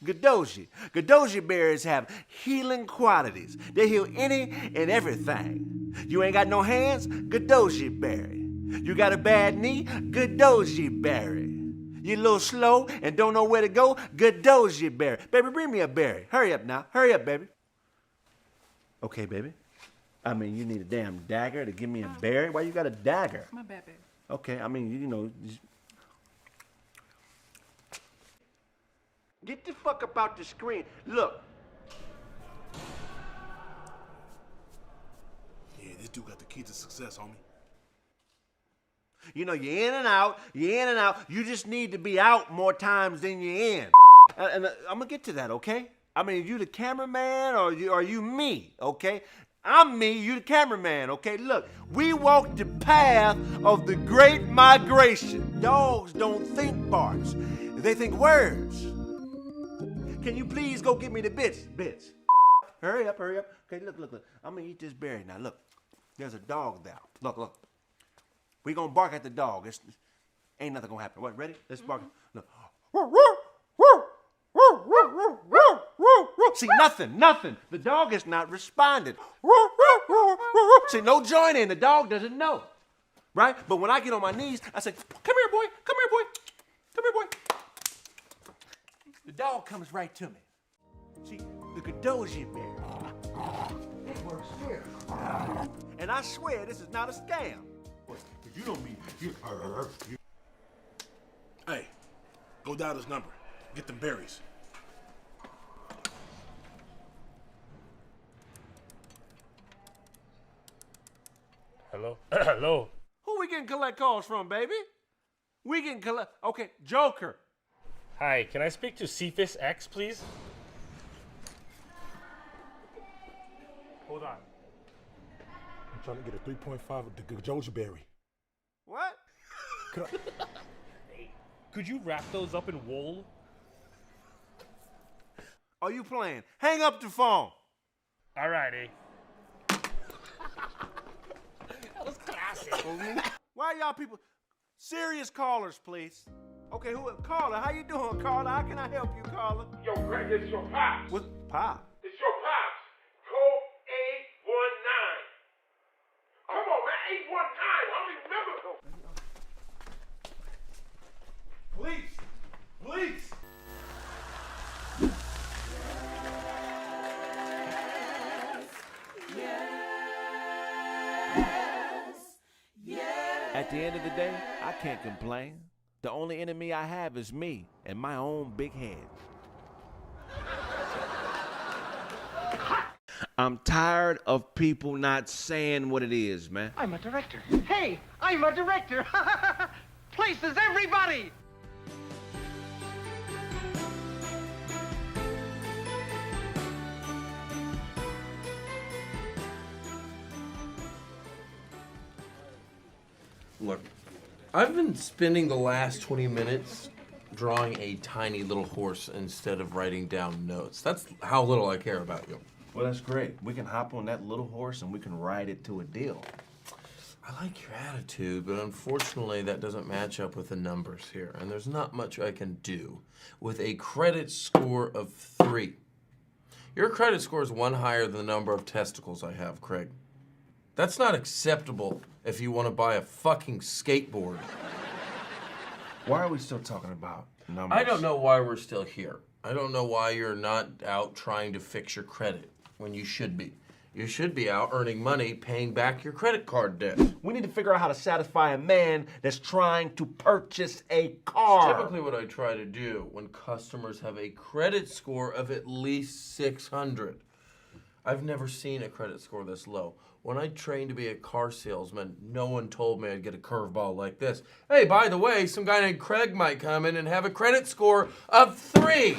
[SPEAKER 8] Gadoji berries have healing qualities. They heal any and everything. You ain't got no hands? Gadoji berry. You got a bad knee? Gadoji berry. You a little slow and don't know where to go? Gadoji berry. Baby, bring me a berry. Hurry up now. Hurry up, baby. Okay, baby. I mean, you need a damn dagger to give me a berry? Why you got a dagger?
[SPEAKER 13] My bad, baby.
[SPEAKER 8] Okay, I mean, you know. Get the fuck up out the screen. Look.
[SPEAKER 4] Yeah, this dude got the key to success, homie.
[SPEAKER 8] You know, you're in and out, You just need to be out more times than you're in. And I'm gonna get to that, okay? I mean, you the cameraman or are you me, okay? I'm me, you the cameraman, okay? Look, we walked the path of the great migration. Dogs don't think barks, they think words. Can you please go get me the bits? Hurry up. Okay, look. I'm gonna eat this berry now. Look, there's a dog there. Look. We gonna bark at the dog. Ain't nothing gonna happen. What, ready? Let's bark. Look. See, nothing. The dog is not responding. See, no joining. The dog doesn't know. Right? But when I get on my knees, I say, come here, boy. The dog comes right to me. See, the Gadoji berry. It works here. And I swear this is not a scam.
[SPEAKER 4] You don't mean you. Hey, go dial this number. Get them berries.
[SPEAKER 17] Hello? Hello?
[SPEAKER 8] Who we getting collect calls from, baby? We getting collect. Okay, Joker.
[SPEAKER 17] Hi, can I speak to Cephas X, please? Hold on.
[SPEAKER 4] I'm trying to get a 3.5 of the Gadoji berry.
[SPEAKER 8] What?
[SPEAKER 17] Could you wrap those up in wool?
[SPEAKER 8] Are you playing? Hang up the phone.
[SPEAKER 17] Alrighty.
[SPEAKER 8] That was classic. Why y'all people? Serious callers, please. Okay, caller, how you doing, caller? How can I help you, caller?
[SPEAKER 18] Yo, Kraig, it's your pops.
[SPEAKER 8] What? Pop?
[SPEAKER 18] It's your pops. Code 819. Come on, man, 819. How many remember? Police!
[SPEAKER 8] At the end of the day, I can't complain. The only enemy I have is me and my own big head. I'm tired of people not saying what it is, man.
[SPEAKER 19] I'm a director. Hey, I'm a director. Places everybody.
[SPEAKER 13] I've been spending the last 20 minutes drawing a tiny little horse instead of writing down notes. That's how little I care about you.
[SPEAKER 8] Well, that's great. We can hop on that little horse and we can ride it to a deal.
[SPEAKER 13] I like your attitude, but unfortunately that doesn't match up with the numbers here, and there's not much I can do with a credit score of 3. Your credit score is 1 higher than the number of testicles I have, Kraig. That's not acceptable if you want to buy a fucking skateboard.
[SPEAKER 8] Why are we still talking about numbers?
[SPEAKER 13] I don't know why we're still here. I don't know why you're not out trying to fix your credit when you should be. You should be out earning money, paying back your credit card debt.
[SPEAKER 8] We need to figure out how to satisfy a man that's trying to purchase a car.
[SPEAKER 13] It's typically what I try to do when customers have a credit score of at least 600. I've never seen a credit score this low. When I trained to be a car salesman, no one told me I'd get a curveball like this. Hey, by the way, some guy named Kraig might come in and have a credit score of 3.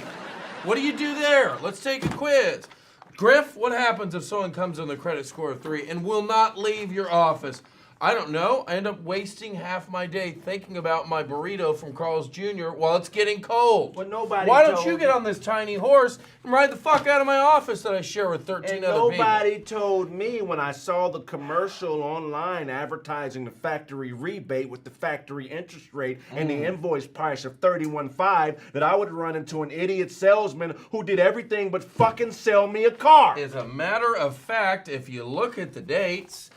[SPEAKER 13] What do you do there? Let's take a quiz. Griff, what happens if someone comes in with a credit score of 3 and will not leave your office? I don't know. I end up wasting half my day thinking about my burrito from Carl's Jr. while it's getting cold.
[SPEAKER 8] Well, nobody
[SPEAKER 13] Why don't
[SPEAKER 8] told
[SPEAKER 13] you get on this tiny horse and ride the fuck out of my office that I share with 13 other people?
[SPEAKER 8] Nobody told me when I saw the commercial online advertising the factory rebate with the factory interest rate and the invoice price of $31.5 that I would run into an idiot salesman who did everything but fucking sell me a car.
[SPEAKER 13] As a matter of fact, if you look at the dates,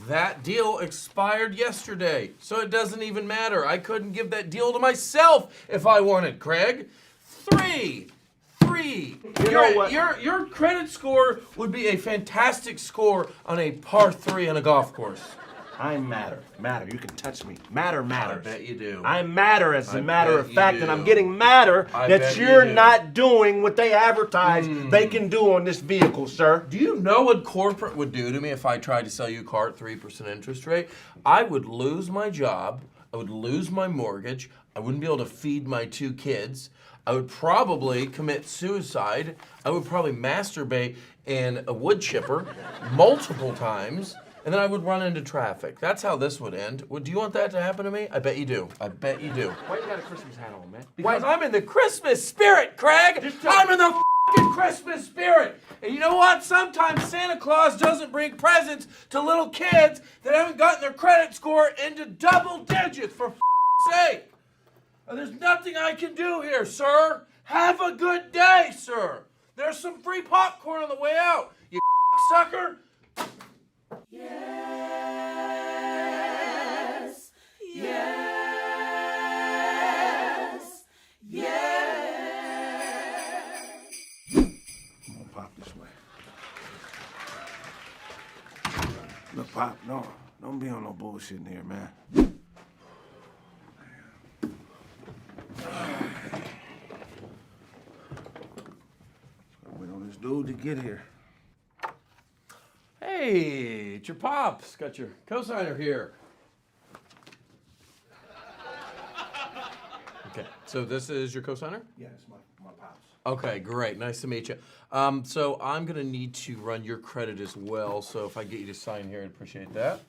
[SPEAKER 13] that deal expired yesterday, so it doesn't even matter. I couldn't give that deal to myself if I wanted, Kraig. 3.
[SPEAKER 8] You know what?
[SPEAKER 13] Your credit score would be a fantastic score on a par 3 on a golf course.
[SPEAKER 8] I matter. You can touch me. Matter matters.
[SPEAKER 13] I bet you do.
[SPEAKER 8] I matter as a matter of fact,
[SPEAKER 13] do.
[SPEAKER 8] and I'm getting madder
[SPEAKER 13] I
[SPEAKER 8] that
[SPEAKER 13] bet you
[SPEAKER 8] you're
[SPEAKER 13] do.
[SPEAKER 8] not doing what they advertise they can do on this vehicle, sir.
[SPEAKER 13] Do you know what corporate would do to me if I tried to sell you a car at 3% interest rate? I would lose my job. I would lose my mortgage. I wouldn't be able to feed my 2 kids. I would probably commit suicide. I would probably masturbate in a wood chipper multiple times. And then I would run into traffic. That's how this would end. Do you want that to happen to me? I bet you do. I bet you do.
[SPEAKER 8] Why you got a Christmas hat on, man?
[SPEAKER 13] Because I'm in the Christmas spirit, Kraig. I'm in the f***ing Christmas spirit. And you know what? Sometimes Santa Claus doesn't bring presents to little kids that haven't gotten their credit score into double digits, for f***'s sake. There's nothing I can do here, sir. Have a good day, sir. There's some free popcorn on the way out, you sucker.
[SPEAKER 18] Yes. Yes. Yes.
[SPEAKER 8] I'm gonna pop this way. Look, Pop, no. Don't be on no bullshit in here, man. Wait on this dude to get here.
[SPEAKER 13] Hey, it's your pops. Got your cosigner here. Okay, so this is your cosigner?
[SPEAKER 8] Yeah, it's my pops.
[SPEAKER 13] Okay, great. Nice to meet you. So I'm going to need to run your credit as well, so if I get you to sign here, I'd appreciate that.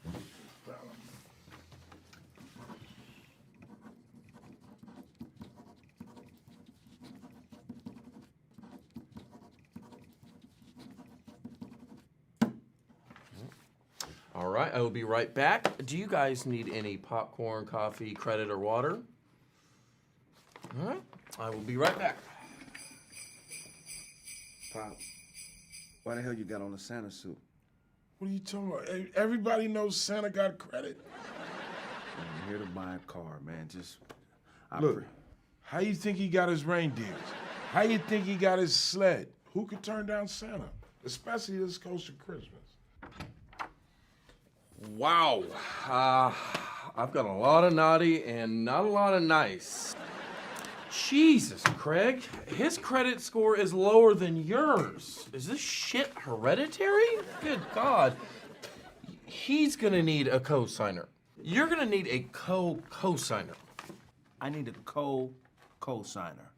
[SPEAKER 13] All right, I will be right back. Do you guys need any popcorn, coffee, credit, or water? All right, I will be right back.
[SPEAKER 8] Pop, why the hell you got on a Santa suit?
[SPEAKER 4] What are you talking about? Everybody knows Santa got credit.
[SPEAKER 8] I'm here to buy a car, man.
[SPEAKER 4] Look, how you think he got his reindeers? How you think he got his sled? Who could turn down Santa? Especially this close to Christmas.
[SPEAKER 13] Wow. I've got a lot of naughty and not a lot of nice. Jesus, Kraig. His credit score is lower than yours. Is this shit hereditary? Good God. He's gonna need a co-signer. You're gonna need a co-signer.
[SPEAKER 8] I need a co-signer.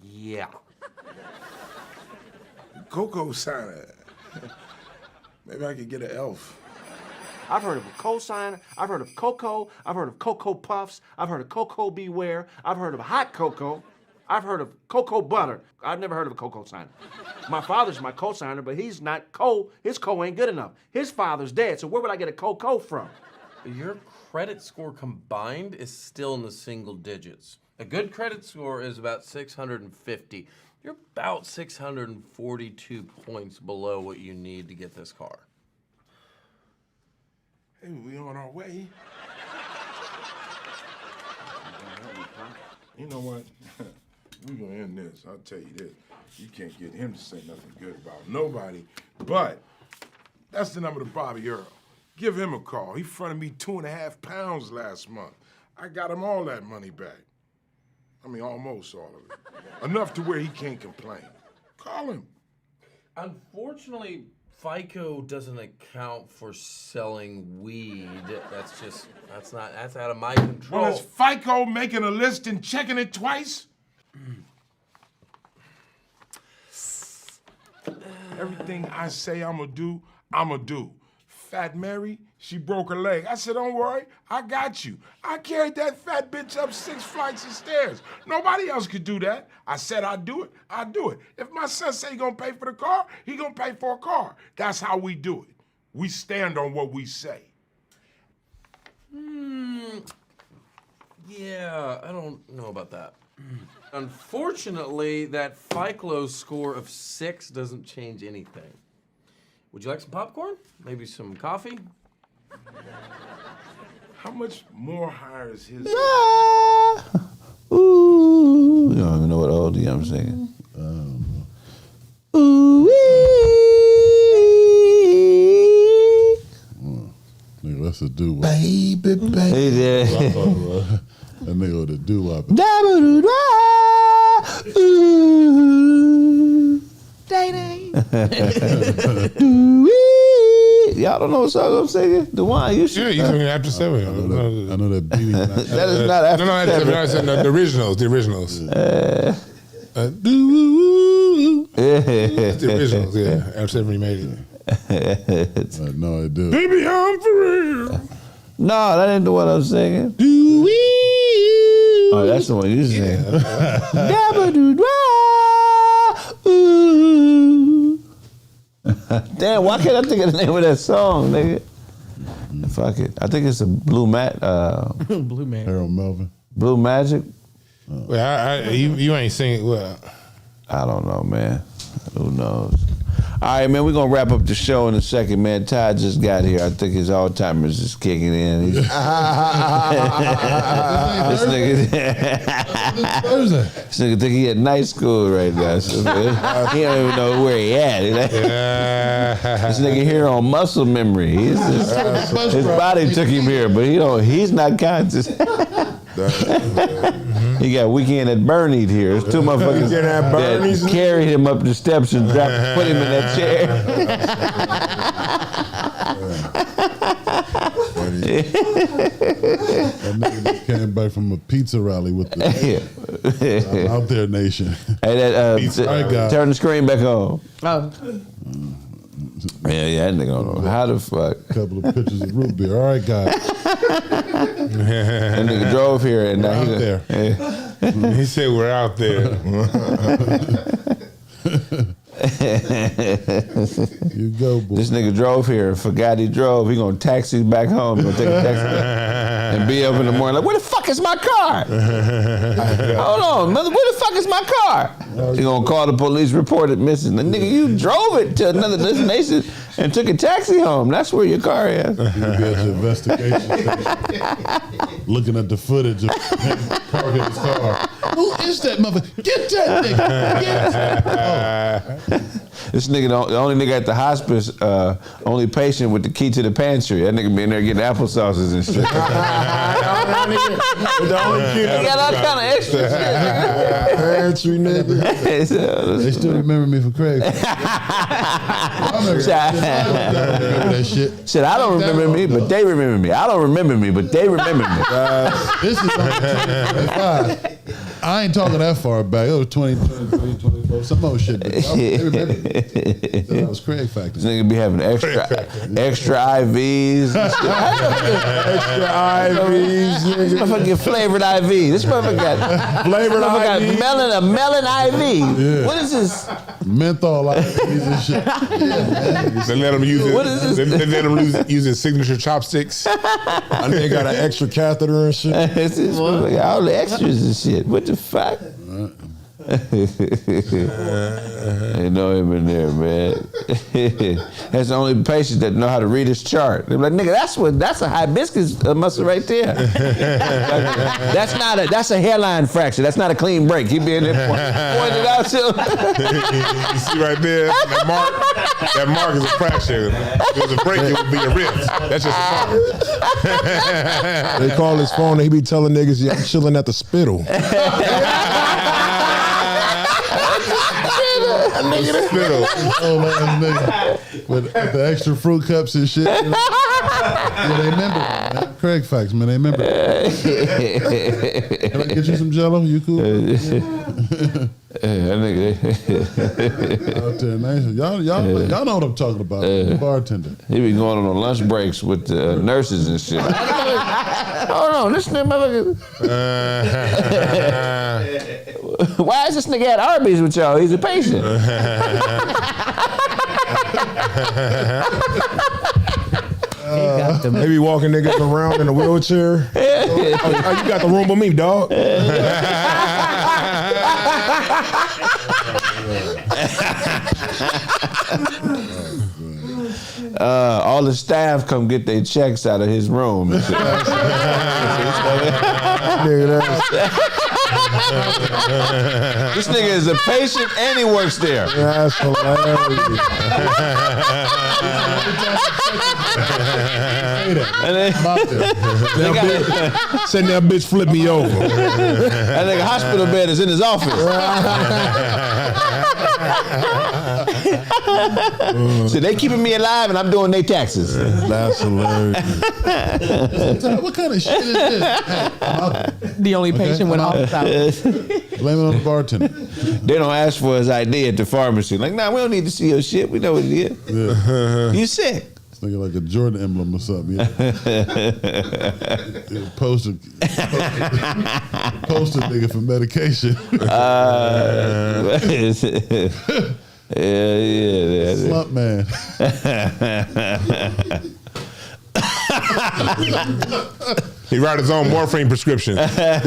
[SPEAKER 13] Yeah.
[SPEAKER 4] Coco signer. Maybe I could get an elf.
[SPEAKER 8] I've heard of a cosigner. I've heard of Cocoa. I've heard of Cocoa Puffs. I've heard of Cocoa Beware. I've heard of hot cocoa. I've heard of cocoa butter. I've never heard of a cocoa signer. My father's my co-signer, but he's not his co ain't good enough. His father's dead, so where would I get a cocoa from?
[SPEAKER 13] Your credit score combined is still in the single digits. A good credit score is about 650. You're about 642 points below what you need to get this car.
[SPEAKER 14] Hey, we on our way. You know what? We're gonna end this. I'll tell you this. You can't get him to say nothing good about nobody. But that's the number to Bobby Earl. Give him a call. He fronted me 2.5 pounds last month. I got him all that money back. I mean, almost all of it. Enough to where he can't complain. Call him.
[SPEAKER 13] Unfortunately, FICO doesn't account for selling weed. That's out of my control.
[SPEAKER 14] Well, is FICO making a list and checking it twice? Everything I say I'ma do, I'ma do. Fat Mary, she broke her leg. I said, don't worry, I got you. I carried that fat bitch up 6 flights of stairs. Nobody else could do that. I said I'd do it, I'd do it. If my son say he gonna pay for the car, he gonna pay for a car. That's how we do it. We stand on what we say.
[SPEAKER 13] Yeah, I don't know about that. Unfortunately, that FICO score of 6 doesn't change anything. Would you like some popcorn? Maybe some coffee?
[SPEAKER 14] How much more higher is his?
[SPEAKER 1] Ooh, you don't even know what old I'm singing.
[SPEAKER 2] Ooh, nigga, that's a doo-wop.
[SPEAKER 1] Baby.
[SPEAKER 2] That nigga with a doo-wop.
[SPEAKER 1] Ooh. Y'all don't know what song I'm singing? The one you should.
[SPEAKER 3] Yeah, you singing After 7.
[SPEAKER 2] I know that beating.
[SPEAKER 1] That is not After 7.
[SPEAKER 3] No, I said the originals. The originals.
[SPEAKER 2] Yeah.
[SPEAKER 3] The originals, yeah. After 7 remade it.
[SPEAKER 2] No, I do.
[SPEAKER 3] Baby, I'm for real.
[SPEAKER 1] No, that ain't the one I'm singing. Oh, that's the one you sing. Damn, why can't I think of the name of that song, nigga? Fuck it. I think it's a Blue
[SPEAKER 5] Blue Man.
[SPEAKER 2] Harold Melvin.
[SPEAKER 1] Blue Magic.
[SPEAKER 3] Well, you ain't singing well.
[SPEAKER 1] I don't know, man. Who knows? All right, man, we're going to wrap up the show in a second, man. Todd just got here. I think his Alzheimer's is kicking in. This nigga think he at night school right now. So, he don't even know where he at. This nigga here on muscle memory. His body took him here, but he's not conscious. He got Weekend at Bernie's here. There's 2 motherfuckers that carried him up the steps and put him in that chair.
[SPEAKER 2] That nigga just came back from a pizza rally with the Out There Nation.
[SPEAKER 1] Hey, turn the screen back on.
[SPEAKER 5] Oh.
[SPEAKER 1] Yeah, that nigga don't know how the fuck.
[SPEAKER 2] A couple of pictures of root beer. All right, guys.
[SPEAKER 1] That nigga drove here and now
[SPEAKER 2] out there.
[SPEAKER 3] He said we're out there.
[SPEAKER 2] You go, boy.
[SPEAKER 1] This nigga drove here and forgot he drove. He gonna taxi back home. He gonna take a taxi back and be up in the morning like, where the fuck is my car? Hold on, mother, where the fuck is my car? He gonna call the police, report it missing. The nigga, you drove it to another destination and took a taxi home. That's where your car is.
[SPEAKER 2] You'll be at your investigation station, looking at the footage of him parking his car. Who is that motherfucker? Get that nigga! Get that.
[SPEAKER 1] This nigga, the only nigga at the hospice, only patient with the key to the pantry. That nigga be in there getting applesauces and shit. He got all kind of extra shit.
[SPEAKER 2] Pantry nigga. They still remember me for Kraig. That shit.
[SPEAKER 1] Shit, I don't remember me, but they remember me. I don't remember me, but they remember me.
[SPEAKER 2] This is only 2025. I ain't talking that far back. It was 2023, 2024. Well, some old shit. But they remember me. That was Kraig Factor.
[SPEAKER 1] This nigga be having extra IVs.
[SPEAKER 4] Extra IVs.
[SPEAKER 1] This motherfucker get flavored IV. This motherfucker got
[SPEAKER 4] flavored IV.
[SPEAKER 1] Got a melon IV.
[SPEAKER 2] Yeah.
[SPEAKER 1] What is this?
[SPEAKER 2] Menthol IVs and shit.
[SPEAKER 3] They let him use it.
[SPEAKER 1] What is this?
[SPEAKER 3] They let him use his signature chopsticks.
[SPEAKER 6] And they got an extra catheter and shit.
[SPEAKER 1] It's this motherfucker, all the extras and shit. What the fuck? Ain't no him in there, man. That's the only patient that know how to read his chart. They're like, nigga, that's a hibiscus muscle right there. That's a hairline fracture. That's not a clean break. He be in there pointing it out to him.
[SPEAKER 3] You see right there, that mark is a fracture. If it was a break, it would be a rip. That's just a mark.
[SPEAKER 6] They call his phone and he be telling niggas, yeah, I'm chilling at the Spittle.
[SPEAKER 3] Spittle.
[SPEAKER 2] Old ass nigga with the extra fruit cups and shit. You know? Yeah, they remember me, man. Kraig Facts, man. They remember me. Can I get you some Jello? You cool? Out there, nice. Y'all know what I'm talking about. Bartender.
[SPEAKER 1] He be going on lunch breaks with the nurses and shit. Hold on, this nigga Why is this nigga at Arby's with y'all? He's a patient.
[SPEAKER 6] They be walking niggas around in a wheelchair. Oh, you got the room with me, dog.
[SPEAKER 1] All the staff come get their checks out of his room. And shit. This nigga is a patient and he works there.
[SPEAKER 6] That's hilarious.
[SPEAKER 1] And then,
[SPEAKER 6] Send that bitch flip me over.
[SPEAKER 1] That nigga hospital bed is in his office. So they keeping me alive and I'm doing their taxes.
[SPEAKER 6] That's hilarious.
[SPEAKER 2] What kind of shit is this?
[SPEAKER 5] The only patient went off the house.
[SPEAKER 2] Blame it on the bartender.
[SPEAKER 1] They don't ask for his ID at the pharmacy. Like, nah, we don't need to see your shit. We know what it is.
[SPEAKER 2] Yeah.
[SPEAKER 1] You sick.
[SPEAKER 2] This nigga like a Jordan emblem or something. Yeah. Poster nigga for medication.
[SPEAKER 1] Yeah.
[SPEAKER 2] Slump man.
[SPEAKER 3] He write his own morphine prescription.
[SPEAKER 1] That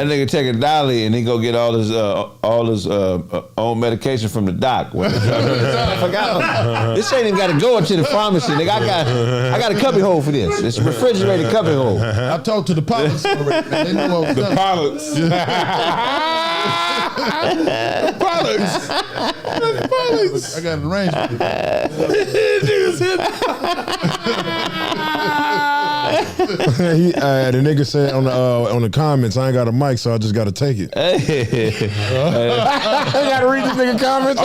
[SPEAKER 1] nigga take a dolly and he go get all his own medication from the doc. This ain't even got to go into the pharmacy. Nigga, I got a cubby hole for this. It's a refrigerated cubby hole.
[SPEAKER 2] I talked to the pilots already, man. They know what was
[SPEAKER 3] The pilots. The pilots.
[SPEAKER 2] I got an arrangement.
[SPEAKER 6] The nigga said on the comments, I ain't got a mic, so I just got to take it.
[SPEAKER 4] I gotta read this nigga comments.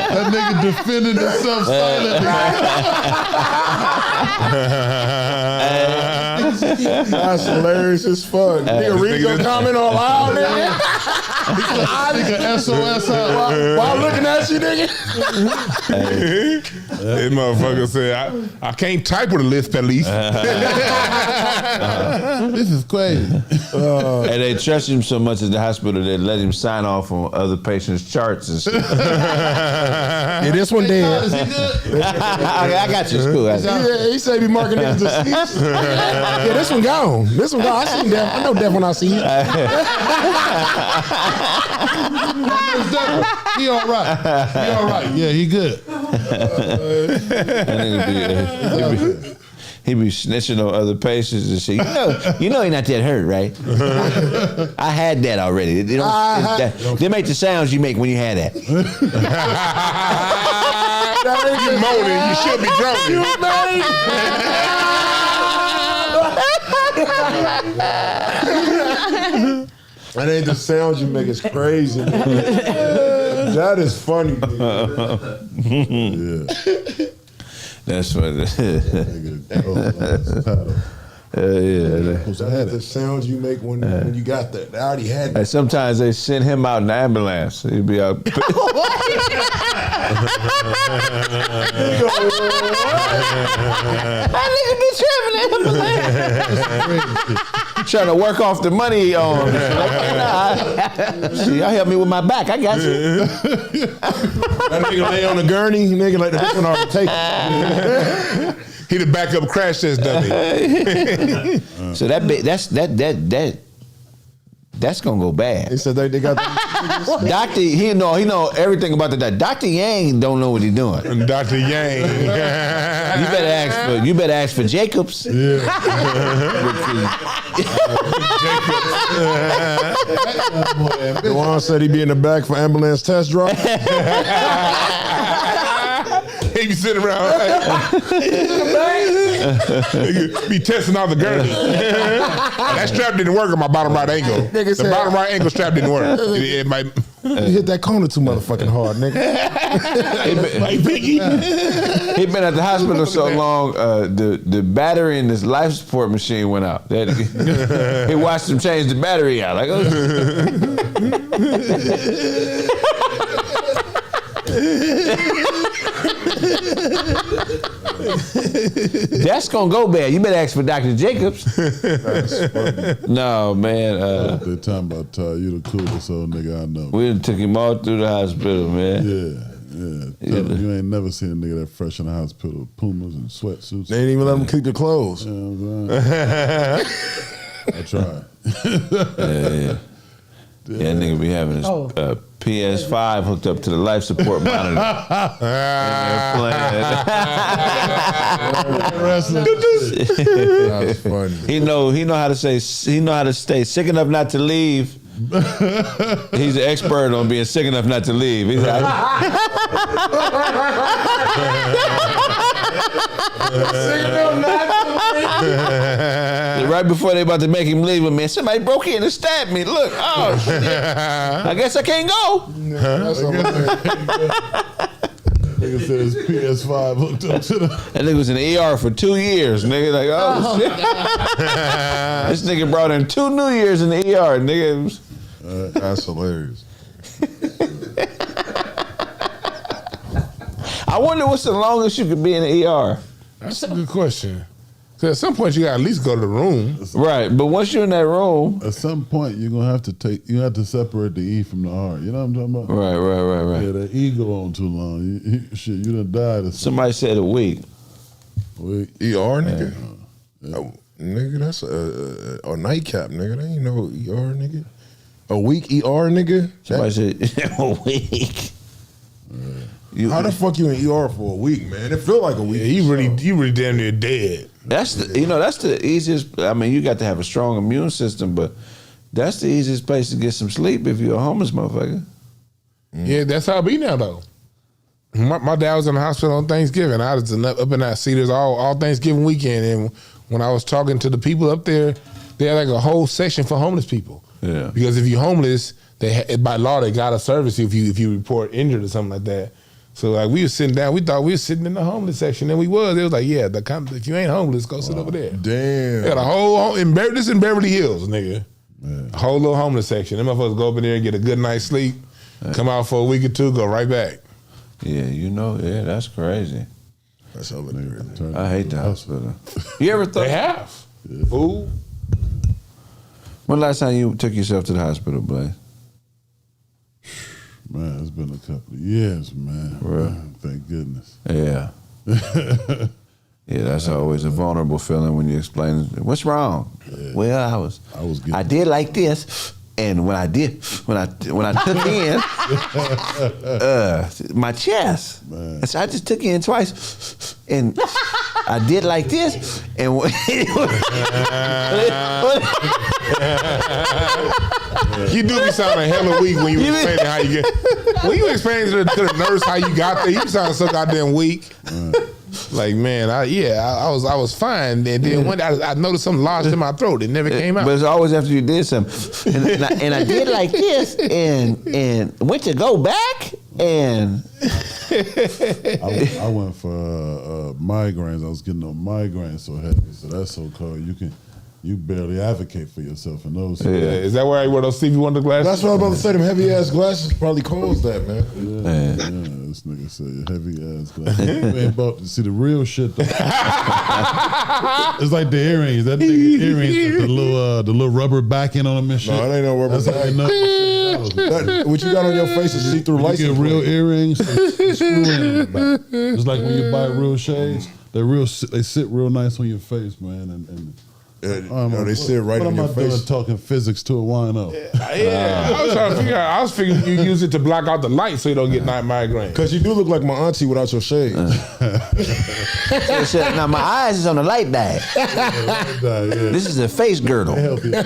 [SPEAKER 2] That nigga defended himself silently.
[SPEAKER 4] That's hilarious as fuck. Nigga, read your comment all loud, nigga.
[SPEAKER 2] Nigga SOS out.
[SPEAKER 4] While looking at you, nigga.
[SPEAKER 3] This motherfucker said, I can't type with a lisp at least.
[SPEAKER 2] This is crazy.
[SPEAKER 1] And they trust him so much at the hospital they let him sign off on other patients' charts and shit.
[SPEAKER 4] Yeah, this one dead.
[SPEAKER 2] Is he good?
[SPEAKER 1] I got you. It's cool.
[SPEAKER 4] He said he marking niggas deceased. Yeah, this one gone. This one gone. I seen Death. I know Death when I see it.
[SPEAKER 2] He all right. He all right. Yeah, he good.
[SPEAKER 1] He be snitching on other patients and shit. You know he not that hurt, right? I had that already. They make the sounds you make when you had that.
[SPEAKER 3] You moaning, you should be droning.
[SPEAKER 4] That ain't the sounds you make. It's crazy. That is funny.
[SPEAKER 2] Yeah.
[SPEAKER 1] That's funny.
[SPEAKER 4] That's the sounds you make when you got that. I already had that.
[SPEAKER 1] Like sometimes they send him out in the ambulance. He'd be out. Trying to work off the money on. Y'all help me with my back. I got you.
[SPEAKER 4] That nigga lay on the gurney. Nigga like this one already taken.
[SPEAKER 3] He the backup crash test dummy.
[SPEAKER 1] So that's gonna go bad.
[SPEAKER 4] They said they got
[SPEAKER 1] Doctor. He know everything about the Dr. Yang don't know what he's doing.
[SPEAKER 3] Dr. Yang.
[SPEAKER 1] You better ask for Jacobs.
[SPEAKER 4] Yeah. Juan said he be in the back for ambulance test drive.
[SPEAKER 3] He be sitting around. Be testing out the gurney. That strap didn't work on my bottom right ankle. The bottom right ankle strap didn't work. It might.
[SPEAKER 4] You hit that corner too motherfucking hard, nigga.
[SPEAKER 1] He been at the hospital so long, the battery in his life support machine went out. He watched him change the battery out. Like, that's gonna go bad. You better ask for Dr. Jacobs. No, man.
[SPEAKER 2] They talking about you the coolest old nigga I know.
[SPEAKER 1] We done took him all through the hospital, man.
[SPEAKER 2] Yeah. You ain't never seen a nigga that fresh in the hospital with Pumas and sweatsuits.
[SPEAKER 4] They ain't even let him keep the clothes.
[SPEAKER 2] I tried.
[SPEAKER 1] Yeah, nigga be having his PS5 hooked up to the life support monitor.
[SPEAKER 4] That's funny.
[SPEAKER 1] He know how to stay sick enough not to leave. He's an expert on being sick enough not to leave. He's like, right before they about to make him leave, man, somebody broke in and stabbed me. Look, oh shit. I guess I can't go.
[SPEAKER 2] Nigga said his PS5 hooked up to the.
[SPEAKER 1] That nigga was in the ER for 2 years. Nigga, like, oh shit. This nigga brought in 2 New Years in the ER. Nigga.
[SPEAKER 4] That's hilarious.
[SPEAKER 1] I wonder what's the longest you could be in the ER.
[SPEAKER 3] That's a good question. Because at some point you got to at least go to the room.
[SPEAKER 1] Right, but once you're in that room,
[SPEAKER 2] at some point you're gonna have to separate the E from the R. You know what I'm talking about?
[SPEAKER 1] Right.
[SPEAKER 2] Yeah, that E go on too long. You done died.
[SPEAKER 1] Somebody said a week.
[SPEAKER 4] ER, nigga. Oh, nigga, that's a nightcap, nigga. That ain't no ER, nigga. A week ER, nigga.
[SPEAKER 1] Somebody said a week.
[SPEAKER 4] How the fuck you in ER for a week, man? It feel like a week.
[SPEAKER 3] Yeah, you really damn near dead.
[SPEAKER 1] That's the easiest. I mean, you got to have a strong immune system, but that's the easiest place to get some sleep if you're a homeless motherfucker.
[SPEAKER 3] Yeah, that's how it be now though. My dad was in the hospital on Thanksgiving. I was up in that Cedars all Thanksgiving weekend, and when I was talking to the people up there, they had like a whole section for homeless people.
[SPEAKER 1] Yeah.
[SPEAKER 3] Because if you're homeless, by law they gotta service you if you report injured or something like that. So like we was sitting down, we thought we was sitting in the homeless section, and we was. It was like, yeah, if you ain't homeless, go sit over there.
[SPEAKER 4] Damn.
[SPEAKER 3] They got a whole this in Beverly Hills, nigga. A whole little homeless section. Them motherfuckers go over there and get a good night's sleep, come out for a week or two, go right back.
[SPEAKER 1] Yeah, that's crazy.
[SPEAKER 4] That's how it
[SPEAKER 1] I hate the hospital. You ever thought
[SPEAKER 3] they have? Yeah. Ooh.
[SPEAKER 1] When last time you took yourself to the hospital, Blaze?
[SPEAKER 2] Man, it's been a couple of years, man.
[SPEAKER 1] Really?
[SPEAKER 2] Thank goodness.
[SPEAKER 1] Yeah. Yeah, that's always a vulnerable feeling when you explain what's wrong. Yeah. Well, I did like this, and when I took in my chest, and so I just took in twice, and I did like this, and
[SPEAKER 3] you do be sounding hella weak when you explaining how you get. When you explain to the nurse how you got there, you sound so goddamn weak. Like, man, I was fine, and then one day I noticed something lodged in my throat. It never came out.
[SPEAKER 1] But it's always after you did something, and I did like this, and went to go back, And
[SPEAKER 2] I went for migraines. I was getting on migraines so heavy. So that's so cold. You barely advocate for yourself in those.
[SPEAKER 3] Yeah. Is that why you wear those Stevie Wonder glasses?
[SPEAKER 4] That's what I was about to say. Them heavy ass glasses probably caused that, man.
[SPEAKER 2] Yeah, this nigga said heavy ass glasses. You ain't about to see the real shit though. It's like the earrings. That nigga earrings with the little rubber backing on them and shit.
[SPEAKER 4] No, it ain't no rubber backing. What you got on your face is see-through license.
[SPEAKER 2] You get real earrings. They screw in the back. It's like when you buy real shades. They sit real nice on your face, man. And
[SPEAKER 6] they sit right on your face.
[SPEAKER 2] What am I doing talking physics to a wino?
[SPEAKER 3] Yeah, I was trying to figure out. I was figuring you use it to block out the light so you don't get night migraine.
[SPEAKER 4] Because you do look like my auntie without your shades.
[SPEAKER 1] Now my eyes is on the light bag. This is a face girdle.
[SPEAKER 2] Help you, yeah,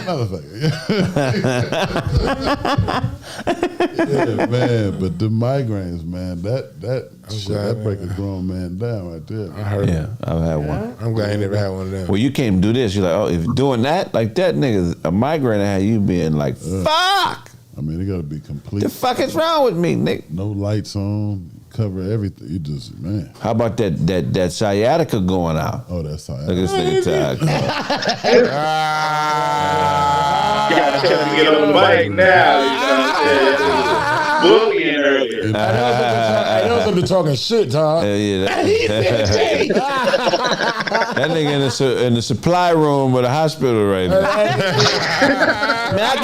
[SPEAKER 2] man. But the migraines, man, that break a grown man down right there.
[SPEAKER 3] I heard.
[SPEAKER 1] Yeah, I've had one.
[SPEAKER 3] I'm glad I never had one of them.
[SPEAKER 1] Well, you can't do this. You're like, oh, if doing that like that, nigga, a migraine had you being like, fuck.
[SPEAKER 2] I mean, it got to be complete.
[SPEAKER 1] The fuck is wrong with me, nigga?
[SPEAKER 2] No lights on, cover everything. You just, man.
[SPEAKER 1] How about that sciatica going out?
[SPEAKER 2] Oh, that's sciatica.
[SPEAKER 1] Look at this nigga
[SPEAKER 18] Gotta tell him to get on the bike now. You know what I'm saying? Boogieing earlier.
[SPEAKER 4] I know they're talking shit, Todd.
[SPEAKER 1] That nigga in the supply room of the hospital right now. Man, I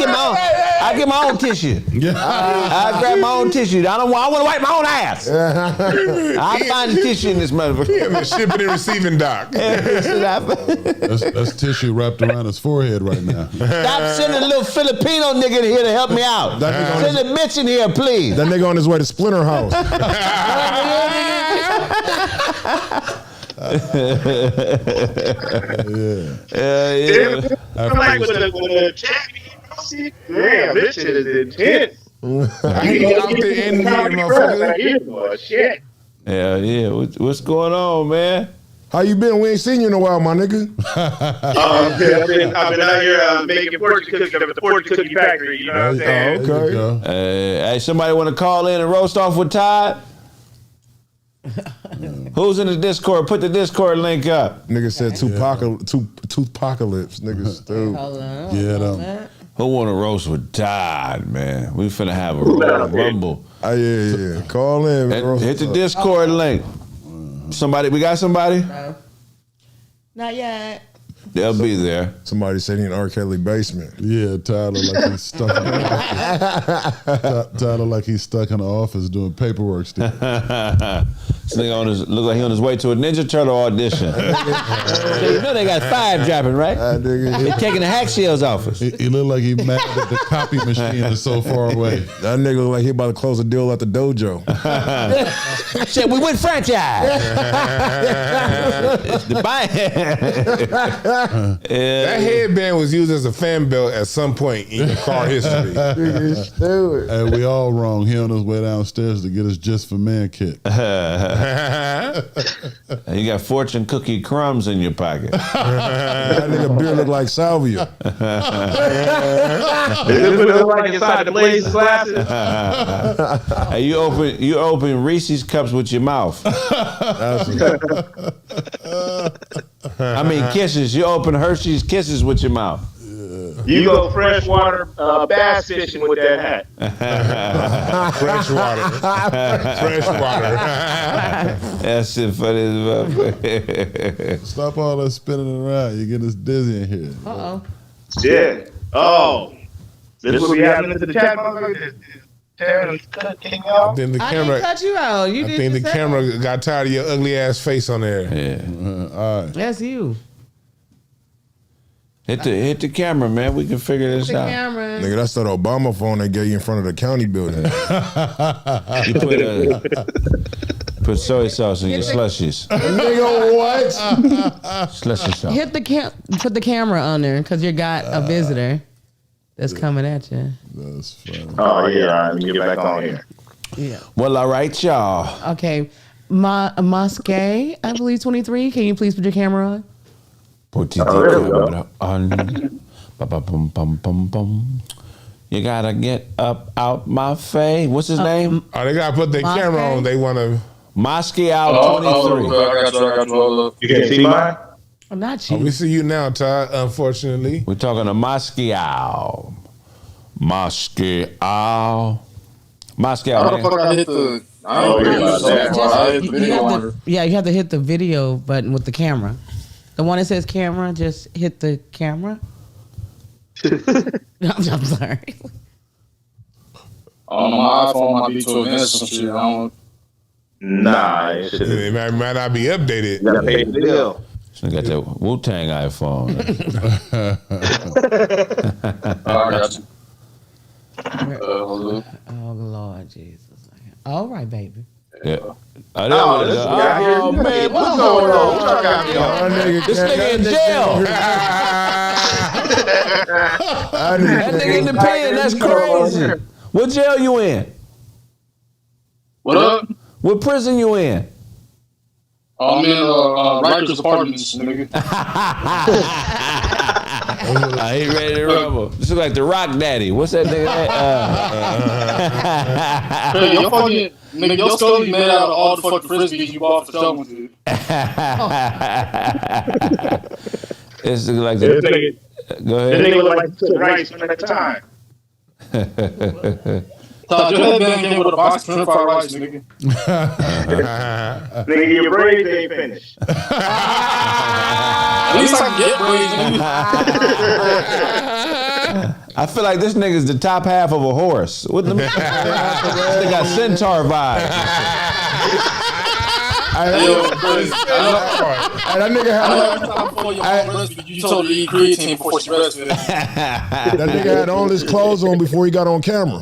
[SPEAKER 1] get my own tissue. I grab my own tissue. I want to wipe my own ass. I find the tissue in this motherfucker.
[SPEAKER 3] In the shipping and receiving dock.
[SPEAKER 2] That's tissue wrapped around his forehead right now.
[SPEAKER 1] Stop sending a little Filipino nigga here to help me out. Send a bitch in here, please.
[SPEAKER 4] That nigga on his way to Splinter House.
[SPEAKER 18] Yeah. I'm like with the chat. Damn, this shit is intense.
[SPEAKER 3] I hate out there in the motherfucker.
[SPEAKER 18] Shit.
[SPEAKER 1] Yeah. What's going on, man?
[SPEAKER 4] How you been? We ain't seen you in a while, my nigga.
[SPEAKER 18] I've been out here making fortune cookies at the fortune cookie factory. You know what I'm saying?
[SPEAKER 4] Okay.
[SPEAKER 1] Hey, somebody want to call in and roast off with Todd? Who's in the Discord? Put the Discord link up.
[SPEAKER 6] Nigga said toothpocalypse. Nigga stupid.
[SPEAKER 2] Get him.
[SPEAKER 1] Who want to roast with Todd, man? We finna have a rumble.
[SPEAKER 6] Yeah. Call in.
[SPEAKER 1] Hit the Discord link. Somebody, we got somebody?
[SPEAKER 5] No. Not yet.
[SPEAKER 1] They'll be there.
[SPEAKER 6] Somebody said in R. Kelly basement.
[SPEAKER 2] Yeah, Tyler like he's stuck. Tyler like he's stuck in the office doing paperwork still.
[SPEAKER 1] This nigga look like he on his way to a Ninja Turtle audition. So you know they got 5 dropping, right? They taking the hack shells office.
[SPEAKER 2] He look like he mad that the copy machine is so far away.
[SPEAKER 6] That nigga look like he about to close a deal at the dojo.
[SPEAKER 1] Shit, we went franchise.
[SPEAKER 3] That headband was used as a fan belt at some point in car history.
[SPEAKER 2] Hey, we all wrong. He on his way downstairs to get his Just for Man kit.
[SPEAKER 1] You got fortune cookie crumbs in your pocket.
[SPEAKER 6] That nigga beard look like salvia.
[SPEAKER 18] It look like inside the Blaze glasses.
[SPEAKER 1] Hey, you open Reese's cups with your mouth. I mean kisses. You open Hershey's Kisses with your mouth.
[SPEAKER 18] You go freshwater bass fishing with that hat.
[SPEAKER 3] Freshwater.
[SPEAKER 1] That's it funny as well.
[SPEAKER 2] Stop all that spinning around. You're getting us dizzy in here.
[SPEAKER 5] Uh-oh.
[SPEAKER 18] Yeah. Oh. This is what we happening to the chat motherfucker?
[SPEAKER 3] I think the camera.
[SPEAKER 5] I didn't cut you out. You
[SPEAKER 3] I
[SPEAKER 5] did
[SPEAKER 3] think the
[SPEAKER 5] yourself.
[SPEAKER 3] camera got tired of your ugly ass face on there.
[SPEAKER 1] Yeah.
[SPEAKER 2] All right.
[SPEAKER 5] That's you.
[SPEAKER 1] Hit the camera, man. We can figure this
[SPEAKER 5] The
[SPEAKER 1] out.
[SPEAKER 5] camera.
[SPEAKER 6] Nigga, that's that Obama phone they gave you in front of the county building.
[SPEAKER 1] You put soy sauce in your slushies.
[SPEAKER 4] Nigga, what?
[SPEAKER 1] Slushy sauce.
[SPEAKER 5] Put the camera on there because you got a visitor that's coming at you.
[SPEAKER 2] That's funny.
[SPEAKER 18] Oh, yeah. All right, let me get back on here.
[SPEAKER 5] Yeah.
[SPEAKER 1] Well, all right, y'all.
[SPEAKER 5] Okay. Mosque, I believe 23. Can you please put your camera on?
[SPEAKER 1] Put the
[SPEAKER 18] there we
[SPEAKER 1] camera on. Ba-ba-bum-bum-bum-bum. You gotta get up out my face. What's his name?
[SPEAKER 3] Oh, they gotta put their camera on. They wanna.
[SPEAKER 1] Moscow 23.
[SPEAKER 19] I got you. Hold up.
[SPEAKER 20] You can't see mine?
[SPEAKER 5] Not you.
[SPEAKER 3] We see you now, Todd. Unfortunately,
[SPEAKER 1] we're talking to Moscow. Moscow. Moscow.
[SPEAKER 19] How the fuck I hit the? I don't know about that. I hit the video on.
[SPEAKER 5] Yeah, you have to hit the video button with the camera. The one that says camera, just hit the camera. I'm sorry.
[SPEAKER 19] On my iPhone, might be too advanced or some shit. I don't.
[SPEAKER 20] Nah,
[SPEAKER 3] it might not be updated.
[SPEAKER 20] You gotta pay the bill.
[SPEAKER 1] So got the Wu-Tang iPhone.
[SPEAKER 19] I got you.
[SPEAKER 5] Oh Lord Jesus! All right, baby.
[SPEAKER 1] Yeah.
[SPEAKER 20] Oh
[SPEAKER 1] man, what's
[SPEAKER 20] going on? What got me on?
[SPEAKER 1] This nigga in jail. That nigga in the pen. That's crazy. What jail you in?
[SPEAKER 19] What up?
[SPEAKER 1] What prison you in?
[SPEAKER 19] I'm in Rikers Apartments, nigga.
[SPEAKER 1] He ready to rumble. This is like the Rock Daddy. What's that nigga?
[SPEAKER 19] Hey, your fucking nigga, your Scully made out of all the fucking frisbees you bought for Selma, dude.
[SPEAKER 1] It's like the. Go ahead.
[SPEAKER 20] The nigga look like civil rights at the time.
[SPEAKER 19] Todd, your headband came with a box of shrimp fried rice, nigga.
[SPEAKER 20] Nigga, your braids ain't finished.
[SPEAKER 19] At least I can get braids, nigga.
[SPEAKER 1] I feel like this nigga's the top half of a horse. What the? They got centaur vibes.
[SPEAKER 4] That nigga had.
[SPEAKER 19] You told her to eat creatine before she breastfed.
[SPEAKER 4] That nigga had all his clothes on before he got on camera.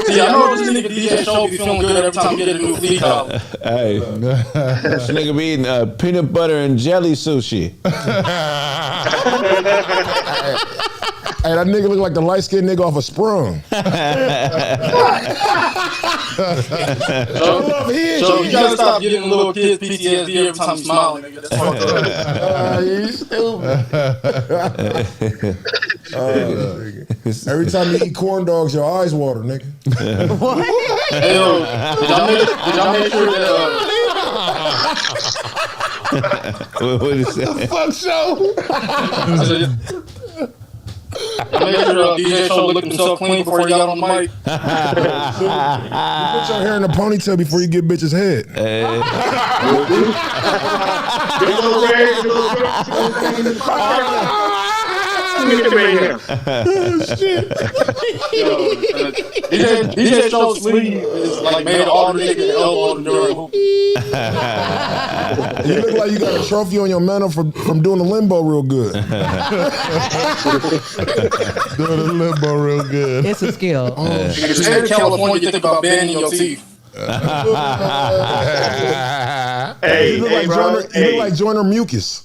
[SPEAKER 19] See, I know this nigga DJ show be feeling good every time we get a new fleet out.
[SPEAKER 1] Hey, this nigga be eating peanut butter and jelly sushi.
[SPEAKER 4] Hey, that nigga look like the light-skinned nigga off a Sprung.
[SPEAKER 19] So you gotta stop getting little kids PTSD every time you smile, nigga. That's fucked
[SPEAKER 4] You stupid. Every time you eat corn dogs, your eyes water, nigga.
[SPEAKER 19] What? Hey, yo, did y'all make sure that
[SPEAKER 1] What is that?
[SPEAKER 3] The fuck show?
[SPEAKER 19] I made sure DJ Show looked himself clean before he got on the mic.
[SPEAKER 4] You put your hair in a ponytail before you get bitch's head.
[SPEAKER 19] DJ Show's sleeve is like made all the niggas elbow during hoop.
[SPEAKER 4] You look like you got a trophy on your mantle from doing the limbo real good.
[SPEAKER 2] Doing the limbo real good.
[SPEAKER 5] It's a skill.
[SPEAKER 19] Niggas in California, you think about banning your teeth.
[SPEAKER 20] Hey,
[SPEAKER 4] you look like Joyner Mucus.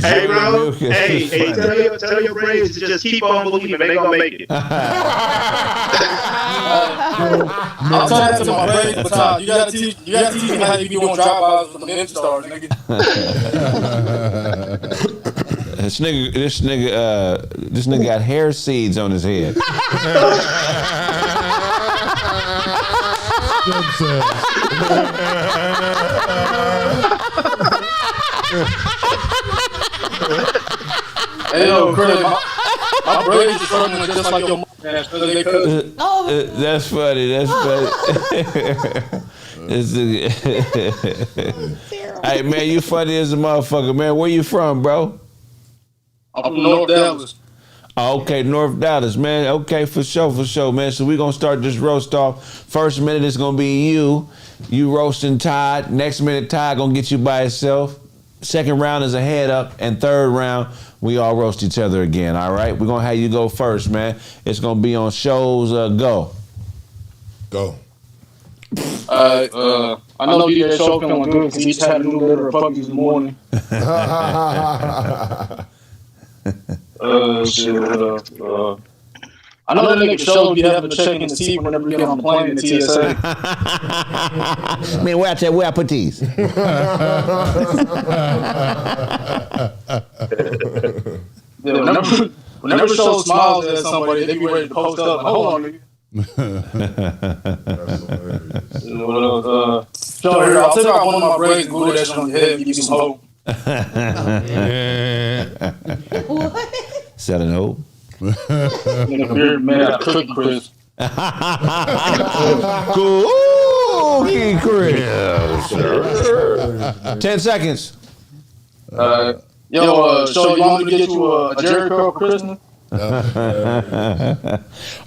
[SPEAKER 20] Hey, bro. Hey, tell your brains to just keep on believing. They gonna make it.
[SPEAKER 19] I'll tell that to my brains, but Todd, you gotta teach me how you be doing drive-bys from the Ninja Stars, nigga.
[SPEAKER 1] This nigga got hair seeds on his head.
[SPEAKER 19] Hey, yo, Kraig, my braids are struggling just like your mustache.
[SPEAKER 1] That's funny. That's funny. Hey, man, you funny as a motherfucker, man. Where you from, bro?
[SPEAKER 19] I'm from North Dallas.
[SPEAKER 1] Oh, okay, North Dallas, man. Okay, for sure, man. So we're going to start this roast off. First minute is going to be you roasting Todd. Next minute, Todd going to get you by himself. Second round is a head up. And third round, we all roast each other again, all right? We're going to have you go first, man. It's going to be on shows. Go.
[SPEAKER 4] Go.
[SPEAKER 19] I know DJ Show feeling good because he just had a new litter of puppies in the morning. Shit. I I know that nigga show be having to check in the seat whenever you get on the plane in the TSA.
[SPEAKER 1] Man, where I put these?
[SPEAKER 19] Yeah, whenever show smiles at somebody, they be ready to post up. Like, hold on, nigga. So here, I'll take out one of my braids and glue that shit on your head and give you some hope.
[SPEAKER 1] Selling hope.
[SPEAKER 19] Nigga, beard made out of Cookie Crisp.
[SPEAKER 1] Cookie Crisp. 10 seconds.
[SPEAKER 19] Yo, so you want me to get you a Jerry curl for Christmas?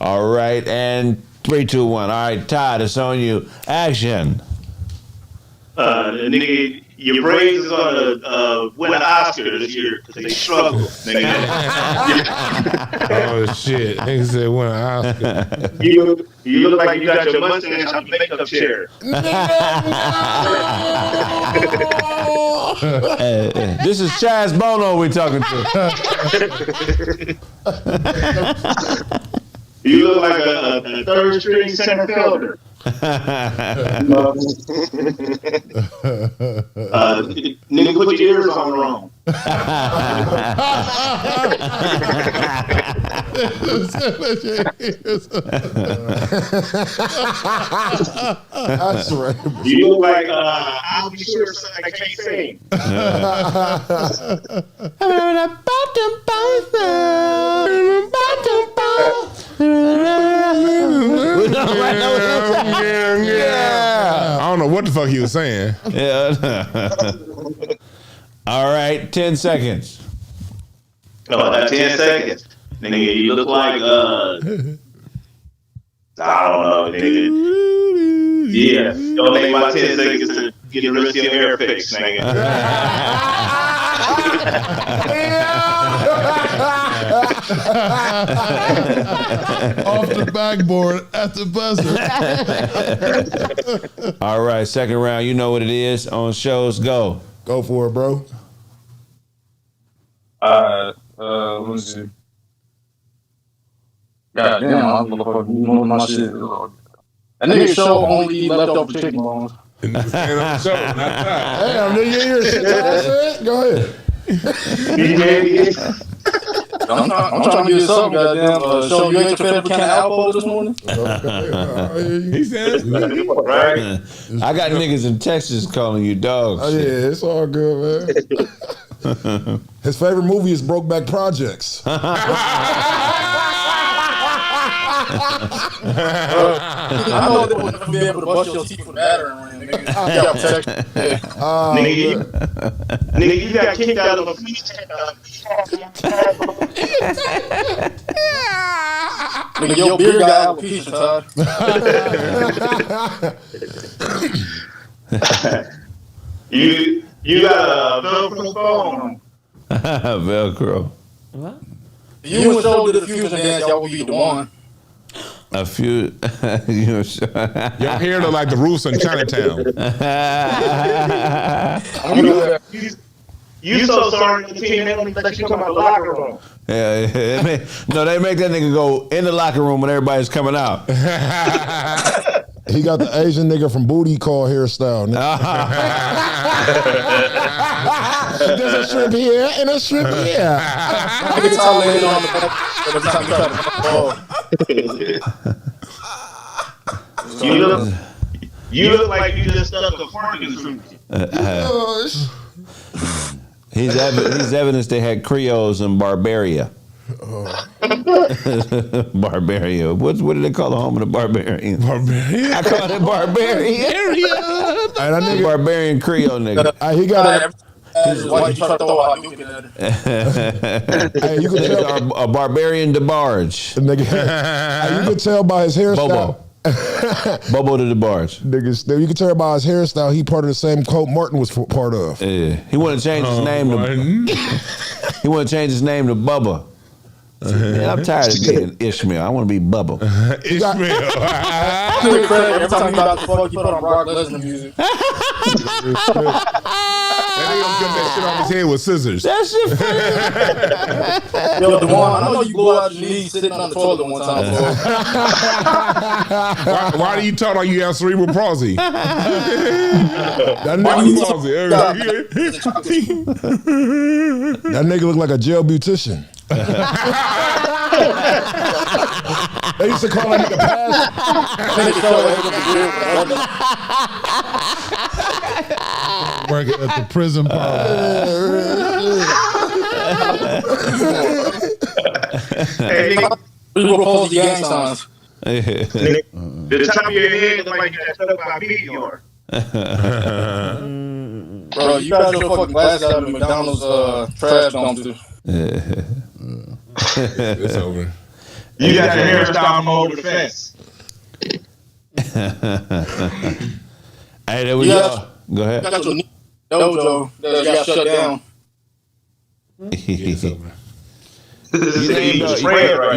[SPEAKER 1] All right, and 3, 2, 1. All right, Todd, it's on you. Action.
[SPEAKER 20] Nigga, your braids is gonna win an Oscar this year because they struggle. Nigga.
[SPEAKER 3] Oh shit! Nigga said win an Oscar.
[SPEAKER 20] You look like you got your mustache on the makeup chair.
[SPEAKER 1] This is Chaz Bono we're talking to.
[SPEAKER 20] You look like a third string center fielder. Nigga, put your ears on wrong.
[SPEAKER 4] That's right.
[SPEAKER 20] You look like I'll be sure I can't sing.
[SPEAKER 3] Yeah. I don't know what the fuck he was saying.
[SPEAKER 1] Yeah. All right, 10 seconds.
[SPEAKER 20] Oh, that's 10 seconds. Nigga, you look like I don't know, nigga. Yeah, don't take my 10 seconds to get the rest of your hair fixed, nigga.
[SPEAKER 2] Off the backboard at the buzzer.
[SPEAKER 1] All right, second round. You know what it is. On shows, go.
[SPEAKER 4] Go for it, bro.
[SPEAKER 19] Let me see. God damn, I'm motherfucking moving my shit. That nigga show only eat leftover chicken bones.
[SPEAKER 3] Damn,
[SPEAKER 4] nigga, you hear shit I said? Go ahead.
[SPEAKER 19] I'm trying to get something, goddamn. Show you ate your favorite kind of apple this morning?
[SPEAKER 3] He said,
[SPEAKER 20] right?
[SPEAKER 1] I got niggas in Texas calling you dogs.
[SPEAKER 4] Oh, yeah, it's all good, man. His favorite movie is Brokeback Projects.
[SPEAKER 19] I know they wouldn't be able to brush your teeth with battering ram, nigga.
[SPEAKER 20] Nigga, you got kicked out of a police
[SPEAKER 19] Nigga, your beard got alopecia, Todd.
[SPEAKER 20] You got a Velcro phone.
[SPEAKER 1] Velcro.
[SPEAKER 5] What?
[SPEAKER 19] You and Show did a fusion dance, y'all would be the one.
[SPEAKER 1] A few, you know,
[SPEAKER 3] your hair look like the roofs in Chinatown.
[SPEAKER 20] You so sorry the team they don't let you come out of the locker room.
[SPEAKER 1] Yeah. No, they make that nigga go in the locker room when everybody's coming out.
[SPEAKER 4] He got the Asian nigga from Booty Call hairstyle. There's a shrimp here and a shrimp here.
[SPEAKER 20] You look like you just stuck a fork in something.
[SPEAKER 1] He's evidence they had Creoles in Barbaria. Barbaria. What do they call the home of the barbarian?
[SPEAKER 3] Barbarian?
[SPEAKER 1] I call it Barbarian. Barbarian Creole nigga.
[SPEAKER 4] He got
[SPEAKER 1] Hey, you can tell a barbarian DeBarge.
[SPEAKER 4] Nigga, you can tell by his hairstyle.
[SPEAKER 1] Bobo to DeBarge.
[SPEAKER 4] Niggas, you can tell by his hairstyle he part of the same cult Martin was part of.
[SPEAKER 1] Yeah. He wanted to change his name to he wanted to change his name to Bubba. Man, I'm tired of being Ishmael. I want to be Bubba.
[SPEAKER 3] Ishmael.
[SPEAKER 19] Every time you about to fuck, you put on Brock Lesnar music.
[SPEAKER 3] That nigga gonna cut that shit off his head with scissors.
[SPEAKER 1] That shit funny.
[SPEAKER 19] Yo, Dewan, I know you blew out your knees sitting on the toilet one time.
[SPEAKER 3] Why do you talk like you have cerebral palsy?
[SPEAKER 4] That nigga look like a jail beautician. They used to call that nigga pass.
[SPEAKER 2] Working at the prison
[SPEAKER 20] Hey, nigga.
[SPEAKER 19] People post the gang signs.
[SPEAKER 20] The top of your head look like you got stuck by a meteor.
[SPEAKER 19] Bro, you got your fucking glasses out of McDonald's trash dumpster.
[SPEAKER 3] It's over.
[SPEAKER 20] You got your hairstyle from over the fence.
[SPEAKER 1] Hey, there we go. Go ahead.
[SPEAKER 19] You got your dojo that got shut down.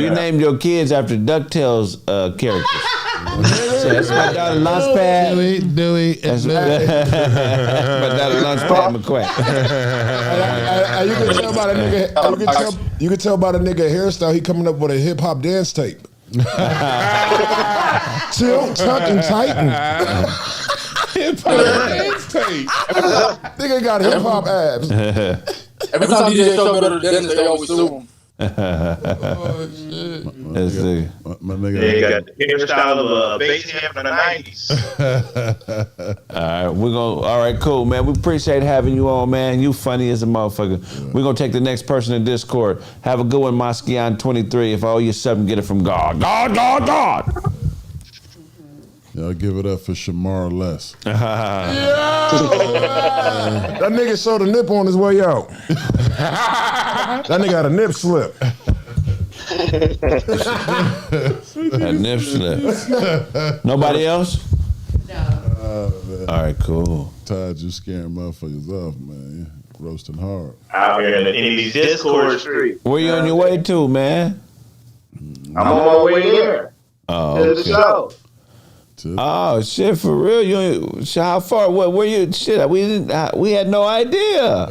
[SPEAKER 1] You named your kids after DuckTales characters. So that's my daughter Launchpad.
[SPEAKER 2] Dewey.
[SPEAKER 1] That's my daughter Launchpad McQuack.
[SPEAKER 4] You can tell by the nigga. You can tell by the nigga hairstyle. He coming up with a hip hop dance tape. Tilt, tuck, and tighten.
[SPEAKER 3] Hip hop dance tape.
[SPEAKER 4] Nigga got hip hop abs.
[SPEAKER 19] Every time DJ show go to the dentist, they always sue him.
[SPEAKER 2] My nigga.
[SPEAKER 20] They got the hairstyle of a bass hand from the 90s.
[SPEAKER 1] All right, cool, man. We appreciate having you on, man. You funny as a motherfucker. We're gonna take the next person in Discord. Have a good one, Moskian 23. If I owe you something, get it from God. God.
[SPEAKER 2] Y'all give it up for Shamar Less.
[SPEAKER 4] That nigga showed a nip on his way out. That nigga had a nip slip.
[SPEAKER 1] A nip slip. Nobody else?
[SPEAKER 2] No.
[SPEAKER 1] All right, cool.
[SPEAKER 2] Todd, you scaring motherfuckers off, man. Roasting hard.
[SPEAKER 20] Out here in these Discord streets.
[SPEAKER 1] Where you on your way to, man?
[SPEAKER 20] I'm on my way there.
[SPEAKER 1] Oh,
[SPEAKER 20] to the show.
[SPEAKER 1] Oh shit! For real? You? How far? Where you? Shit! We didn't. We had no idea.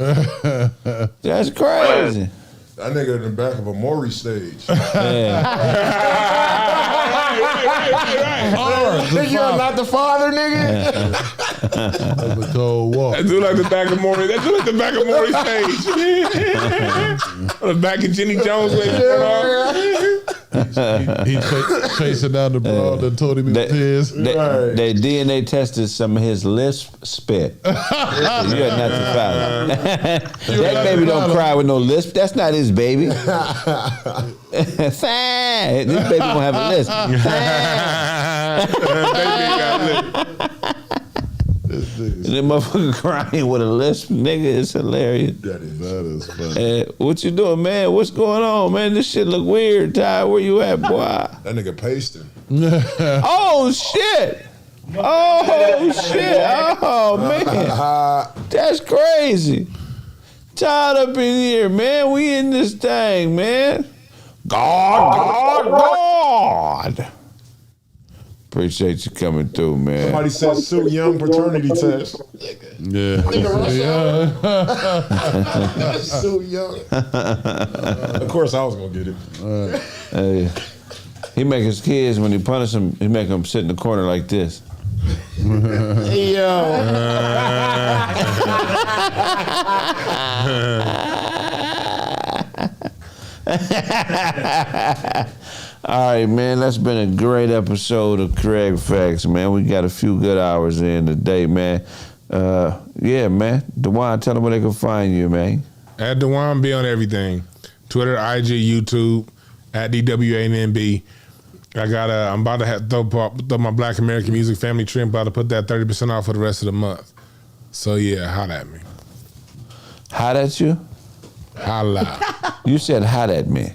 [SPEAKER 1] That's crazy.
[SPEAKER 4] That nigga in the back of a Maury stage. Nigga, you're not the father, nigga.
[SPEAKER 2] That's a cold walk.
[SPEAKER 3] That dude like the back of Maury. That dude like the back of Maury stage. The back of Jenny Jones.
[SPEAKER 2] He chasing down the broad that told him he was his.
[SPEAKER 1] They DNA tested some of his lisp spit. You had not the father. That baby don't cry with no lisp. That's not his baby. This baby gonna have a lisp. That motherfucker crying with a lisp, nigga, is hilarious.
[SPEAKER 4] That is funny.
[SPEAKER 1] What you doing, man? What's going on, man? This shit look weird, Ty. Where you at, boy?
[SPEAKER 4] That nigga pasting.
[SPEAKER 1] Oh shit! Oh shit! Oh man, that's crazy. Tied up in here, man. We in this thing, man. God. Appreciate you coming through, man.
[SPEAKER 4] Somebody said Sue Young paternity test.
[SPEAKER 2] Yeah.
[SPEAKER 4] Sue Young. Of course, I was gonna get it.
[SPEAKER 1] He make his kids, when he punish them, he make them sit in the corner like this. All right, man, that's been a great episode of Kraig Facts, man. We got a few good hours in today, man. Yeah, man. Dewan, tell them where they can find you, man.
[SPEAKER 3] At Dewan B on everything. Twitter, IG, YouTube, at DWANNB. I'm about to throw my Black American Music Family Tree. I'm about to put that 30% off for the rest of the month. So yeah, holla at me.
[SPEAKER 1] Hot at you?
[SPEAKER 3] Holla.
[SPEAKER 1] You said hot at me.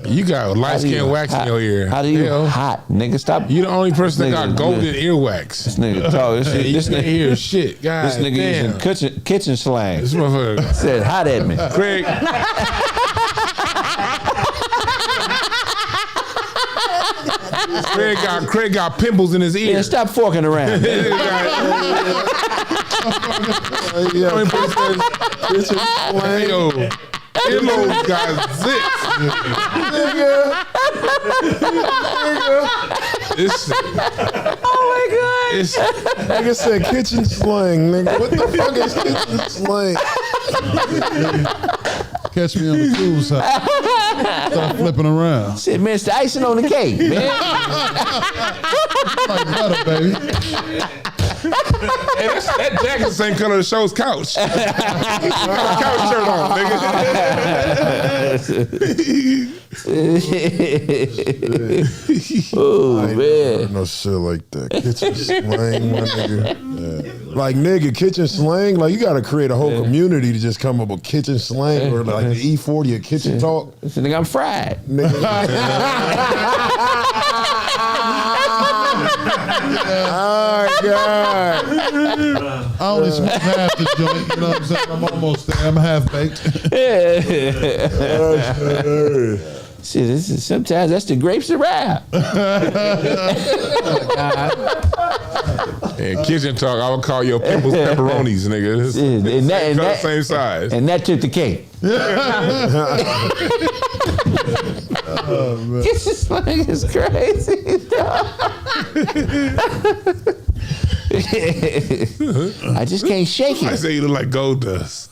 [SPEAKER 3] You got light skin wax in your ear.
[SPEAKER 1] How do you hot, nigga? Stop.
[SPEAKER 3] You the only person that got golden earwax.
[SPEAKER 1] This nigga talk. This nigga
[SPEAKER 3] hear shit. God
[SPEAKER 1] this nigga
[SPEAKER 3] damn.
[SPEAKER 1] using kitchen slang.
[SPEAKER 3] This motherfucker
[SPEAKER 1] said hot at me.
[SPEAKER 3] Kraig. Kraig got pimples in his ear.
[SPEAKER 1] Yeah, stop forking around.
[SPEAKER 3] earlobes got zips. It's,
[SPEAKER 5] Oh my god.
[SPEAKER 3] it's,
[SPEAKER 4] Nigga said kitchen slang, nigga. What the fuck is kitchen slang?
[SPEAKER 2] Catch me on the cool side. Start flipping around.
[SPEAKER 1] Shit, man, it's the icing on the cake, man.
[SPEAKER 2] Like butter, baby.
[SPEAKER 3] hey, that jacket the same color as show's couch. Couch shirt on, nigga.
[SPEAKER 1] Oh,
[SPEAKER 4] I ain't
[SPEAKER 1] man.
[SPEAKER 4] never heard no shit like that. Kitchen slang, my nigga. Yeah. Like, nigga, kitchen slang, like, you gotta create a whole community to just come up with kitchen slang or like the E40 or kitchen talk.
[SPEAKER 1] Listen, nigga, I'm fried.
[SPEAKER 4] Oh, God.
[SPEAKER 2] I only smoke half the joint, you know what I'm saying? I'm almost there. I'm half baked.
[SPEAKER 1] Shit, this is, sometimes that's the grapes of rap.
[SPEAKER 3] And kitchen talk, I would call your pimples pepperonis, nigga. Same size.
[SPEAKER 1] And that took the cake.
[SPEAKER 2] Oh, man.
[SPEAKER 1] Kitchen slang is crazy. I just can't shake it.
[SPEAKER 3] I say you look like gold dust.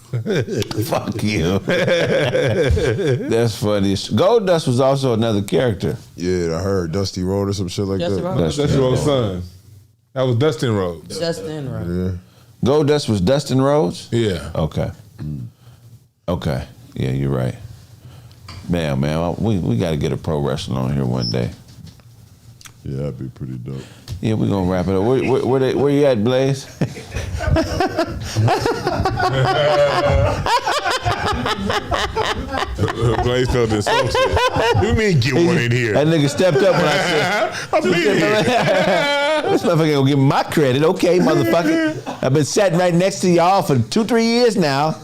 [SPEAKER 1] Fuck you. That's funny. Gold Dust was also another character.
[SPEAKER 4] Yeah, I heard Dusty Road or some shit like
[SPEAKER 5] Dusty
[SPEAKER 4] that.
[SPEAKER 5] Rhodes.
[SPEAKER 3] Dusty Rhodes' son. That was Dustin Rhodes.
[SPEAKER 5] Justin, right?
[SPEAKER 4] Yeah.
[SPEAKER 1] Gold Dust was Dustin Rhodes?
[SPEAKER 3] Yeah.
[SPEAKER 1] Okay. Okay. Yeah, you're right. Man, we got to get a pro wrestling on here one day.
[SPEAKER 2] Yeah, that'd be pretty dope.
[SPEAKER 1] Yeah, we're going to wrap it up. Where you at, Blaze?
[SPEAKER 3] Blaze felt insulted. You mean get one in here?
[SPEAKER 1] That nigga stepped up when I said, this motherfucker gonna give me my credit. Okay, motherfucker. I've been sitting right next to y'all for 2-3 years now.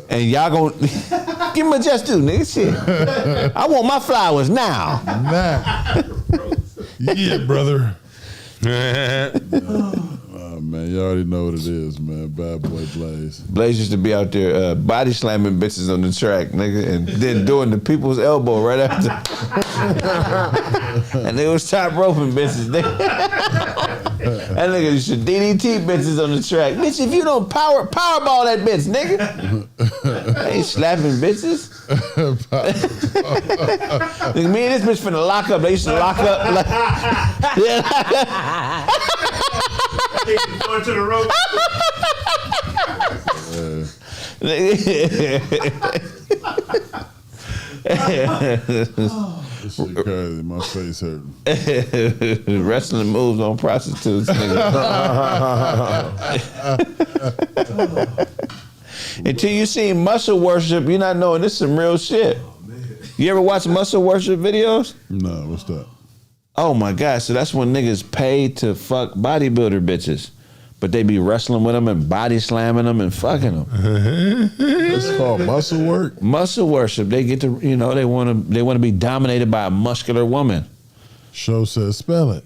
[SPEAKER 1] And y'all gonna give me a just due, nigga. Shit. I want my flowers now.
[SPEAKER 2] Nah. Yeah, brother. Oh, man, you already know what it is, man. Bad boy Blaze.
[SPEAKER 1] Blaze used to be out there body slamming bitches on the track, nigga, and then doing the people's elbow right after. And they was top roping bitches, nigga. That nigga used to DDT bitches on the track. Bitch, if you don't powerball that bitch, nigga. I ain't slapping bitches. Nigga, me and this bitch finna lock up. They used to lock up. Like,
[SPEAKER 18] Going to the road.
[SPEAKER 2] This shit crazy. My face hurting.
[SPEAKER 1] Wrestling moves on prostitutes, nigga. Until you see muscle worship, you're not knowing this is some real shit. You ever watch muscle worship videos?
[SPEAKER 2] No, what's that?
[SPEAKER 1] Oh my God, so that's when niggas pay to fuck bodybuilder bitches. But they be wrestling with them and body slamming them and fucking them.
[SPEAKER 4] It's called muscle work?
[SPEAKER 1] Muscle worship. They get to, they want to be dominated by a muscular woman.
[SPEAKER 2] Show says spell it.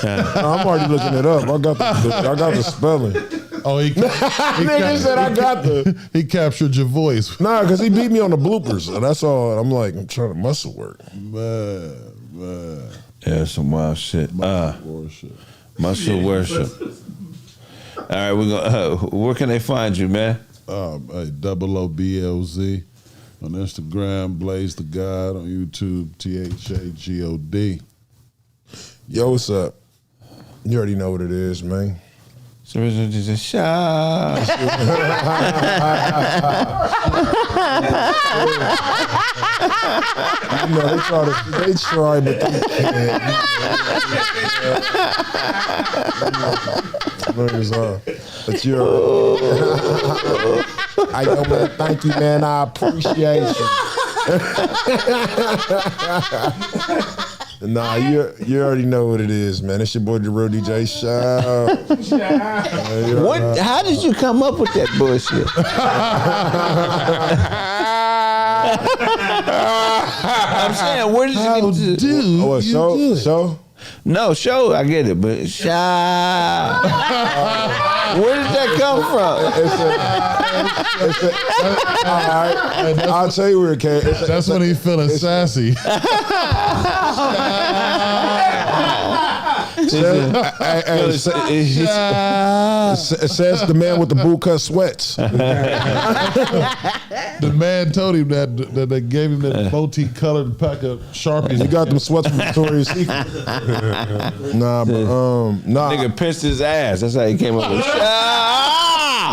[SPEAKER 4] I'm already looking it up. I got the spelling.
[SPEAKER 2] Oh, he
[SPEAKER 4] nigga said I got
[SPEAKER 2] he captured your voice.
[SPEAKER 4] Nah, because he beat me on the bloopers. That's all. I'm like, I'm trying to muscle work.
[SPEAKER 2] Man.
[SPEAKER 1] Yeah, some wild shit. Muscle worship. All right, we're gonna. Where can they find you, man?
[SPEAKER 2] Hey, OOBLZ on Instagram, Blaze the God on YouTube, THAGOD.
[SPEAKER 4] Yo, what's up? You already know what it is, man.
[SPEAKER 1] So it's just a shot.
[SPEAKER 4] You know, they try, but they can't. But you're. I know, man. Thank you, man. I appreciate you. Nah, you already know what it is, man. It's your boy, the real DJ Shout.
[SPEAKER 1] How did you come up with that bullshit? I'm saying, where did you get to?
[SPEAKER 4] Oh, show?
[SPEAKER 1] No, show, I get it, but shout. Where did that come from?
[SPEAKER 4] I'll tell you where it came.
[SPEAKER 2] That's when he's feeling sassy.
[SPEAKER 4] It says the man with the bootcut sweats.
[SPEAKER 2] The man told him that they gave him that multicolored pack of Sharpies.
[SPEAKER 4] He got them sweats from Victoria's Secret. Nah.
[SPEAKER 1] Nigga pinched his ass. That's how he came up with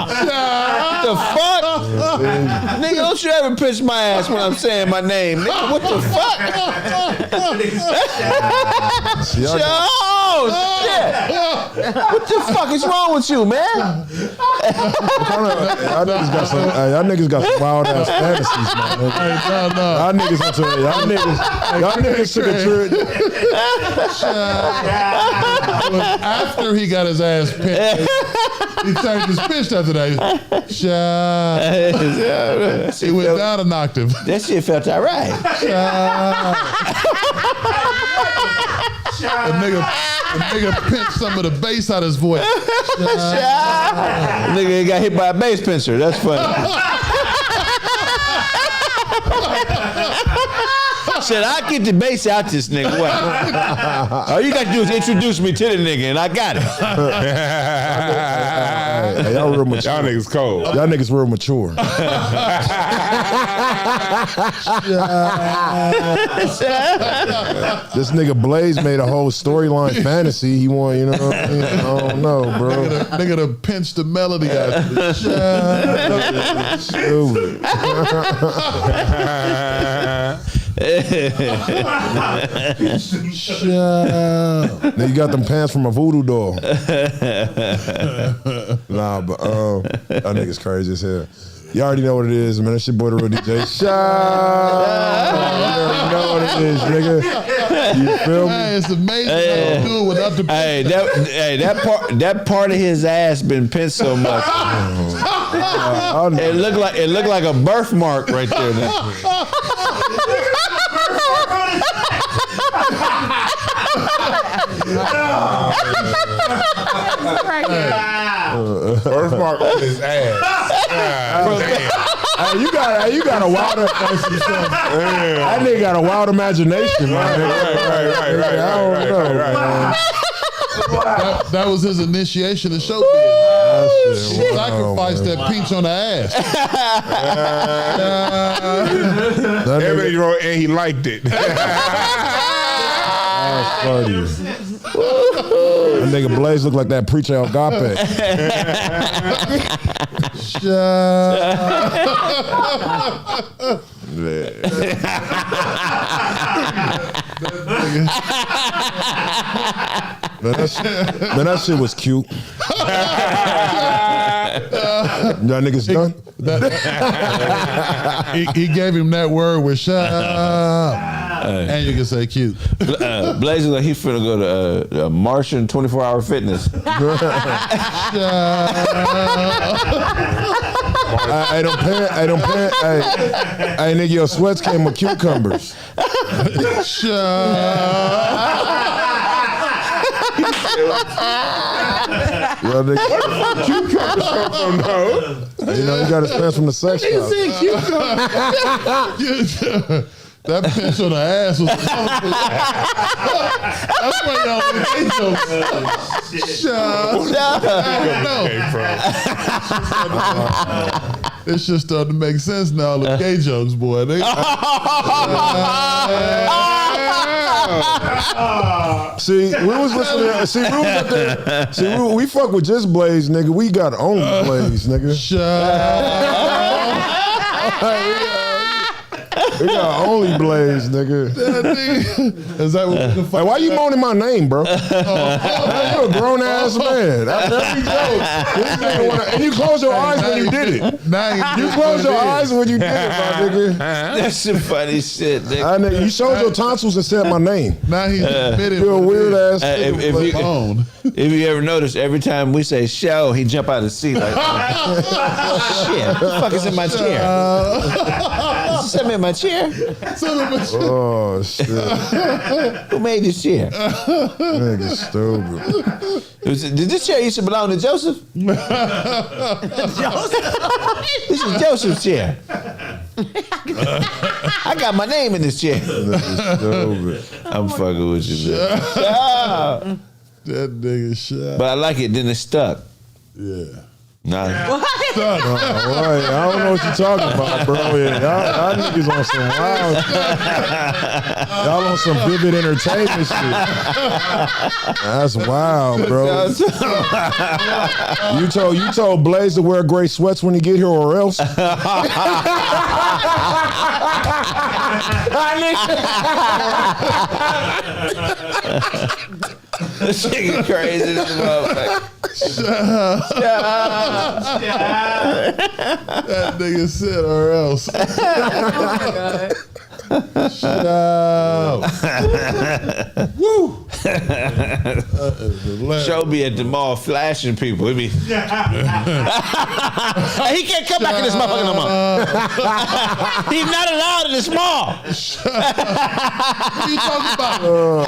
[SPEAKER 1] What the fuck? Nigga, don't you ever pinch my ass when I'm saying my name. Nigga, what the fuck? Oh, shit. What the fuck is wrong with you, man?
[SPEAKER 4] Y'all niggas got some wild ass fantasies, man. Y'all niggas took a trip.
[SPEAKER 2] After he got his ass pinched, he changed his pitch after that. He went down an octave.
[SPEAKER 1] That shit felt all right.
[SPEAKER 2] The nigga pinched some of the bass out of his voice.
[SPEAKER 1] Nigga got hit by a bass pincher. That's funny. Shit, I get the bass out this nigga. What? All you got to do is introduce me to the nigga, and I got it.
[SPEAKER 4] Hey, y'all real mature.
[SPEAKER 3] Y'all niggas cold.
[SPEAKER 4] Y'all niggas real mature. This nigga Blaze made a whole storyline fantasy. He want, you know what I mean? I don't know, bro.
[SPEAKER 2] Nigga done pinched the melody out of the
[SPEAKER 4] Now you got them pants from a voodoo doll. Nah, but that nigga's crazy as hell. You already know what it is, man. That's your boy, the real DJ. You already know what it is, nigga. You feel me?
[SPEAKER 2] Hey, it's amazing how you do it without the
[SPEAKER 1] that part of his ass been pinched so much. It looked like a birthmark right there.
[SPEAKER 3] Birthmark on his ass.
[SPEAKER 4] You got a wild that nigga got a wild imagination, man.
[SPEAKER 3] Right.
[SPEAKER 2] That was his initiation to show business. Sacrificed that pinch on the ass.
[SPEAKER 3] Everybody wrote, and he liked it.
[SPEAKER 4] That nigga Blaze look like that preacher Agape. Man, that shit was cute. Y'all niggas done?
[SPEAKER 2] He gave him that word with shut up. And you can say cute.
[SPEAKER 1] Blaze is like he finna go to Martian 24-hour fitness.
[SPEAKER 4] I don't pay. Hey, nigga, your sweats came with cucumbers. Well, cucumbers come from though. You know, you got to spend from the sex shop.
[SPEAKER 2] That pinch on the ass was that's why y'all want to gay jokes. It's just starting to make sense now. The gay jokes, boy.
[SPEAKER 4] See, we was listening. We was up there. We fuck with just Blaze, nigga. We got only Blaze, nigga. We got only Blaze, nigga.
[SPEAKER 2] Is that what the fuck?
[SPEAKER 4] Why you moaning my name, bro? You're a grown ass man. That's every joke. And you close your eyes when you did it. You close your eyes when you did it, my nigga.
[SPEAKER 1] That's some funny shit, nigga.
[SPEAKER 4] You showed your tonsils and said my name.
[SPEAKER 2] Now he's admitted.
[SPEAKER 4] You're a weird ass.
[SPEAKER 1] If you ever notice, every time we say show, he jump out of the seat like, shit, what the fuck is in my chair? something in my chair.
[SPEAKER 6] Oh shit!
[SPEAKER 1] Who made this chair?
[SPEAKER 6] Nigga stupid.
[SPEAKER 1] Did this chair used to belong to Joseph? This is Joseph's chair. I got my name in this chair. I'm fucking with you, man.
[SPEAKER 2] That nigga shot.
[SPEAKER 1] But I like it. Then it stuck.
[SPEAKER 2] Yeah.
[SPEAKER 1] Nah.
[SPEAKER 6] Right. I don't know what you're talking about, bro. Yeah, y'all niggas on some wild shit. Y'all on some vivid entertainment shit. That's wild, bro. you told Blaze to wear gray sweats when he get here, or else.
[SPEAKER 1] This nigga crazy. This motherfucker.
[SPEAKER 2] That nigga said or else.
[SPEAKER 5] Oh my God.
[SPEAKER 2] Shut up. Woo.
[SPEAKER 1] Show be at the mall flashing people. It be hey, he can't come back in this motherfucker no more. He's not allowed in this mall.
[SPEAKER 2] What are you talking about?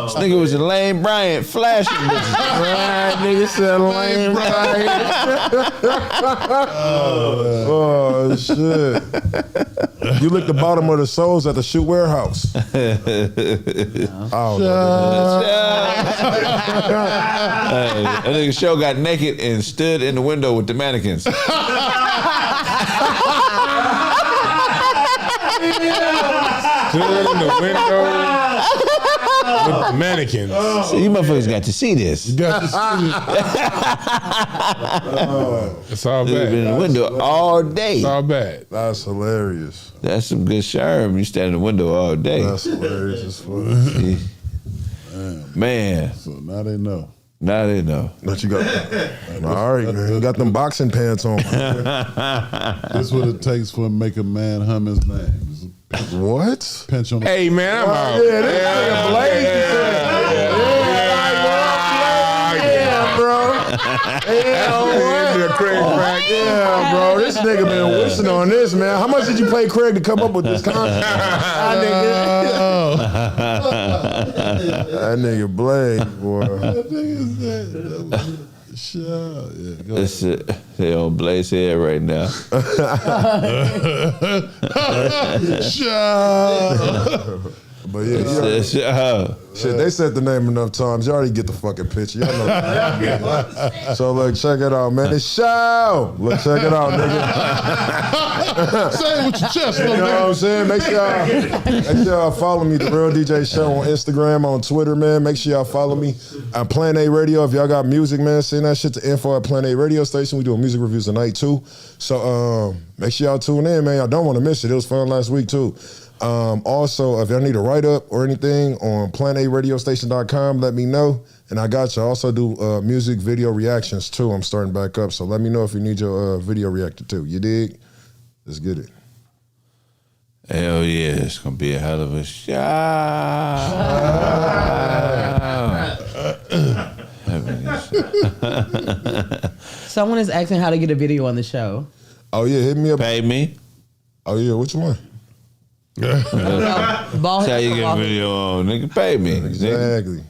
[SPEAKER 1] This nigga was a Lane Bryant flashing bitches.
[SPEAKER 6] Right, nigga said Lane Bryant. Oh shit! You licked the bottom of the soles at the shoe warehouse. Oh,
[SPEAKER 1] that nigga show got naked and stood in the window with the mannequins.
[SPEAKER 6] Stood in the window with the mannequins.
[SPEAKER 1] So you motherfuckers got to see this.
[SPEAKER 2] You got to see
[SPEAKER 3] it. It's all bad.
[SPEAKER 1] Been in the window all day.
[SPEAKER 3] It's all bad.
[SPEAKER 6] That's hilarious.
[SPEAKER 1] That's some good sherm. You stand in the window all day.
[SPEAKER 6] That's hilarious as fuck.
[SPEAKER 1] Man.
[SPEAKER 2] So now they know.
[SPEAKER 1] Now they know.
[SPEAKER 6] That you got. All right, man. You got them boxing pants on.
[SPEAKER 2] That's what it takes for make a man hum his name.
[SPEAKER 6] What?
[SPEAKER 2] Pinch on the
[SPEAKER 3] Hey, man, I'm out.
[SPEAKER 6] Yeah, this nigga Blaze. Yeah, bro. Yeah, bro. This nigga been wishing on this, man. How much did you pay Kraig to come up with this concept? That nigga Blaze, boy.
[SPEAKER 2] That nigga said, shut. Yeah, go ahead.
[SPEAKER 1] They on Blaze head right now.
[SPEAKER 2] Shut.
[SPEAKER 6] But yeah, shit, they said the name enough times. You already get the fucking picture. Y'all know. So look, check it out, man. It's show. Look, check it out, nigga.
[SPEAKER 2] Say it with your chest,
[SPEAKER 6] You know what I'm saying? Make sure y'all follow me, The Real DJ Show, on Instagram, on Twitter, man. Make sure y'all follow me on Plan A Radio. If y'all got music, man, send that shit to info at Plan A Radio Station. We doing music reviews tonight, too. So make sure y'all tune in, man. Y'all don't want to miss it. It was fun last week, too. Also, if y'all need a write-up or anything on planaradiostation.com, let me know. And I got you. I also do music video reactions, too. I'm starting back up. So let me know if you need your video reacted, too. You dig? Let's get it.
[SPEAKER 1] Hell yeah, it's gonna be a hell of a show.
[SPEAKER 5] Someone is asking how to get a video on the show.
[SPEAKER 6] Oh yeah, hit me up.
[SPEAKER 1] Pay me.
[SPEAKER 6] Oh yeah, which one?
[SPEAKER 1] That's how you get a video on. Nigga, pay me.
[SPEAKER 6] Exactly.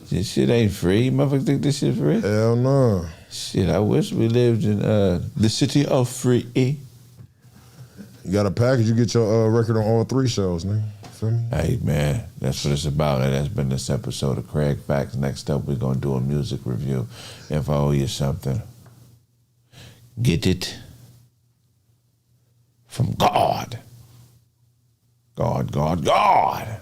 [SPEAKER 1] This shit ain't free. Motherfuckers think this shit free?
[SPEAKER 6] Hell no.
[SPEAKER 1] Shit, I wish we lived in the city of free.
[SPEAKER 6] You got a package, you get your record on all 3 shows, nigga. Feel me?
[SPEAKER 1] Hey, man, that's what it's about. And that's been this episode of Kraig Facts. Next up, we're going to do a music review. If I owe you something, get it from God. God.